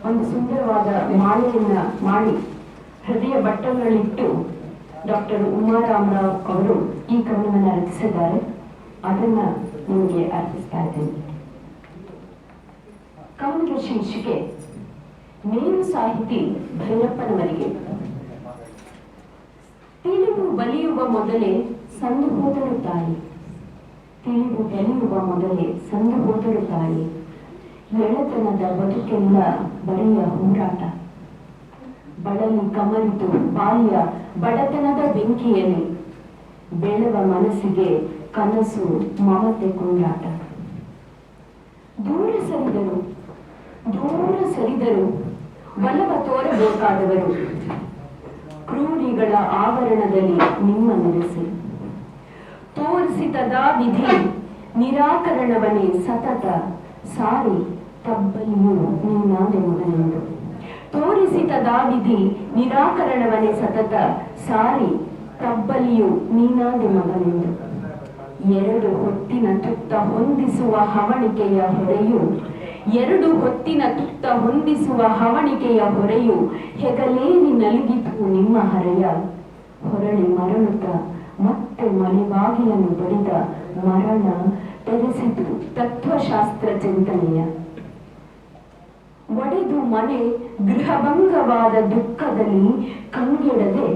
ಒಂದು ಸುಂದರವಾದ ಮಾಲೆಯನ್ನ ಮಾಡಿ ಹೃದಯ ಬಟ್ಟಲುಗಳಿಟ್ಟು ಡಾಕ್ಟರ್ ಉಮಾರಾಮರಾವ್ ಅವರು ಈ ಕವನವನ್ನು ರಚಿಸಿದ್ದಾರೆ. ಅದನ್ನ ನಿಮಗೆ ಅರ್ಪಿಸ್ತಾ ಇದ್ದೇನೆ. ಕವನದ ಶೀರ್ಷಿಕೆ ಮೇರು ಸಾಹಿತಿ ಭೈರಪ್ಪನವರಿಗೆ. ತಿಳಿವು ಬಲಿಯುವ ಮೊದಲೇ ಸಂದು ಹೋದರು ತಾಯಿ, ತಿಳಿವು ಬೆಳೆಯುವ ಮೊದಲೇ ಸಂದು ಹೋದರು ತಾಯಿ, ಎಳೆತನದ ಬದುಕೆಲ್ಲ ಬರೆಯ ಹೋರಾಟ, ಬಳಲಿ ಕಮರಿತು ಬಾಲ್ಯ ಬಡತನದ ಬೆಂಕಿಯಲ್ಲಿ, ಬೆಳೆವ ಮನಸ್ಸಿಗೆ ಕನಸು ಮಮತೆ ಕೊಂಡಾಟ. ದೂರ ಸರಿದರು ಒಲವ ತೋರಬೇಕಾದವರು, ಕ್ರೂರಿಗಳ ಆವರಣದಲ್ಲಿ ನಿಮ್ಮ ನೆಲೆಸಿ, ತೋರಿಸಿತದ ವಿಧಿ ನಿರಾಕರಣವನೇ ಸತತ ಸಾರಿ ತಬ್ಬಲಿಯು ನಿನ್ನಾದೆ ಮಗನೆಂದು, ತೋರಿಸಿತದ ವಿಧಿ ನಿರಾಕರಣವನೇ ಸತತ ಸಾರಿ ತಬ್ಬಲಿಯು ನೀನಾದೆ ಮಗನೆಂದು. ಎರಡು ಹೊತ್ತಿನ ತುತ್ತ ಹೊಂದಿಸುವ ಹವಣಿಕೆಯ ಹೊರೆಯು, ಎರಡು ಹೊತ್ತಿನ ತುತ್ತ ಹೊಂದಿಸುವ ಹವಣಿಕೆಯ ಹೊರೆಯು ಹೆಗಲೇರಿ ನಲುಗಿತು ನಿಮ್ಮ ಹರೆಯ, ಹೊರಳಿ ಮರಳುತ್ತ ಮತ್ತೆ ಮನೆಬಾಗಿಲನ್ನು ಬಡಿದ ಮರಣ ತೆರೆಸಿತು ತತ್ವಶಾಸ್ತ್ರ ಚಿಂತನೆಯ. ಒಡೆದು ಮನೆ ಗೃಹಭಂಗವಾದ ದುಃಖದಲ್ಲಿ ಕಂಗೆಡದೆ,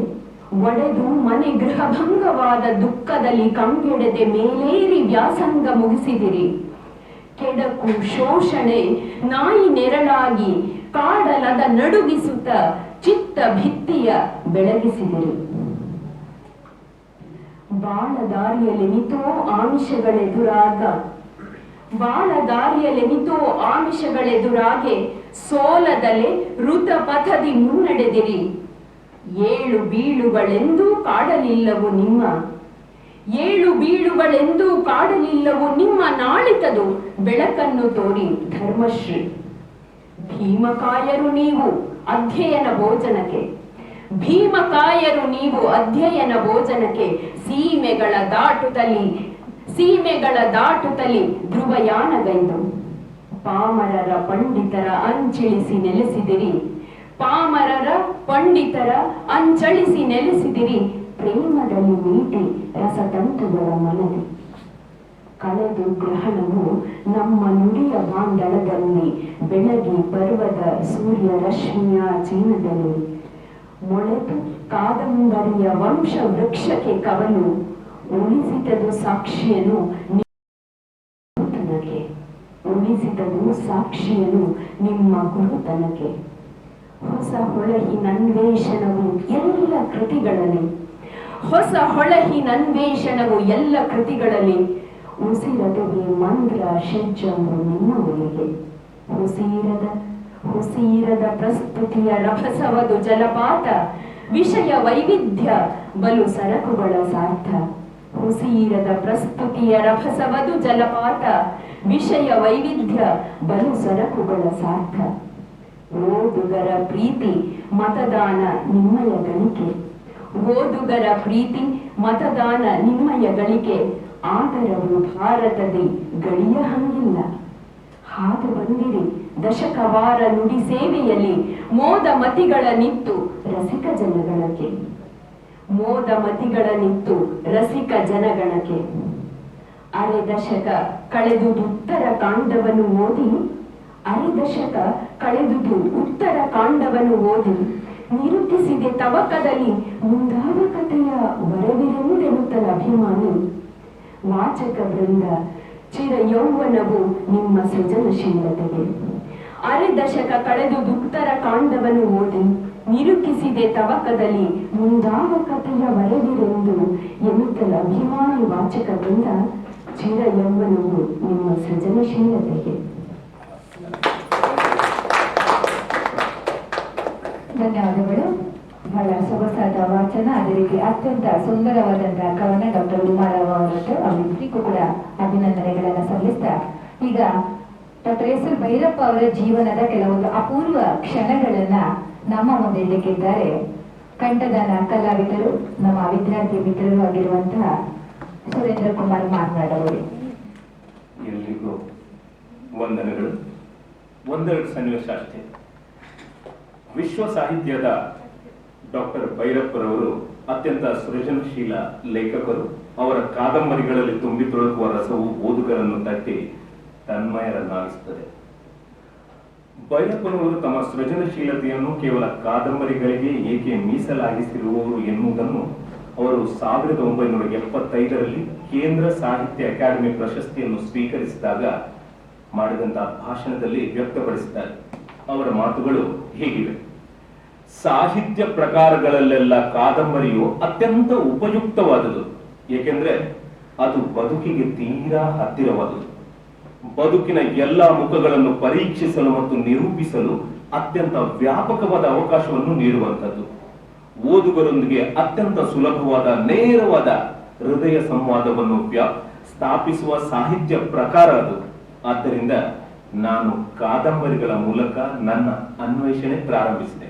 ಒಡೆದು ಮನೆ ಗೃಹಭಂಗವಾದ ದುಃಖದಲ್ಲಿ ಕಂಗೆಡದೆ ಮೇಲೇರಿ ವ್ಯಾಸಂಗ ಮುಗಿಸಿದಿರಿ. ಕೆಡಕು ಶೋಷಣೆ ನಾಯಿ ನೆರಳಾಗಿ ಕಾಡಲದ ನಡುಗಿಸುತ್ತ ಚಿತ್ತ ಭಿತ್ತಿಯ ಬೆಳಗಿಸಿದಿರಿ. ಬಾಳದಾರಿಯಲೆನಿತೋ ಆಮಿಷಗಳೆದುರಾಗೆ ಸೋಲದಲೆ ಋತ ಪಥದಿ ಮುನ್ನಡೆದಿರಿ. ಏಳು ಬೀಳುಗಳೆಂದೂ ಕಾಡಲಿಲ್ಲವು ನಿಮ್ಮ ನಾಳಿತದು ಬೆಳಕನ್ನು ತೋರಿ ಧರ್ಮಶ್ರೀ. ಭೀಮಕಾಯರು ನೀವು ಅಧ್ಯಯನ ಭೋಜನಕ್ಕೆ ಸೀಮೆಗಳ ದಾಟುತ್ತಲಿ ಧ್ರುವಯಾನಗೈದು. ಪಾಮರರ ಪಂಡಿತರ ಅಂಚಿಳಿಸಿ ನೆಲೆಸಿದಿರಿ, ಪಾಮರರ ಪಂಡಿತರ ಅಂಚಳಿಸಿ ನೆಲೆಸಿದಿರಿ, ಪ್ರೇಮದಲ್ಲಿ ಮೀಟಿ ರಸತಂತುಗಳ ಮನದಿ. ಕಳೆದು ಗ್ರಹಣವು ನಮ್ಮ ನುಡಿಯ ಬಾಂಧಳದಲ್ಲಿ ಬೆಳಗಿ ಪರ್ವದ ಸೂರ್ಯ ರಶ್ಮಿಯ ಚೀನದಲ್ಲಿ. ಮೊಳೆತು ಕಾದಂಬರಿಯ ವಂಶ ವೃಕ್ಷಕ್ಕೆ ಕವಲು, ಉಳಿಸಿತದು ಸಾಕ್ಷಿಯನು ಗುರುತನಕ್ಕೆ, ಉಳಿಸಿತದು ಸಾಕ್ಷಿಯನು ನಿಮ್ಮ ಗುರುತನಕ್ಕೆ. ಹೊಸ ಹೊಳಹಿನನ್ವೇಷಣವು ಎಲ್ಲ ಕೃತಿಗಳಲ್ಲಿ, ಹೊಸ ಹೊಳಹಿನನ್ವೇಷಣವು ಎಲ್ಲ ಕೃತಿಗಳಲ್ಲಿ. ಉಸಿರದುವೆ ಮಂದ್ರ ಷಡ್ಜಂಬು ನಿಮ್ಮ ಒಲಿಗೆ, ಹುಸೀರದ ಪ್ರಸ್ತುತಿಯ ರಭಸವದು ಜಲಪಾತ, ವಿಷಯ ವೈವಿಧ್ಯ ಬಲು ಸರಕುಗಳ ಸಾರ್ಥ. ಹುಸೀರದ ಪ್ರಸ್ತುತಿಯ ರಭಸವದು ಜಲಪಾತ, ವಿಷಯ ವೈವಿಧ್ಯ ಬಲು ಸರಕುಗಳ ಸಾರ್ಥ. ಓದುಗರ ಪ್ರೀತಿ ಮತದಾನ ನಿಮ್ಮಯ ಗಳಿಕೆ, ಓದುಗರ ಪ್ರೀತಿ ಮತದಾನ ನಿಮ್ಮಯ ಗಳಿಕೆ. ಆದರವು ಭಾರತದಿ ಗಳಿಯ ಹಂಗಿಲ್ಲ. ಹಾದು ಬಂದಿರಿ ದಶಕವಾರ ನುಡಿ ಸೇವೆಯಲ್ಲಿ, ಮೋದ ಮತಿಗಳ ನಿತ್ತು ರಸಿಕ ಜನಗಣಕ್ಕೆ, ಮೋದ ಮತಿಗಳ ನಿತ್ತು ರಸಿಕ ಜನಗಣಕ್ಕೆ. ಅರೆ ದಶಕ ಕಳೆದುದು ಉತ್ತರ ಕಾಂಡವನ್ನು ಓದಿ, ಅರೆ ದಶಕ ಕಳೆದುದು ಉತ್ತರ ಕಾಂಡವನ್ನು ಓದಿ, ನಿರೂಪಿಸಿದೆ ತವಕದಲ್ಲಿ ಮುಂದಾವ ಕಥೆಯ ವರವಿರೆಂದೆನ್ನುತ್ತಲ ಅಭಿಮಾನಿ. ವಾಚಕ ವೃಂದ ಚಿರ ಯೌವನವು ನಿಮ್ಮ ಸೃಜನಶೀಲತೆಗೆ, ಅರೆ ದಶಕ ಕಳೆದು ಉತ್ತರ ಕಾಂಡವನ್ನು ಓದಿ, ನಿರೂಪಿಸಿದೆ ತವಕದಲ್ಲಿ ಮುಂದಾವ ಕಥೆಯ ವರವಿರೆಂದು ಎನ್ನುತ್ತಲ ಅಭಿಮಾನಿ. ವಾಚಕ ವೃಂದ ಚಿರ ಯೌವನವು ನಿಮ್ಮ ಸೃಜನಶೀಲತೆಗೆ. ಧನ್ಯವಾದಗಳು. ಬಹಳ ಸೊಗಸಾದ ವಾಚನ, ಅದೇ ರೀತಿ ಅತ್ಯಂತ ಸುಂದರವಾದಂತಹ ಕವನ ಡಾಕ್ಟರ್ ಉಮಾರಾವ್ ಅವರದ್ದು. ಅವರಿಗೂ ಕೂಡ ಅಭಿನಂದನೆಗಳನ್ನ ಸಲ್ಲಿಸ್ತಾ, ಈಗ ಡಾಕ್ಟರ್ ಎಸ್ ಎಲ್ ಭೈರಪ್ಪ ಅವರ ಜೀವನದ ಕೆಲವೊಂದು ಅಪೂರ್ವ ಕ್ಷಣಗಳನ್ನ ನಮ್ಮ ಮುಂದೆ ಇಡಲಿಕ್ಕಿದ್ದಾರೆ ಕಂಠದಾನ ಕಲಾವಿದರು, ನಮ್ಮ ವಿದ್ಯಾರ್ಥಿ ಮಿತ್ರರು ಆಗಿರುವಂತಹ ಸುರೇಂದ್ರ ಕುಮಾರ್ ಮಾತನಾಡವರು. ಎಲ್ರಿಗೂ ವಂದನೆಗಳು. ಒಂದೆರಡು ಸನ್ನಿವೇಶ ಅಷ್ಟೇ. ವಿಶ್ವ ಸಾಹಿತ್ಯದ ಡಾಕ್ಟರ್ ಭೈರಪ್ಪರವರು ಅತ್ಯಂತ ಸೃಜನಶೀಲ ಲೇಖಕರು. ಅವರ ಕಾದಂಬರಿಗಳಲ್ಲಿ ತುಂಬಿ ತುಳುಕುವ ರಸವು ಓದುಗರನ್ನು ತಟ್ಟಿ ತನ್ಮಯರನ್ನಾಗಿಸುತ್ತದೆ. ಭೈರಪ್ಪನವರು ತಮ್ಮ ಸೃಜನಶೀಲತೆಯನ್ನು ಕೇವಲ ಕಾದಂಬರಿಗಳಿಗೆ ಏಕೆ ಮೀಸಲಾಗಿಸಿರುವವರು ಎನ್ನುವುದನ್ನು ಅವರು 1975ರಲ್ಲಿ ಕೇಂದ್ರ ಸಾಹಿತ್ಯ ಅಕಾಡೆಮಿ ಪ್ರಶಸ್ತಿಯನ್ನು ಸ್ವೀಕರಿಸಿದಾಗ ಮಾಡಿದಂತಹ ಭಾಷಣದಲ್ಲಿ ವ್ಯಕ್ತಪಡಿಸಿದ್ದಾರೆ. ಅವರ ಮಾತುಗಳು ಹೀಗಿವೆ: ಸಾಹಿತ್ಯ ಪ್ರಕಾರಗಳಲ್ಲೆಲ್ಲ ಕಾದಂಬರಿಯು ಅತ್ಯಂತ ಉಪಯುಕ್ತವಾದುದು, ಏಕೆಂದ್ರೆ ಅದು ಬದುಕಿಗೆ ತೀರಾ ಹತ್ತಿರವಾದುದು. ಬದುಕಿನ ಎಲ್ಲಾ ಮುಖಗಳನ್ನು ಪರೀಕ್ಷಿಸಲು ಮತ್ತು ನಿರೂಪಿಸಲು ಅತ್ಯಂತ ವ್ಯಾಪಕವಾದ ಅವಕಾಶವನ್ನು ನೀಡುವಂಥದ್ದು. ಓದುಗರೊಂದಿಗೆ ಅತ್ಯಂತ ಸುಲಭವಾದ ನೇರವಾದ ಹೃದಯ ಸಂವಾದವನ್ನು ಸ್ಥಾಪಿಸುವ ಸಾಹಿತ್ಯ ಪ್ರಕಾರ ಅದು. ಆದ್ದರಿಂದ ನಾನು ಕಾದಂಬರಿಗಳ ಮೂಲಕ ನನ್ನ ಅನ್ವೇಷಣೆ ಪ್ರಾರಂಭಿಸಿದೆ.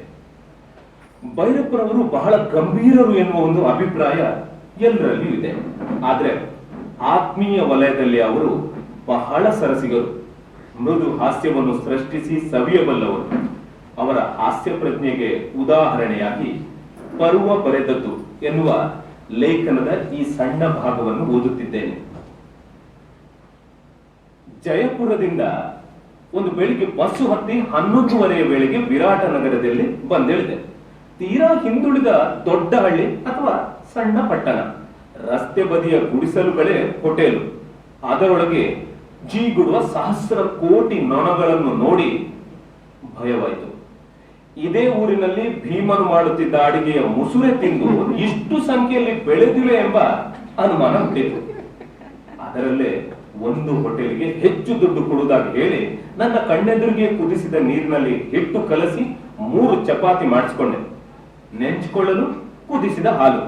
ಭೈರಪ್ಪರವರು ಬಹಳ ಗಂಭೀರರು ಎನ್ನುವ ಒಂದು ಅಭಿಪ್ರಾಯ ಎಲ್ಲರಲ್ಲಿಯೂ ಇದೆ. ಆದ್ರೆ ಆತ್ಮೀಯ ವಲಯದಲ್ಲಿ ಅವರು ಬಹಳ ಸರಸಿಗರು. ಮೃದು ಹಾಸ್ಯವನ್ನು ಸೃಷ್ಟಿಸಿ ಸವಿಯಬಲ್ಲವರು. ಅವರ ಹಾಸ್ಯ ಪ್ರಜ್ಞೆಗೆ ಉದಾಹರಣೆಯಾಗಿ ಪರ್ವ ಬರೆದದ್ದು ಎನ್ನುವ ಲೇಖನದ ಈ ಸಣ್ಣ ಭಾಗವನ್ನು ಓದುತ್ತಿದ್ದೇನೆ. ಜಯಪುರದಿಂದ ಒಂದು ಬೆಳಿಗ್ಗೆ ಬಸ್ಸು ಹತ್ತಿ 11:30 ವೇಳೆಗೆ ವಿರಾಟ ನಗರದಲ್ಲಿ ಬಂದಿಳಿದೆ. ತೀರಾ ಹಿಂದುಳಿದ ದೊಡ್ಡ ಹಳ್ಳಿ ಅಥವಾ ಸಣ್ಣ ಪಟ್ಟಣ. ರಸ್ತೆ ಬದಿಯ ಗುಡಿಸಲುಗಳೇ ಹೋಟೆಲು. ಅದರೊಳಗೆ ಜೀಗುಡುವ ಸಹಸ್ರ ಕೋಟಿ ನೊಣಗಳನ್ನು ನೋಡಿ ಭಯವಾಯಿತು. ಇದೇ ಊರಿನಲ್ಲಿ ಭೀಮನು ಮಾಡುತ್ತಿದ್ದ ಅಡಿಗೆಯ ಮುಸುರೆ ತಿಂದು ಇಷ್ಟು ಸಂಖ್ಯೆಯಲ್ಲಿ ಬೆಳೆದಿವೆ ಎಂಬ ಅನುಮಾನ ಹುಟ್ಟಿತು. ಅದರಲ್ಲೇ ಒಂದು ಹೋಟೆಲ್ಗೆ ಹೆಚ್ಚು ದುಡ್ಡು ಕೊಡುವುದಾಗಿ ಹೇಳಿ ನನ್ನ ಕಣ್ಣೆದುರಿಗೆ ಕುದಿಸಿದ ನೀರಿನಲ್ಲಿ ಹಿಟ್ಟು ಕಲಸಿ 3 ಚಪಾತಿ ಮಾಡಿಸಿಕೊಂಡೆ. ನೆಂಚಿಕೊಳ್ಳಲು ಕುದಿಸಿದ ಹಾಲು.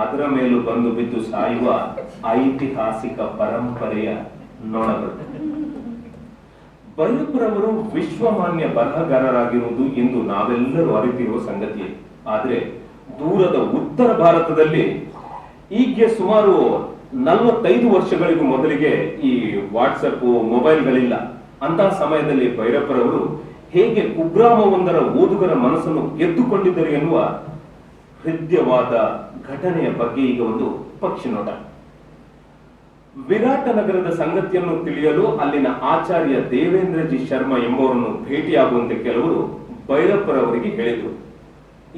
ಅದರ ಮೇಲೂ ಬಂದು ಬಿದ್ದು ಸಾಯುವ ಐತಿಹಾಸಿಕ ಪರಂಪರೆಯ ನೊಣಗಳು. ಭೈರಪ್ಪರವರು ವಿಶ್ವಮಾನ್ಯ ಬರಹಗಾರರಾಗಿರುವುದು ಇಂದು ನಾವೆಲ್ಲರೂ ಅರಿತಿರುವ ಸಂಗತಿಯೇ. ಆದ್ರೆ ದೂರದ ಉತ್ತರ ಭಾರತದಲ್ಲಿ ಈಗ ಸುಮಾರು 45 ವರ್ಷಗಳಿಗೂ ಮೊದಲಿಗೆ ಈ ವಾಟ್ಸಪ್ ಮೊಬೈಲ್ಗಳಿಲ್ಲ. ಅಂತಹ ಸಮಯದಲ್ಲಿ ಭೈರಪ್ಪರವರು ಹೇಗೆ ಕುಗ್ರಾಮವೊಂದರ ಓದುಗರ ಮನಸ್ಸನ್ನು ಗೆದ್ದುಕೊಂಡಿದ್ದರು ಎನ್ನುವ ಹೃದಯವಾದ ಘಟನೆಯ ಬಗ್ಗೆ ಈಗ ಒಂದು ಪಕ್ಷಿ ನೋಟ. ವಿರಾಟ ನಗರದ ಸಂಗತಿಯನ್ನು ತಿಳಿಯಲು ಅಲ್ಲಿನ ಆಚಾರ್ಯ ದೇವೇಂದ್ರಜಿ ಶರ್ಮಾ ಎಂಬುವರನ್ನು ಭೇಟಿಯಾಗುವಂತೆ ಕೆಲವರು ಭೈರಪ್ಪರವರಿಗೆ ಹೇಳಿದರು.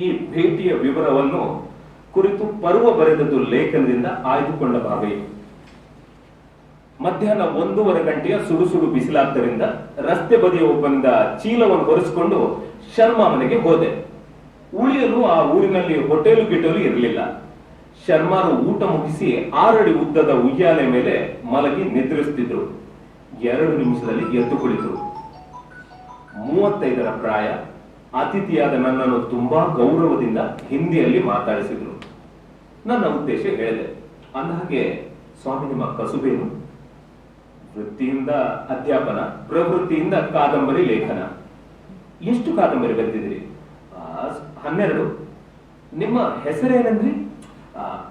ಈ ಭೇಟಿಯ ವಿವರವನ್ನು ಕುರಿತು ಪರ್ವ ಬರೆದದ್ದು ಲೇಖನದಿಂದ ಆಯ್ದುಕೊಂಡ ಭಾಗ ಇದು. ಮಧ್ಯಾಹ್ನ 1:30 ಗಂಟೆಯ ಸುಡು ಸುಡು ಬಿಸಿಲಾದ್ದರಿಂದ ರಸ್ತೆ ಬದಿಯ ಒಬ್ಬನಿಂದ ಚೀಲವನ್ನು ಹೊರಿಸಿಕೊಂಡು ಶರ್ಮಾ ಮನೆಗೆ ಹೋದೆ. ಉಳಿಯಲು ಆ ಊರಿನಲ್ಲಿ ಹೋಟೆಲು ಗಿಟಲು ಇರಲಿಲ್ಲ. ಶರ್ಮಾರು ಊಟ ಮುಗಿಸಿ 6 ಅಡಿ ಉದ್ದದ ಉಯ್ಯಾಲೆ ಮೇಲೆ ಮಲಗಿ ನಿದ್ರಿಸುತ್ತಿದ್ರು. 2 ನಿಮಿಷದಲ್ಲಿ ಎದ್ದು ಕುಳಿತರು. 35ರ ಪ್ರಾಯ. ಅತಿಥಿಯಾದ ನನ್ನನ್ನು ತುಂಬಾ ಗೌರವದಿಂದ ಹಿಂದಿಯಲ್ಲಿ ಮಾತಾಡಿಸಿದ್ರು. ನನ್ನ ಉದ್ದೇಶ ಹೇಳಿದೆ. ಅಂದಹಾಗೆ, ಸ್ವಾಮಿ, ನಿಮ್ಮ ಕಸುಬೇನು? ವೃತ್ತಿಯಿಂದ ಅಧ್ಯಾಪನ, ಪ್ರವೃತ್ತಿಯಿಂದ ಕಾದಂಬರಿ ಲೇಖನ. ಎಷ್ಟು ಕಾದಂಬರಿ ಬರೆದಿದ್ದೀರಿ? 12. ನಿಮ್ಮ ಹೆಸರೇನಂದ್ರಿ?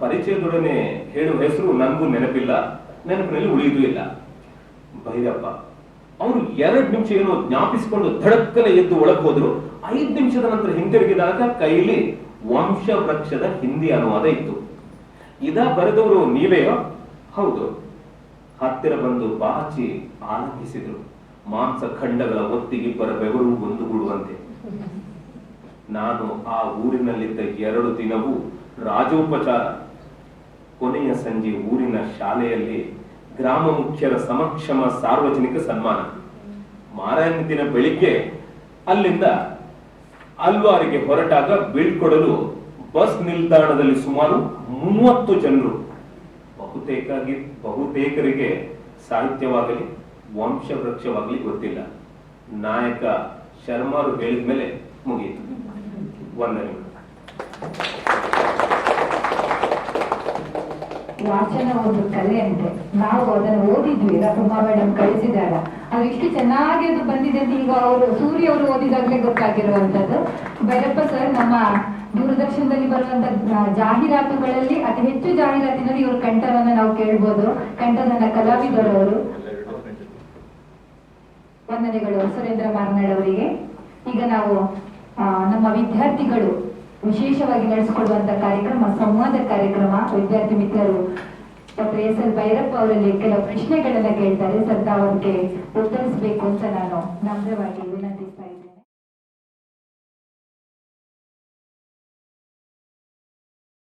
ಪರಿಚಯದೊಡನೆ ಹೇಳುವ ಹೆಸರು ನನಗೂ ನೆನಪಿಲ್ಲ, ನೆನಪಿನಲ್ಲಿ ಉಳಿಯುವುದೂ ಇಲ್ಲ. ಭೈರಪ್ಪ ಅವರು 2 ನಿಮಿಷ ಏನೋ ಜ್ಞಾಪಿಸಿಕೊಂಡು ಧಡಕ್ಕನೆ ಎದ್ದು ಒಳಗೆ ಹೋದ್ರು. 5 ನಿಮಿಷದ ನಂತರ ಹಿಂತಿರುಗಿದಾಗ ಕೈಲಿ ವಂಶ ವೃಕ್ಷದ ಹಿಂದಿ ಅನುವಾದ ಇತ್ತು. ಇದ ಬರೆದವರು ನೀವೇಯೋ? ಹೌದು. ಹತ್ತಿರ ಬಂದು ಬಾಚಿ ಆನಂದಿಸಿದ್ರು. ಮಾಂಸ ಖಂಡಗಳ ಒತ್ತಿಗಿಬ್ಬರ ಬೆವರು ಒಂದುಗೂಡುವಂತೆ. ನಾನು ಆ ಊರಿನಲ್ಲಿದ್ದ 2 ದಿನವೂ ರಾಜೋಪಚಾರ. ಕೊನೆಯ ಸಂಜೆ ಊರಿನ ಶಾಲೆಯಲ್ಲಿ ಗ್ರಾಮ ಮುಖ್ಯರ ಸಮಕ್ಷಮ ಸಾರ್ವಜನಿಕ ಸನ್ಮಾನ. ಮಾರನೇ ದಿನ ಬೆಳಿಗ್ಗೆ ಅಲ್ಲಿಂದ ಅಲ್ವಾರಿಗೆ ಹೊರಟಾಗ ಬೀಳ್ಕೊಡಲು ಬಸ್ ನಿಲ್ದಾಣದಲ್ಲಿ ಸುಮಾರು 30 ಜನರು. ಬಹುತೇಕರಿಗೆ ಸಾಹಿತ್ಯವಾಗಲಿ ವಂಶ ವೃಕ್ಷವಾಗಲಿ ಗೊತ್ತಿಲ್ಲ. ನಾಯಕ ಶರ್ಮಾರು ಹೇಳಿದ ಮೇಲೆ ಮುಗಿಯಿತು. ವಂದನೆ. ವಾಚನ ಒಂದು ಕಲೆ ಅಂತೆ. ನಾವು ಅದನ್ನು ಓದಿದ್ವಿ, ಉಮಾ ಮೇಡಮ್ ಕಳಿಸಿದಾಗ. ಅದು ಇಷ್ಟು ಚೆನ್ನಾಗಿ ಅದು ಬಂದಿದೆ ಅಂತ ಈಗ ಸೂರ್ಯ ಅವರು ಓದಿದಾಗಲೇ ಗೊತ್ತಾಗಿರುವಂತದ್ದು. ಭೈರಪ್ಪ ಸರ್ ನಮ್ಮ ದೂರದರ್ಶನದಲ್ಲಿ ಬರುವಂತ ಜಾಹೀರಾತುಗಳಲ್ಲಿ ಅತಿ ಹೆಚ್ಚು ಜಾಹೀರಾತಿನಲ್ಲಿ ಇವ್ರ ಕಂಠವನ್ನ ನಾವು ಕೇಳ್ಬೋದು. ಕಂಠದ ಕಲಾವಿದರವರು. ವಂದನೆಗಳು ಸುರೇಂದ್ರ ಮಾರ್ನಾಡ್ ಅವರಿಗೆ. ಈಗ ನಾವು ನಮ್ಮ ವಿದ್ಯಾರ್ಥಿಗಳು ವಿಶೇಷವಾಗಿ ನಡೆಸಿಕೊಳ್ಳುವಂತ ಕಾರ್ಯಕ್ರಮ ಸಂವಾದ ಕಾರ್ಯಕ್ರಮ. ವಿದ್ಯಾರ್ಥಿ ಮಿತ್ರರು ಡಾಕ್ಟರ್ ಎಸ್.ಎಲ್. ಭೈರಪ್ಪ ಅವರಲ್ಲಿ ಕೆಲವು ಪ್ರಶ್ನೆಗಳನ್ನ ಕೇಳ್ತಾರೆ. ಸರ್, ತಾವು ಅವ್ರಿಗೆ ಉತ್ತರಿಸಬೇಕು ಅಂತ ನಾನು ನಮ್ರವಾಗಿ ವಿನಂತಿ